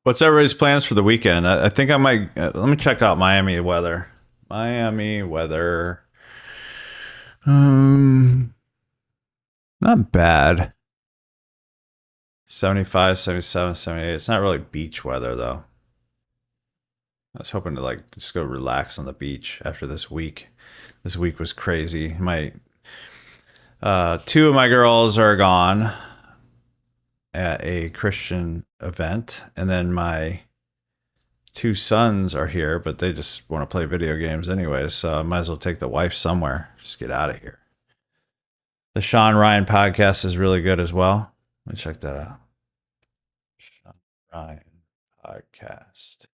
What's everybody's plans for the weekend? I think I might. Let me check out Miami weather. Miami weather. Um, Not bad. 75, 77, 78. It's not really beach weather though. I was hoping to like just go relax on the beach after this week. This week was crazy. My two of my girls are gone at a Christian event, and then my two sons are here, but they just want to play video games anyway, so I might as well take the wife somewhere. Just get out of here. The Sean Ryan podcast is really good as well. Let me check that out. Sean Ryan podcast.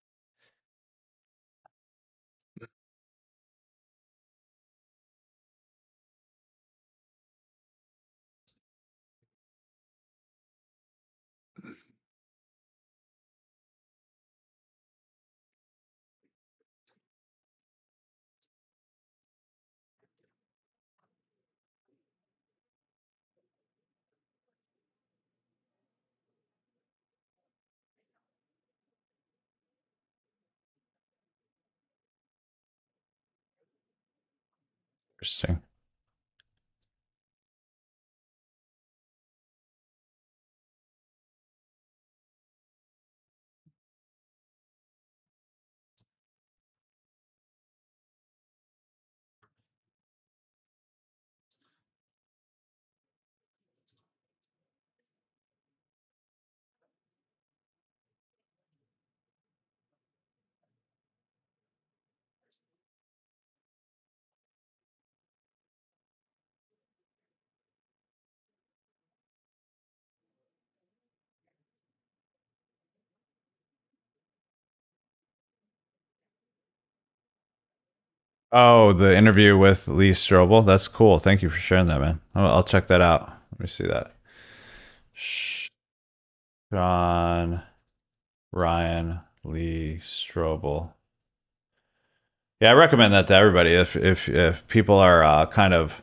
Interesting. Oh, the interview with Lee Strobel. That's cool. Thank you for sharing that, man. I'll check that out. Let me see that. Sean Ryan Lee Strobel. Yeah, I recommend that to everybody. If people are kind of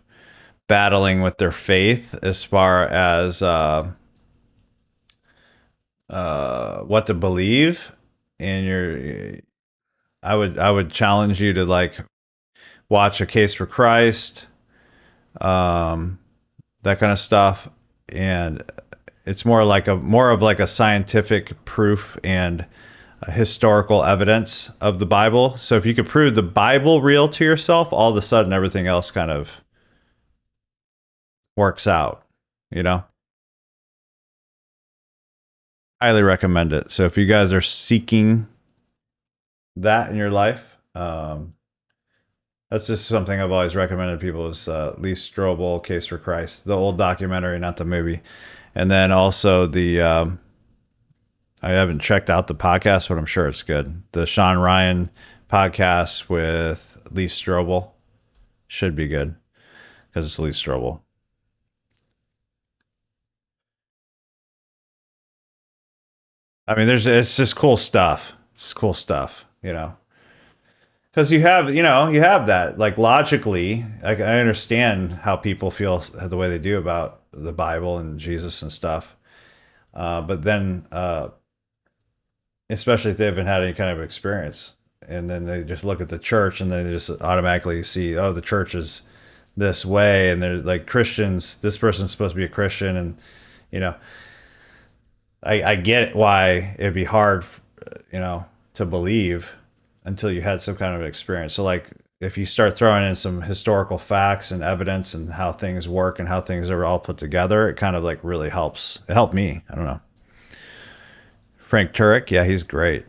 battling with their faith as far as what to believe, and I would challenge you to like watch A Case for Christ, um, that kind of stuff, and it's more of like a scientific proof and historical evidence of the Bible. So if you could prove the Bible real to yourself, all of a sudden everything else kind of works out, you know? Highly recommend it. So if you guys are seeking that in your life, that's just something I've always recommended people is Lee Strobel, Case for Christ, the old documentary, not the movie. And then also I haven't checked out the podcast, but I'm sure it's good. The Sean Ryan podcast with Lee Strobel should be good because it's Lee Strobel. I mean, it's just cool stuff. It's cool stuff, you know. Because you have that like logically. I understand how people feel the way they do about the Bible and Jesus and stuff. But then, especially if they haven't had any kind of experience, and then they just look at the church and then they just automatically see, oh, the church is this way, and they're like Christians. This person's supposed to be a Christian, and you know, I get why it'd be hard, to believe until you had some kind of experience. So like if you start throwing in some historical facts and evidence and how things work and how things are all put together, it kind of like really helps. It helped me. I don't know. Frank Turek, yeah, he's great.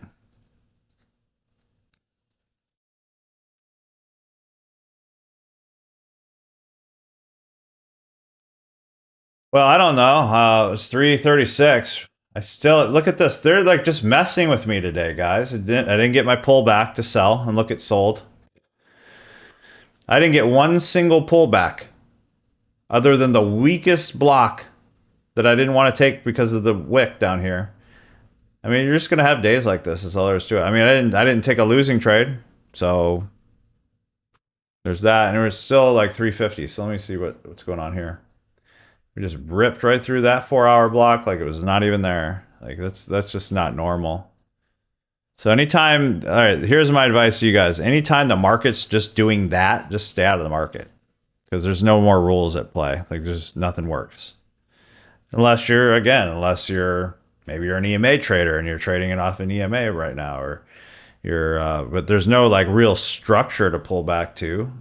Well, I don't know. It's 3:36. I still look at this. They're like just messing with me today, guys. I didn't get my pullback to sell and look, it sold. I didn't get one single pullback other than the weakest block that I didn't want to take because of the wick down here. I mean, you're just gonna have days like this. Is all there is to it. I mean, I didn't take a losing trade, so there's that, and it was still like 350. So let me see what's going on here. We just ripped right through that 4-hour block like it was not even there. Like that's just not normal. So anytime, all right, here's my advice to you guys. Anytime the market's just doing that, just stay out of the market because there's no more rules at play. Like there's nothing works. Unless you're maybe you're an EMA trader and you're trading it off an EMA right now, or you're, but there's no like real structure to pull back to.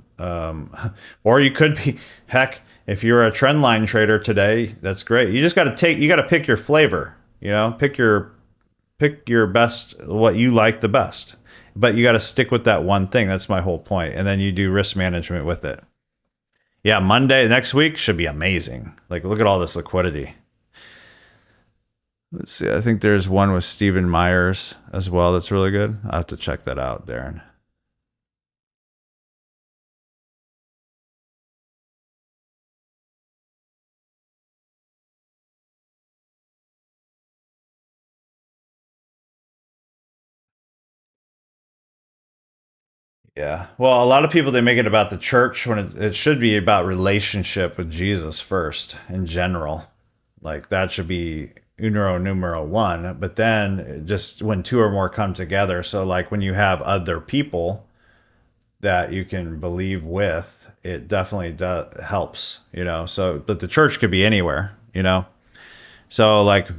Or you could be, heck, if you're a trend line trader today, that's great. You just got to you got to pick your flavor, pick your best, what you like the best. But you got to stick with that one thing. That's my whole point. And then you do risk management with it. Yeah, Monday next week should be amazing. Like, look at all this liquidity. Let's see. I think there's one with Stephen Myers as well. That's really good. I have to check that out, Darren. Yeah. Well, a lot of people, they make it about the church when it should be about relationship with Jesus first in general. Like that should be uno numero one. But then just when two or more come together. So like when you have other people that you can believe with, it definitely helps, So, but the church could be anywhere. So like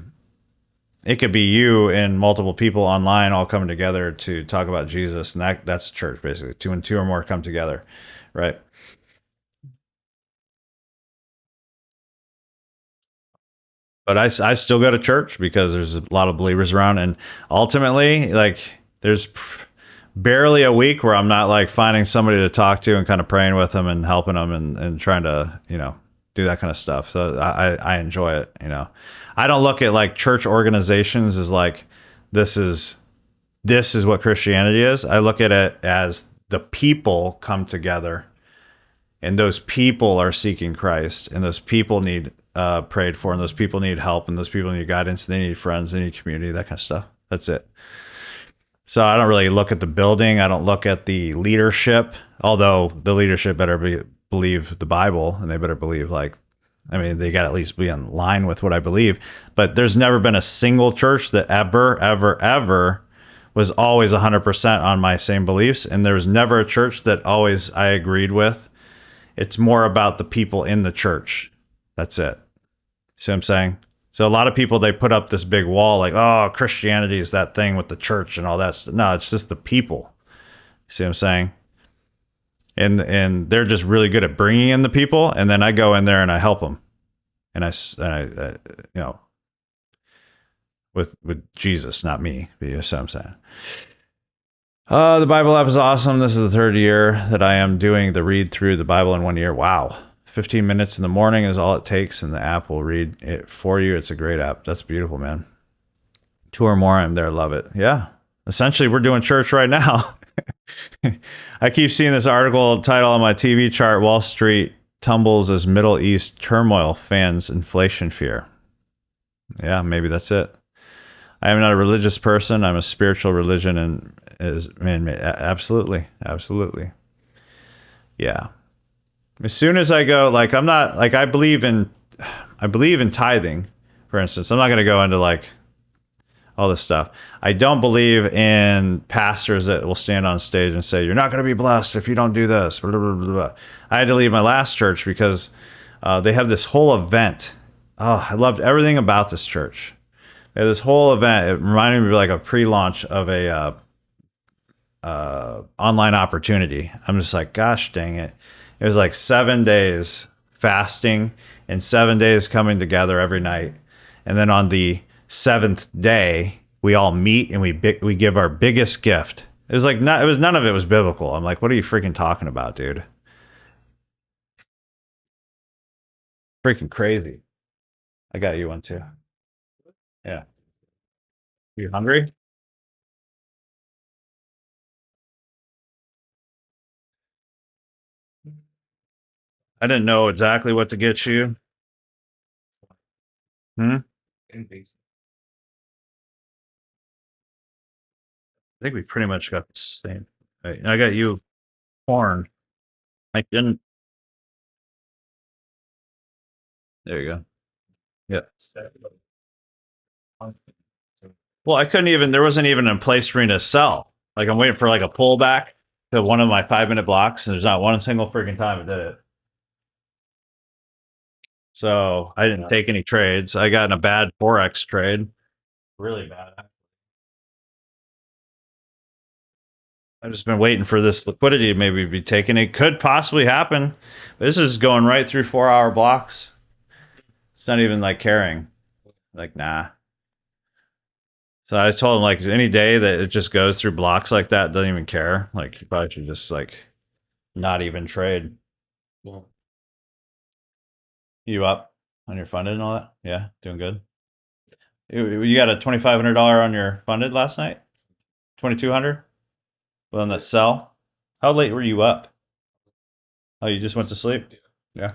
it could be you and multiple people online all coming together to talk about Jesus, and that's church basically. Two and two or more come together, right? But I still go to church because there's a lot of believers around, and ultimately, like there's barely a week where I'm not like finding somebody to talk to and kind of praying with them and helping them and trying to do that kind of stuff. So I enjoy it. I don't look at like church organizations as like this is this is what Christianity is. I look at it as the people come together, and those people are seeking Christ, and those people need prayed for, and those people need help, and those people need guidance, and they need friends, they need community, that kind of stuff. That's it. So I don't really look at the building. I don't look at the leadership, although the leadership better believe the Bible, and they better believe they got to at least be in line with what I believe. But there's never been a single church that ever was always 100% on my same beliefs. And there was never a church that always I agreed with. It's more about the people in the church. That's it. See what I'm saying? So a lot of people, they put up this big wall like, oh, Christianity is that thing with the church and all that stuff. No, it's just the people. See what I'm saying? And they're just really good at bringing in the people. And then I go in there and I help them. And with Jesus, not me. You know what I'm saying? The Bible app is awesome. This is the third year that I am doing the read through the Bible in 1 year. Wow. 15 minutes in the morning is all it takes, and the app will read it for you. It's a great app. That's beautiful, man. Two or more, I'm there. Love it. Yeah. Essentially, we're doing church right now. I keep seeing this article title on my TV chart: Wall Street tumbles as Middle East turmoil fans inflation fear. Yeah, maybe that's it. I am not a religious person. I'm a spiritual religion, and absolutely, absolutely. Yeah. As soon as I go, like, I'm not like I believe in tithing, for instance. I'm not going to go into like all this stuff. I don't believe in pastors that will stand on stage and say, you're not going to be blessed if you don't do this. Blah, blah, blah, blah. I had to leave my last church because they have this whole event. Oh, I loved everything about this church. They had this whole event. It reminded me of like a pre-launch of a online opportunity. I'm just like, gosh dang it. It was like 7 days fasting and 7 days coming together every night. And then on the seventh day, we all meet and we give our biggest gift. It was like none of it was biblical. I'm like, what are you freaking talking about, dude? Freaking crazy. I got you one too. Yeah. You hungry? I didn't know exactly what to get you. Hmm? I think we pretty much got the same. I got you corn. I didn't. There you go. Yeah. Well, I couldn't even, there wasn't even a place for me to sell. Like I'm waiting for like a pullback to one of my 5-minute blocks, and there's not one single freaking time it did it. So I didn't take any trades. I got in a bad Forex trade. Really bad. I've just been waiting for this liquidity to maybe be taken. It could possibly happen. This is going right through 4-hour blocks. It's not even like caring. Like, nah. So I told him like any day that it just goes through blocks like that, doesn't even care. Like you probably should just like not even trade. Yeah. You up on your funded and all that? Yeah, doing good. You got a $2,500 on your funded last night? 2,200? Well, on that sell? How late were you up? Oh, you just went to sleep? Yeah.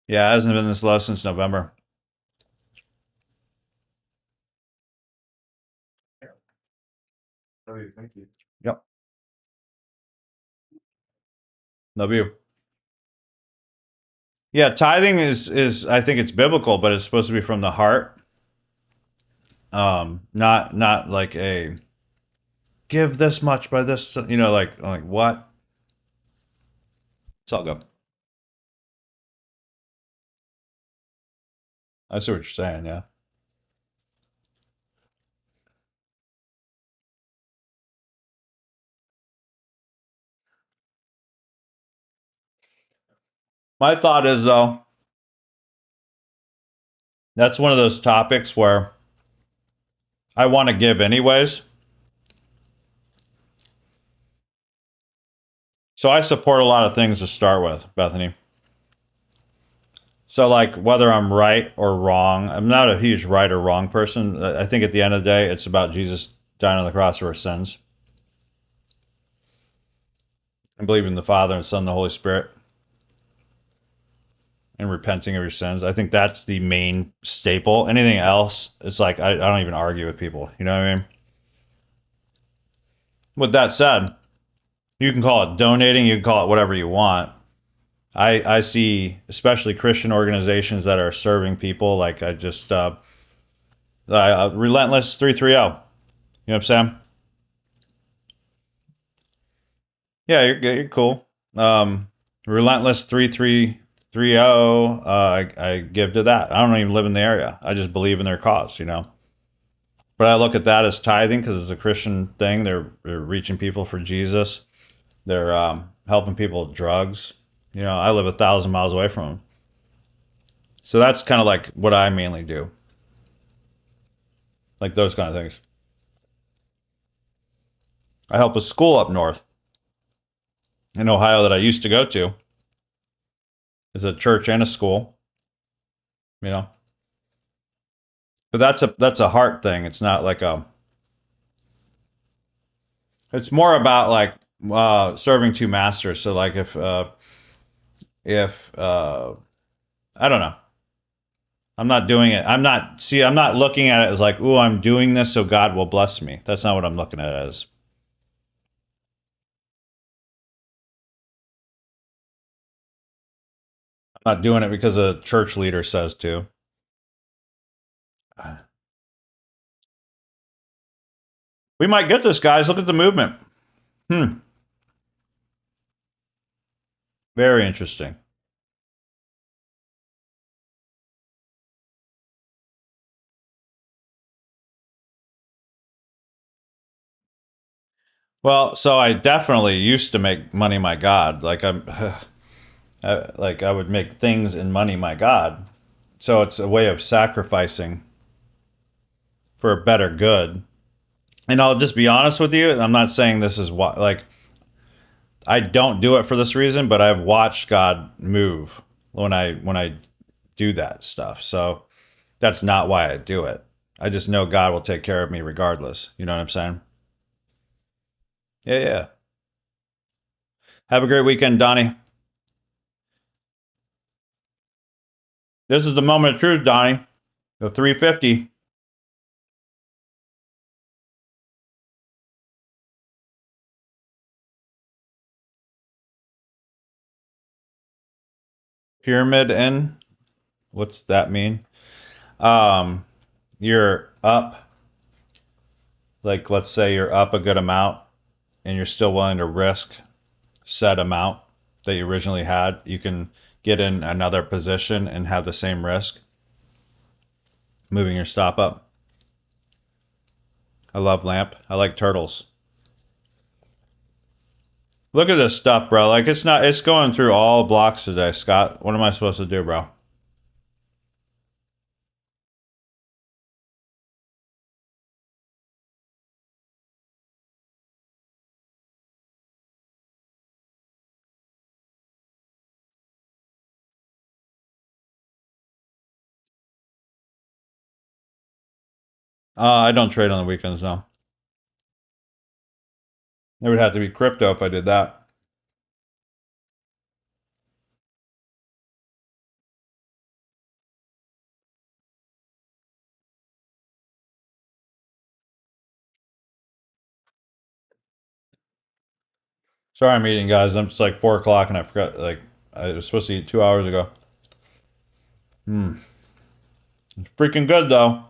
Yeah, it hasn't been this low since November. Thank you. Yep. W. Yeah, tithing is I think it's biblical, but it's supposed to be from the heart. Not like a give this much by this, like what? It's all good. I see what you're saying, yeah. My thought is though, that's one of those topics where I want to give anyways. So I support a lot of things to start with, Bethany. So like whether I'm right or wrong, I'm not a huge right or wrong person. I think at the end of the day, it's about Jesus dying on the cross for our sins. And believe in the Father and Son and the Holy Spirit and repenting of your sins. I think that's the main staple. Anything else, it's like I don't even argue with people. You know what I mean? With that said, you can call it donating, you can call it whatever you want. I see especially Christian organizations that are serving people like I just Relentless 330. You know what I'm saying? Yeah, you're cool. Relentless 3330. I give to that. I don't even live in the area. I just believe in their cause, you know. But I look at that as tithing because it's a Christian thing. They're reaching people for Jesus. They're helping people with drugs. You know, I live 1,000 miles away from them. So that's kind of like what I mainly do, like those kind of things. I help a school up north in Ohio that I used to go to. It's a church and a school, you know. But that's a heart thing. It's not like a. It's more about like serving two masters. So like if I don't know. I'm not doing it. I'm not looking at it as like, "Ooh, I'm doing this so God will bless me." That's not what I'm looking at it as. I'm not doing it because a church leader says to. We might get this, guys. Look at the movement. Hmm. Very interesting. Well, so I definitely used to make money my God. Like I would make things in money my God. So it's a way of sacrificing for a better good. And I'll just be honest with you. I'm not saying this is what like I don't do it for this reason, but I've watched God move when I do that stuff. So that's not why I do it. I just know God will take care of me regardless. You know what I'm saying? Yeah, yeah. Have a great weekend, Donnie. This is the moment of truth, Donnie. The 350. Pyramid in. What's that mean? You're up, like let's say you're up a good amount and you're still willing to risk set amount that you originally had. You can get in another position and have the same risk, moving your stop up. I love lamp. I like turtles. Look at this stuff, bro. Like it's going through all blocks today, Scott. What am I supposed to do, bro? I don't trade on the weekends now. It would have to be crypto if I did that. Sorry, I'm eating, guys. I'm just like 4 o'clock, and I forgot. Like I was supposed to eat 2 hours ago. It's freaking good though.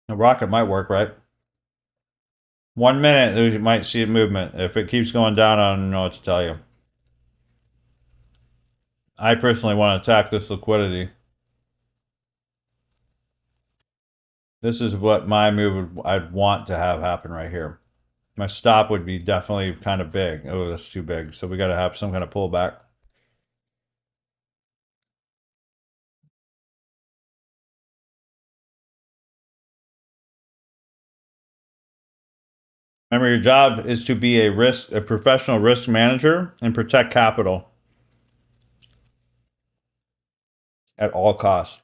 The rocket might work, right? 1 minute, you might see a movement. If it keeps going down, I don't know what to tell you. I personally want to attack this liquidity. This is what my move I'd want to have happen right here. My stop would be definitely kind of big. Oh, that's too big. So we got to have some kind of pullback. Remember, your job is to be a professional risk manager and protect capital at all costs.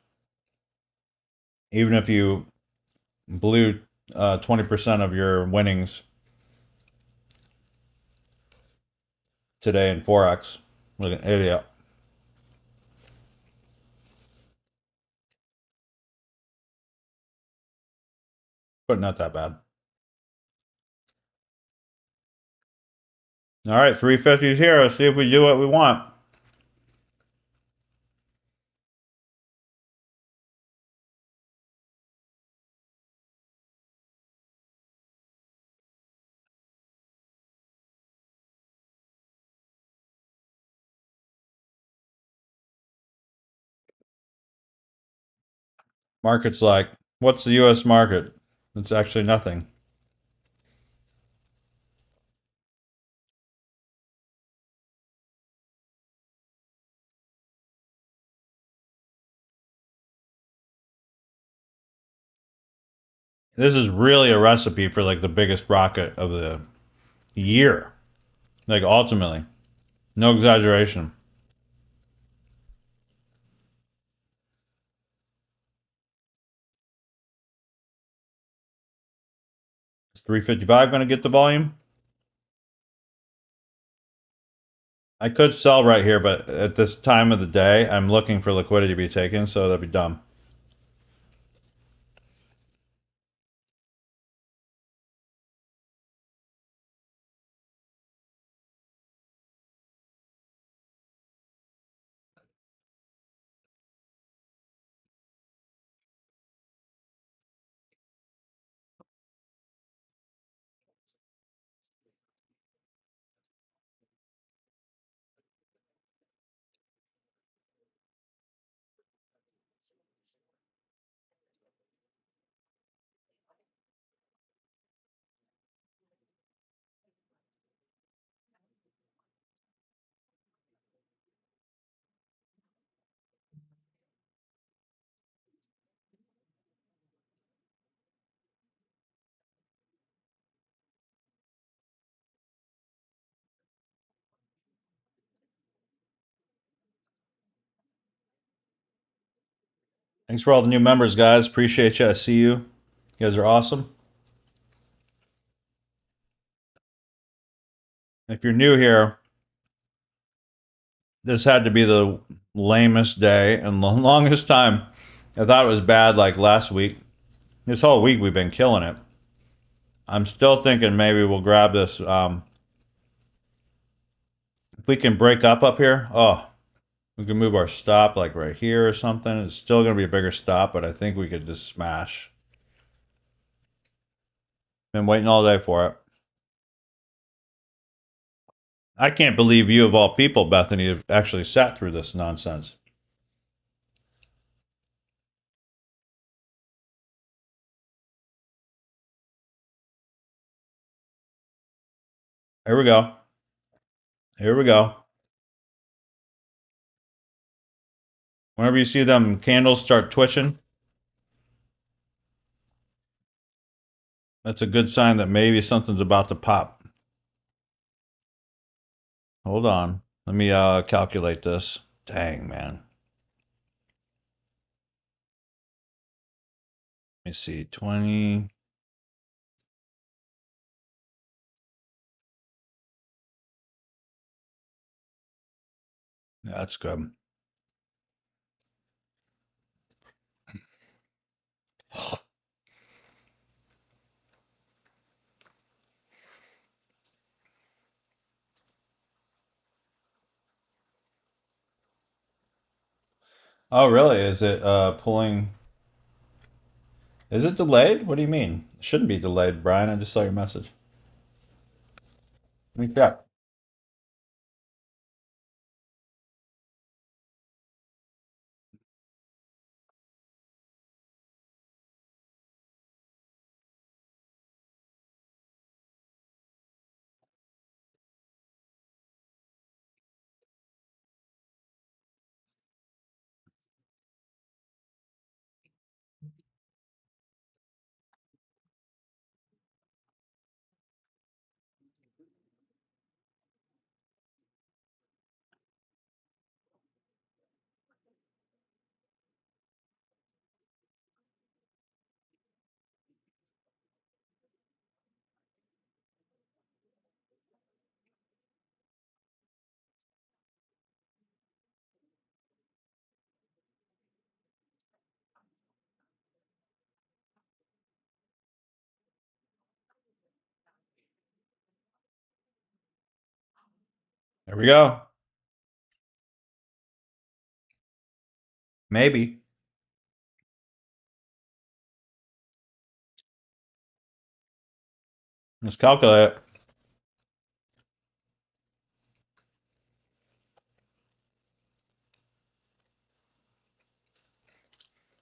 Even if you blew 20% of your winnings today in Forex. Like an idiot. But not that bad. All right, 350 is here. Let's see if we do what we want. Market's like, what's the US market? It's actually nothing. This is really a recipe for like the biggest rocket of the year. Like ultimately. No exaggeration. Is 355 going to get the volume? I could sell right here, but at this time of the day, I'm looking for liquidity to be taken, so that'd be dumb. Thanks for all the new members, guys. Appreciate you. I see you. You guys are awesome. If you're new here, This had to be the lamest day and the longest time. I thought it was bad like last week. This whole week we've been killing it. I'm still thinking maybe we'll grab this. If we can break up here, oh, we can move our stop like right here or something. It's still going to be a bigger stop, but I think we could just smash. Been waiting all day for it. I can't believe you, of all people, Bethany, have actually sat through this nonsense. Here we go. Here we go. Whenever you see them candles start twitching, that's a good sign that maybe something's about to pop. Hold on. Let me calculate this. Dang, man. Let me see. 20. Yeah, that's good. Oh, really? Is it pulling? Is it delayed? What do you mean? It shouldn't be delayed, Brian. I just saw your message. Let me check. There we go. Maybe. Let's calculate it.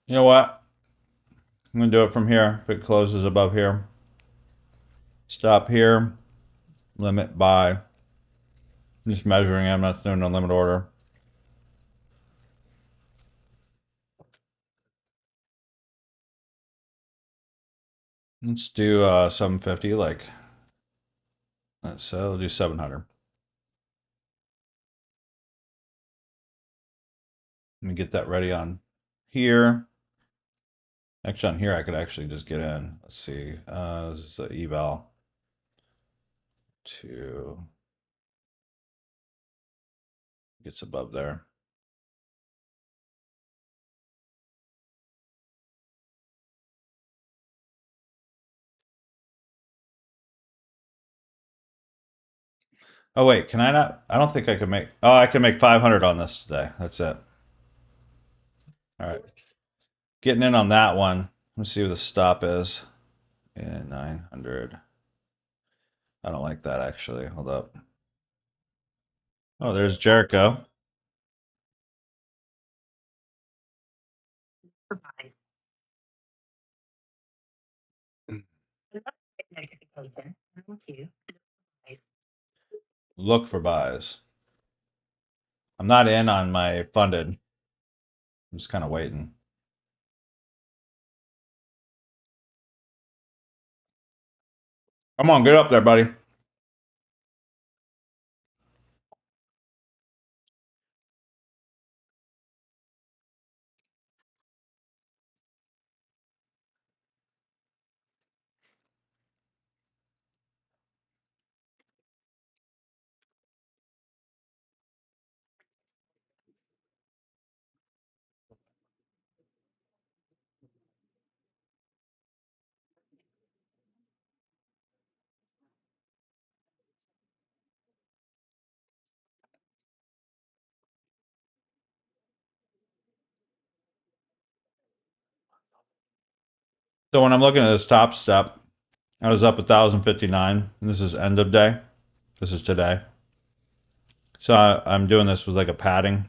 You know what? I'm going to do it from here. If it closes above here. Stop here. Limit buy. I'm just measuring. I'm not doing a limit order. Let's do 750. Like, let's we'll do 700. Let me get that ready on here. Actually, on here, I could actually just get in. Let's see. This is the eval to gets above there. Oh wait, can I not? I don't think I can make. Oh, I can make 500 on this today. That's it. All right, getting in on that one. Let's see what the stop is. And 900. I don't like that actually. Hold up. Oh, there's Jericho. Look for buys. I'm not in on my funded. I'm just kind of waiting. Come on, get up there, buddy. So when I'm looking at this top step, I was up 1,059, and this is end of day. This is today. So I'm doing this with like a padding.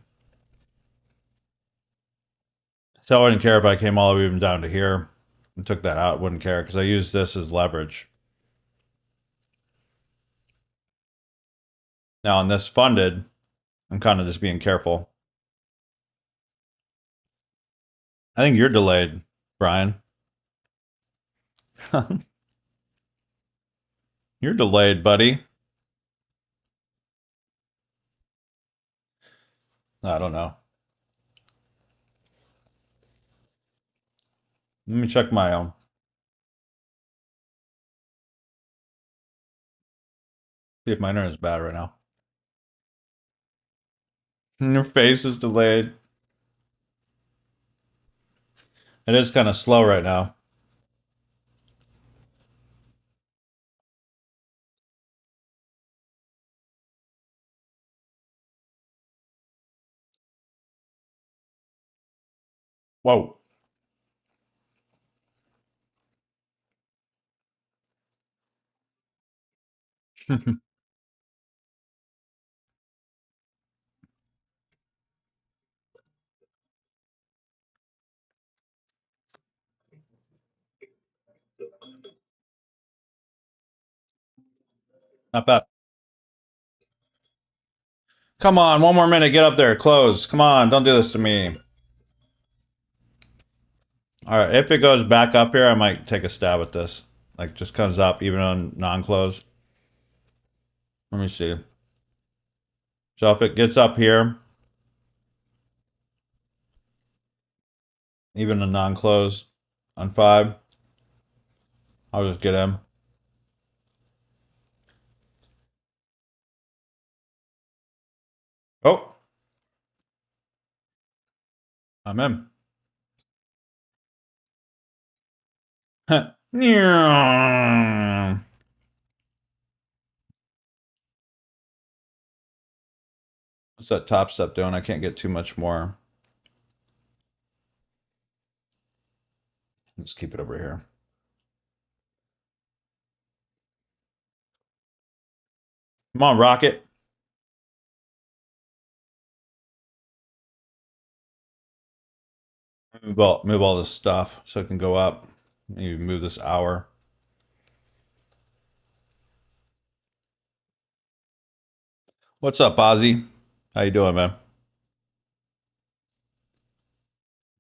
So I wouldn't care if I came all the way even down to here and took that out. Wouldn't care because I use this as leverage. Now on this funded, I'm kind of just being careful. I think you're delayed, Brian. You're delayed, buddy. I don't know. Let me check my own. See if my internet is bad right now. Your face is delayed. It is kind of slow right now. Whoa. Not bad. Come on, one more minute. Get up there. Close. Come on, don't do this to me. All right, if it goes back up here, I might take a stab at this. Like, just comes up even on non-close. Let me see. So if it gets up here, even a non-close on 5, I'll just get him. Oh, I'm in. What's that top step doing? I can't get too much more. Let's keep it over here. Come on, Rocket. Move all this stuff so it can go up. Maybe move this hour. What's up, Ozzy? How you doing, man?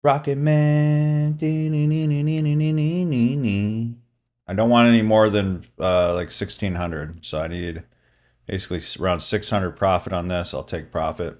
Rocket Man. I don't want any more than like 1,600. So I need basically around 600 profit on this. I'll take profit.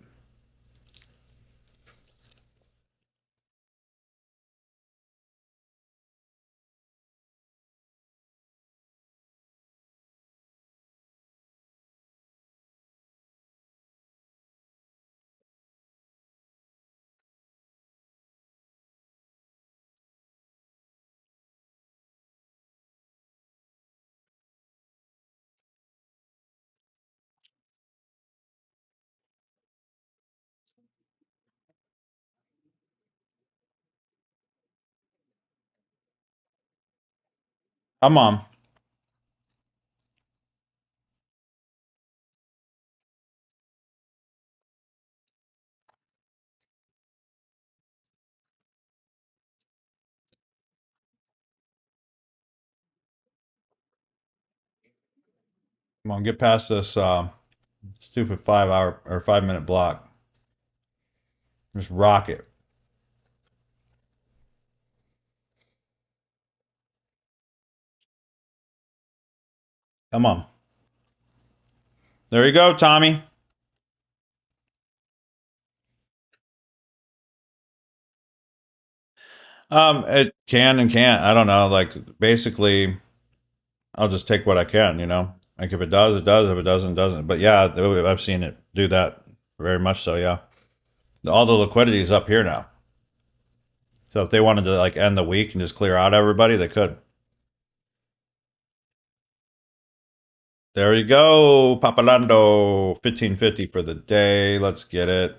Come on. Come on, get past this stupid 5 hour or 5 minute block. Just rock it. Come on. There you go, Tommy. It can and can't. I don't know. Like basically, I'll just take what I can. Like if it does, it does. If it doesn't, it doesn't. But yeah, I've seen it do that very much. So yeah, all the liquidity is up here now. So if they wanted to like end the week and just clear out everybody, they could. There you go, Papalando, 1550 for the day. Let's get it.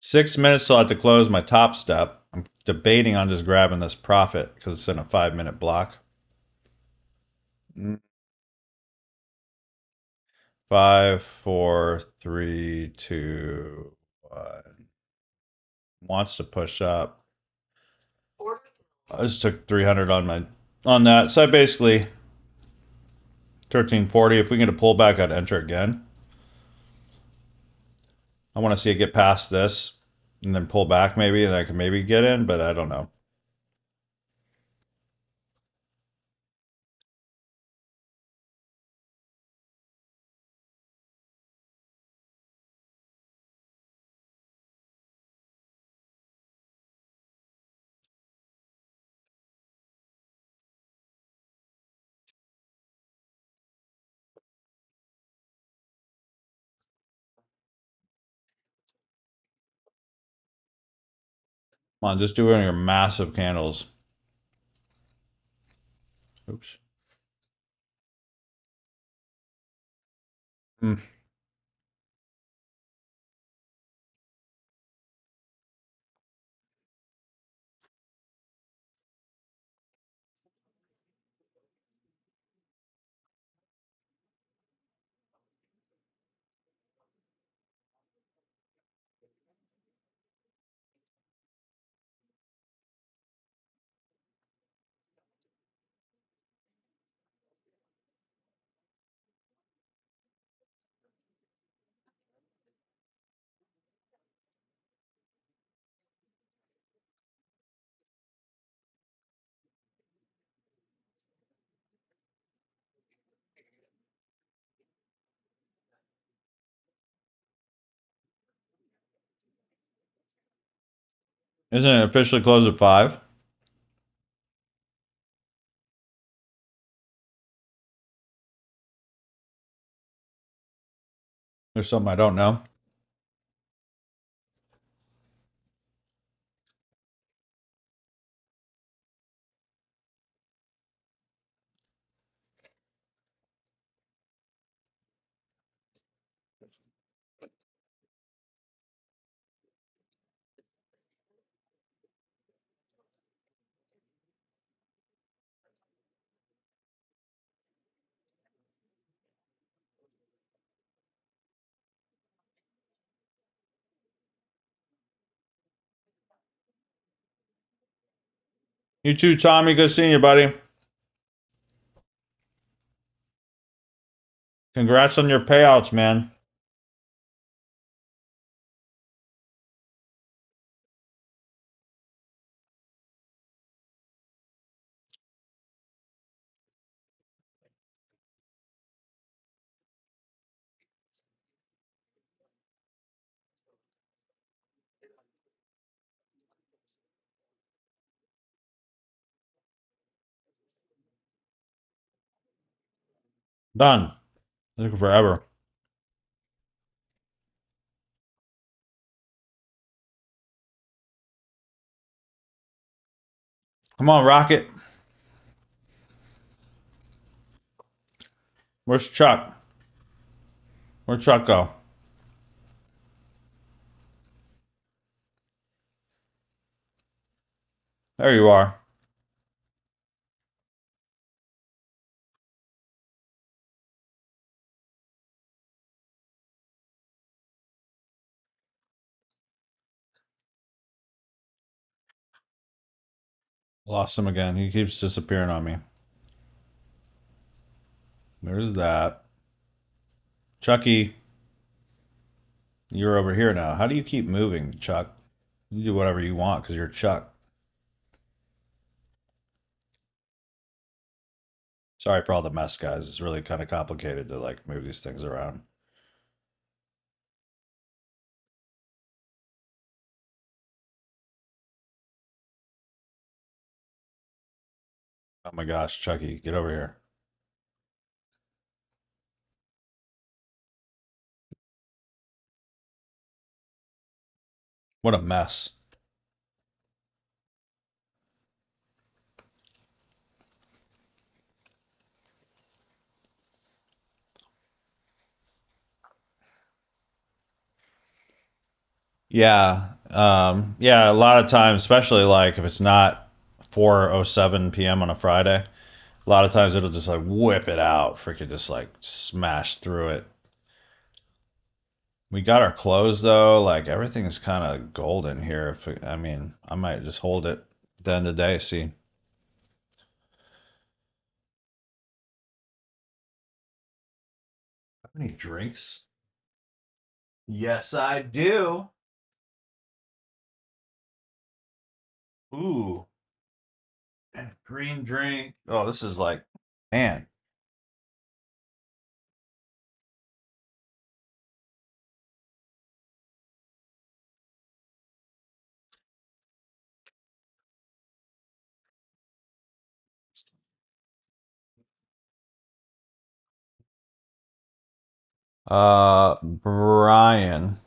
6 minutes till I have to close my top step. I'm debating on just grabbing this profit because it's in a 5-minute block. 5, 4, 3, 2, 1. Wants to push up. I just took 300 on that. So I basically 1340. If we get a pullback, I'd enter again. I want to see it get past this and then pull back maybe, and I can maybe get in, but I don't know. Come on, just do it on your massive candles. Oops. Hmm. Isn't it officially closed at 5? There's something I don't know. You too, Tommy. Good seeing you, buddy. Congrats on your payouts, man. Done. Took forever. Come on, Rocket. Where's Chuck? Where'd Chuck go? There you are. Lost him again. He keeps disappearing on me. There's that. Chucky, you're over here now. How do you keep moving, Chuck? You do whatever you want because you're Chuck. Sorry for all the mess, guys. It's really kind of complicated to like move these things around. Oh my gosh, Chucky, get over here. What a mess. Yeah. Yeah, a lot of times, especially like if it's not 4:07 p.m. on a Friday, a lot of times it'll just like whip it out, freaking just like smash through it. We got our close though, like everything is kind of golden here. If it, I mean, I might just hold it at the end of the day, see. How many drinks? Yes, I do. Ooh, and green drink. Oh, this is like, man. Brian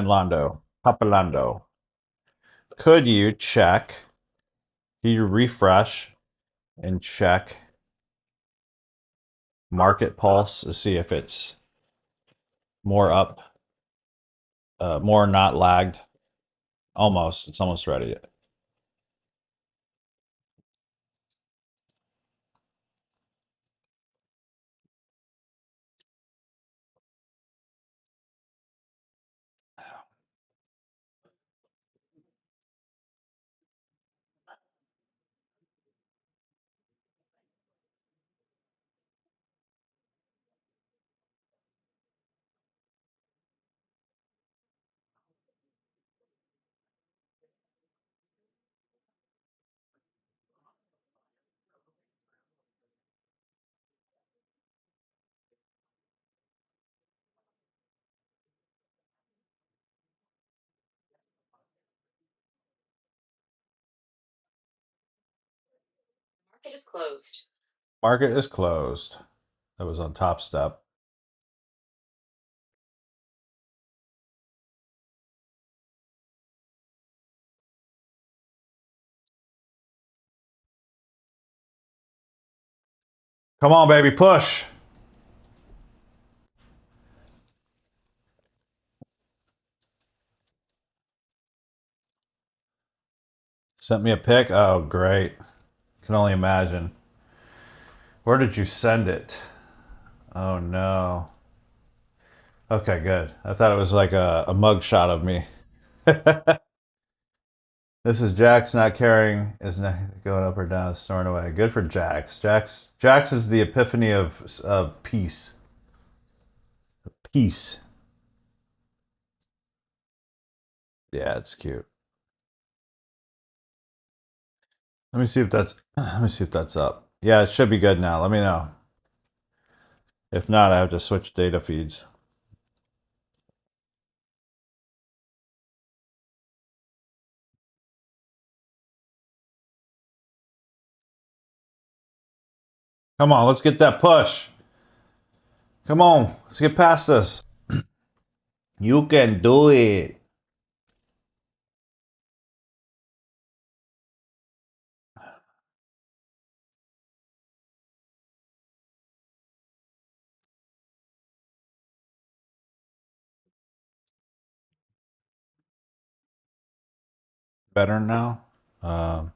Londo, Papalando. Could you check? Can you refresh and check market pulse to see if it's more up, more not lagged? Almost. It's almost ready. Market is closed. Market is closed. That was on Top Step. Come on, baby, push. Sent me a pic. Oh, great. Can only imagine. Where did you send it? Oh, no. Okay, good. I thought it was like a mug shot of me. This is Jax not caring, is not going up or down, snoring away. Good for Jax. Jax is the epiphany of peace. Peace. Yeah, it's cute. Let me see if that's up. Yeah, it should be good now. Let me know. If not, I have to switch data feeds. Come on, let's get that push. Come on, let's get past this. You can do it. Better now. I'm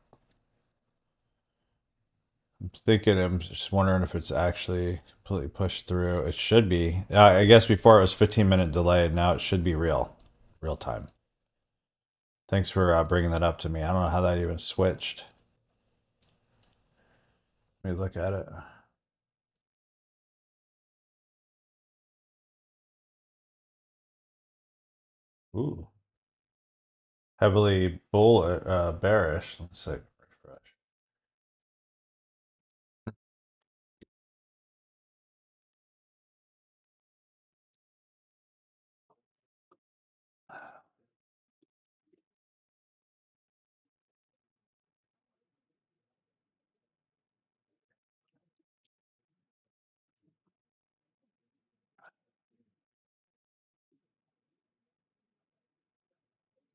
just wondering if it's actually completely pushed through. It should be. I guess before it was 15-minute delay. Now it should be real time. Thanks for bringing that up to me. I don't know how that even switched. Let me look at it. Ooh, heavily bearish. Let's see. Refresh.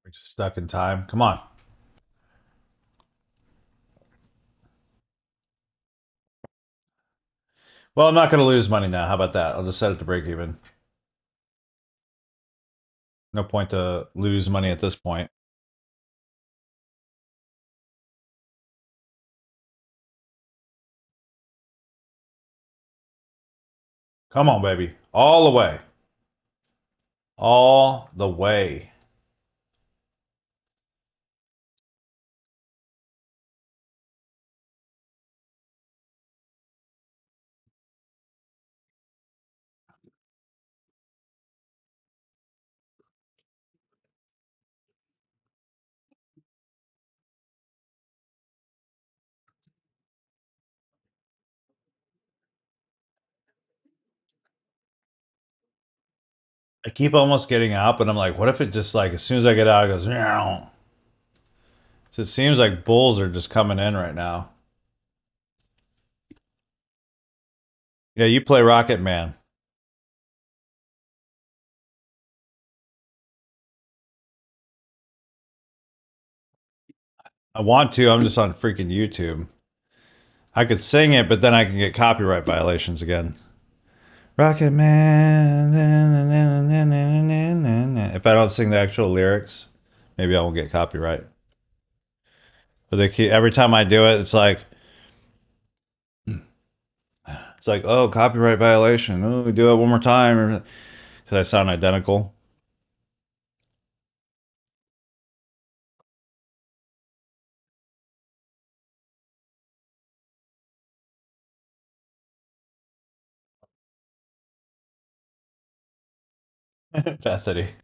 We're just stuck in time. Come on. Well, I'm not going to lose money now. How about that? I'll just set it to break even. No point to lose money at this point. Come on, baby. All the way. All the way. I keep almost getting out, but I'm like, what if it just like as soon as I get out, it goes, meow. So it seems like bulls are just coming in right now. Yeah, you play Rocket Man. I want to. I'm just on freaking YouTube. I could sing it, but then I can get copyright violations again. Rocket Man. If I don't sing the actual lyrics, maybe I won't get copyright. But they keep, every time I do it, it's like, oh, copyright violation. Oh, we do it one more time because I sound identical. Bethany.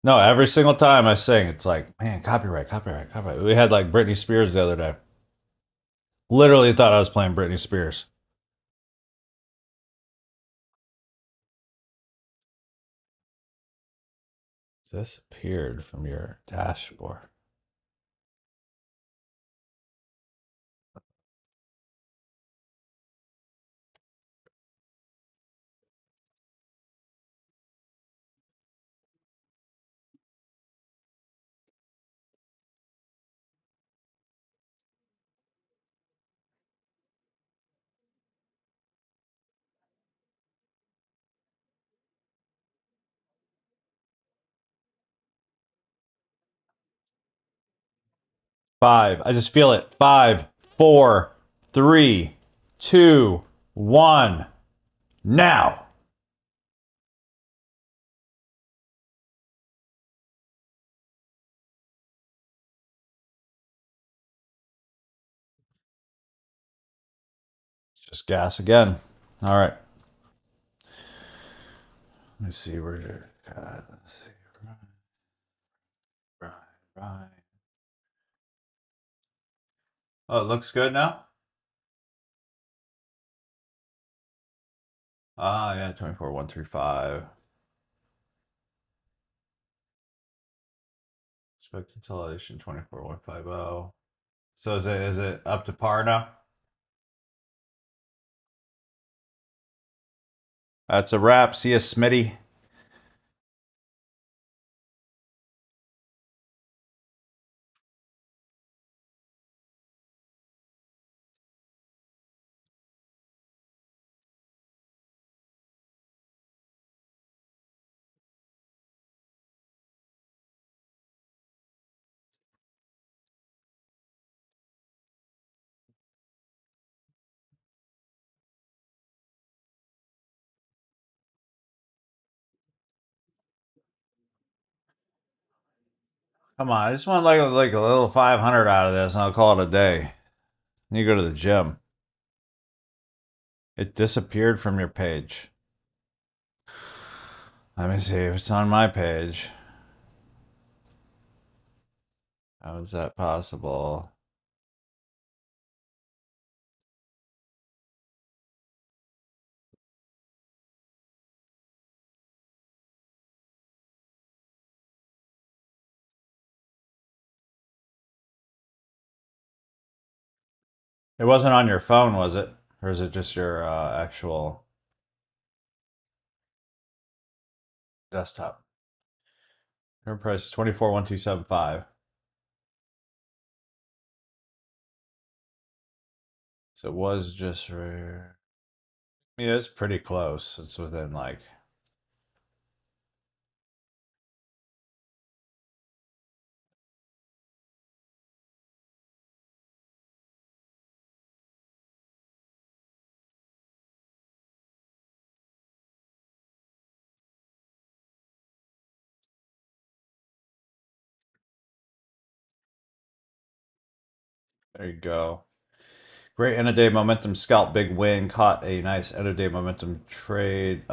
No, every single time I sing, it's like, man, copyright, copyright, copyright. We had like Britney Spears the other day. Literally thought I was playing Britney Spears. Disappeared from your dashboard. Five. I just feel it. Five, four, three, two, one. Now. Just gas again. All right. Let me see where you're at. Let's see. Right. Oh, it looks good now? Ah, yeah, 24,135. Expect consolidation 24,150. So is it up to par now? That's a wrap. See you, Smitty. Come on, I just want like a little 500 out of this, and I'll call it a day. You go to the gym. It disappeared from your page. Let me see if it's on my page. How is that possible? It wasn't on your phone, was it? Or is it just your actual desktop? Current price is 24,127.5. So it was just right. Yeah, it's pretty close. It's within like. There you go. Great end of day momentum scalp, big win. Caught a nice end of day momentum trade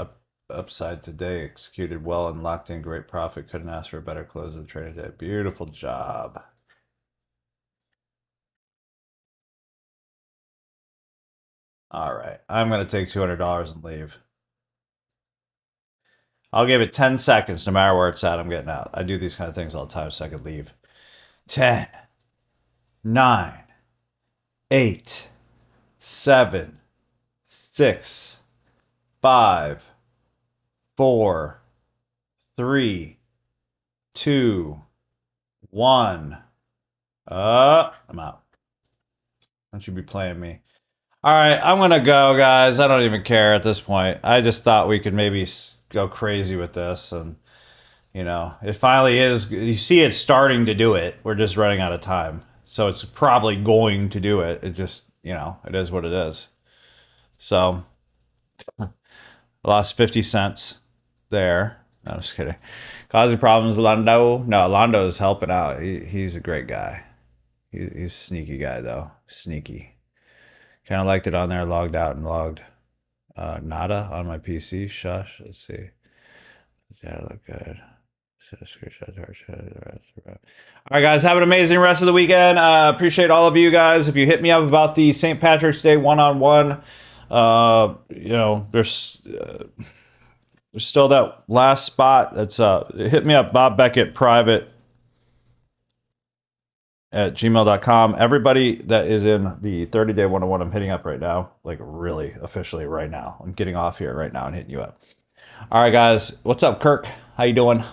upside today. Executed well and locked in great profit. Couldn't ask for a better close of the trade today. Beautiful job. All right, I'm gonna take $200 and leave. I'll give it 10 seconds, no matter where it's at. I'm getting out. I do these kind of things all the time, so I could leave. 10, 9, 8, 7, 6, 5, 4, 3, 2, 1. I'm out. Don't you be playing me. All right, I'm going to go, guys. I don't even care at this point. I just thought we could maybe go crazy with this. And, you know, it finally is. You see it starting to do it. We're just running out of time. So it's probably going to do it. It just, you know, it is what it is. So I lost 50 cents there. No, I'm just kidding. Causing problems, Londo. No, Londo is helping out. He's a great guy. He's a sneaky guy, though. Sneaky. Kind of liked it on there. Logged out and logged nada on my PC. Shush. Let's see. Yeah, look good. All right, guys. Have an amazing rest of the weekend. Appreciate all of you guys. If you hit me up about the St. Patrick's Day one-on-one, you know, there's still that last spot. That's hit me up, Bob Beckett private at gmail.com. Everybody that is in the 30-day one-on-one, I'm hitting up right now, like really officially right now. I'm getting off here right now and hitting you up. All right, guys. What's up, Kirk? How you doing?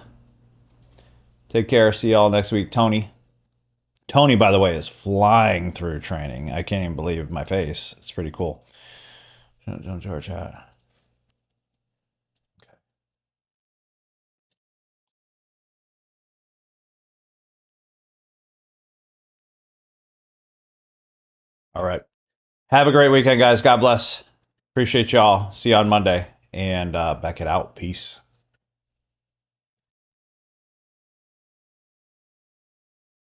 Take care. See y'all next week. Tony, by the way, is flying through training. I can't even believe my face. It's pretty cool. Don't George chat. Okay. All right. Have a great weekend, guys. God bless. Appreciate y'all. See you on Monday. And back it out. Peace.